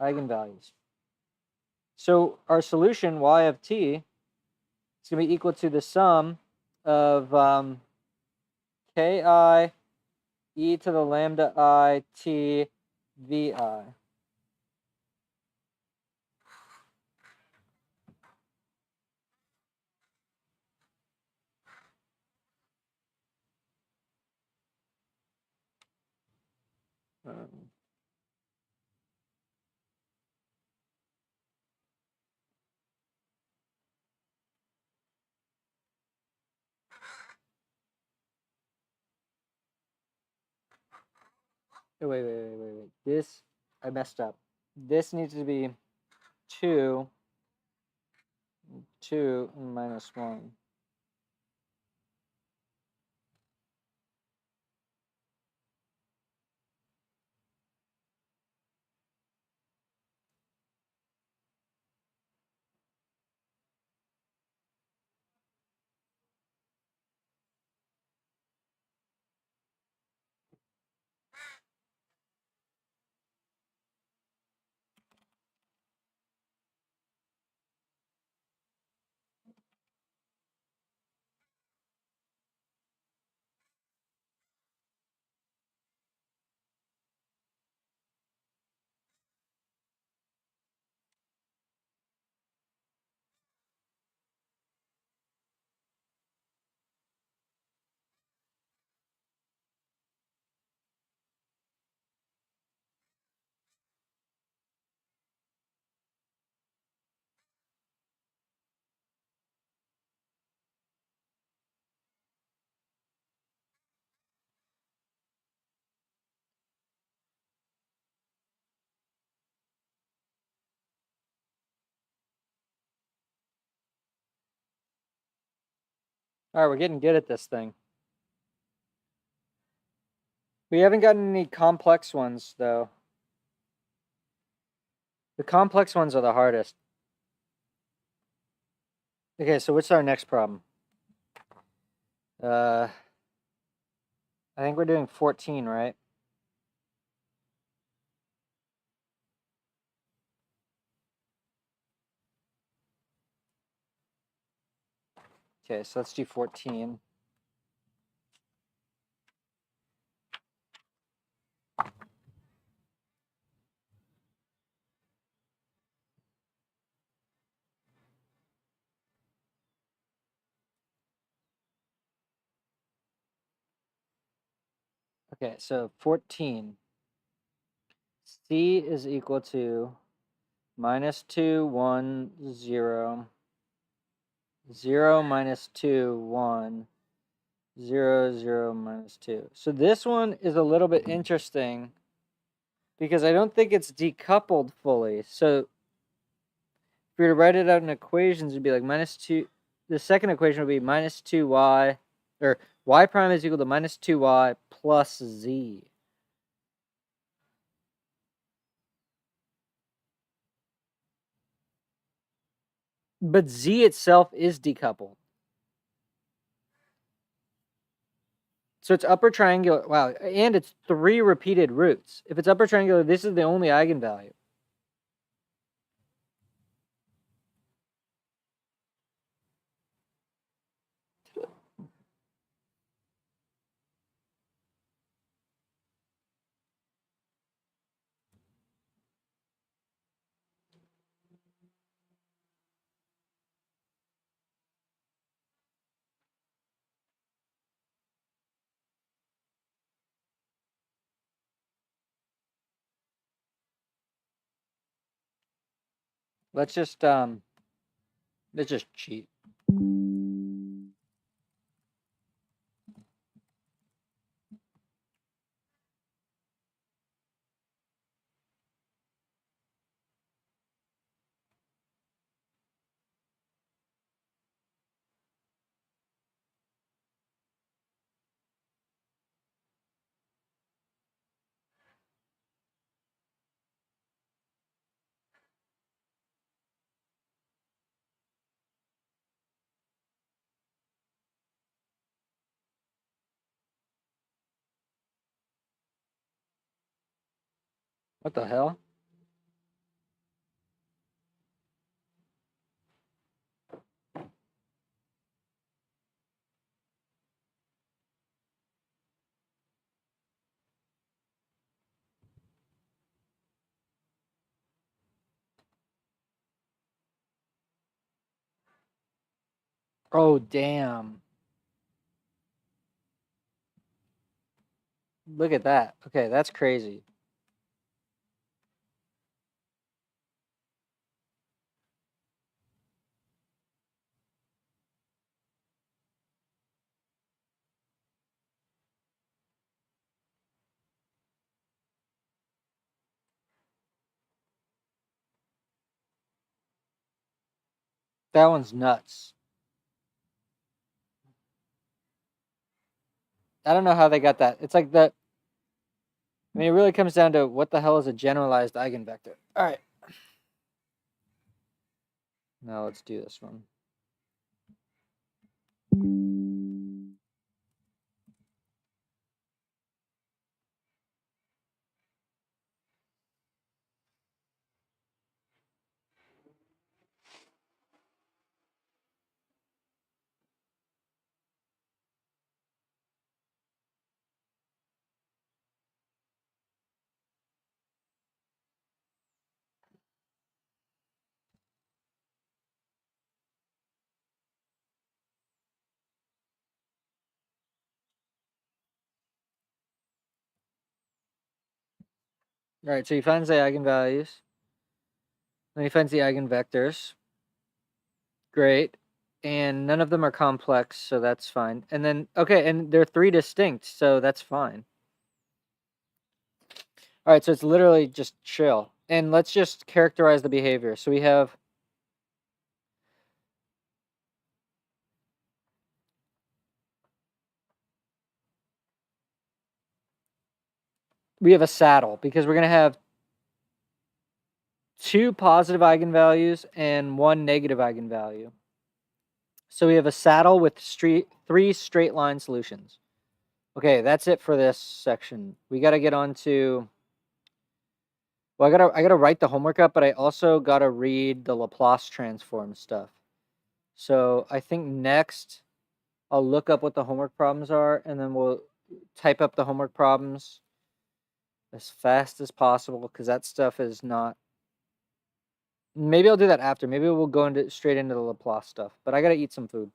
eigenvalues. So our solution, y of t, is going to be equal to the sum of ki e to the lambda I t vi. Wait. This, I messed up. This needs to be 2 minus 1. All right, we're getting good at this thing. We haven't gotten any complex ones, though. The complex ones are the hardest. Okay, so what's our next problem? I think we're doing 14, right? Okay, so let's do 14. Okay, so 14. C is equal to minus 2, 1, 0, 0, minus 2, 1, 0, 0, minus 2. So this one is a little bit interesting because I don't think it's decoupled fully. So if we were to write it out in equations, it'd be like minus 2. The second equation would be minus 2y, or y prime is equal to minus 2y plus z. But z itself is decoupled. So it's upper triangular. Wow, and it's 3 repeated roots. If it's upper triangular, this is the only eigenvalue. Let's just cheat. What the hell? Oh, damn. Look at that. Okay, that's crazy. That one's nuts. I don't know how they got that. It's like that. I mean, it really comes down to what the hell is a generalized eigenvector. All right. Now let's do this one. All right, so he finds the eigenvalues. Then he finds the eigenvectors. Great. And none of them are complex, so that's fine. And then, okay, and they're 3 distinct, so that's fine. All right, so it's literally just chill. And let's just characterize the behavior. So we have a saddle because we're going to have 2 positive eigenvalues and 1 negative eigenvalue. So we have a saddle with 3 straight line solutions. Okay, that's it for this section. We got to get on to, well, I gotta write the homework up, but I also got to read the Laplace transform stuff. So I think next I'll look up what the homework problems are, and then we'll type up the homework problems as fast as possible because that stuff is not. Maybe I'll do that after. Maybe we'll go straight into the Laplace stuff, but I gotta eat some food.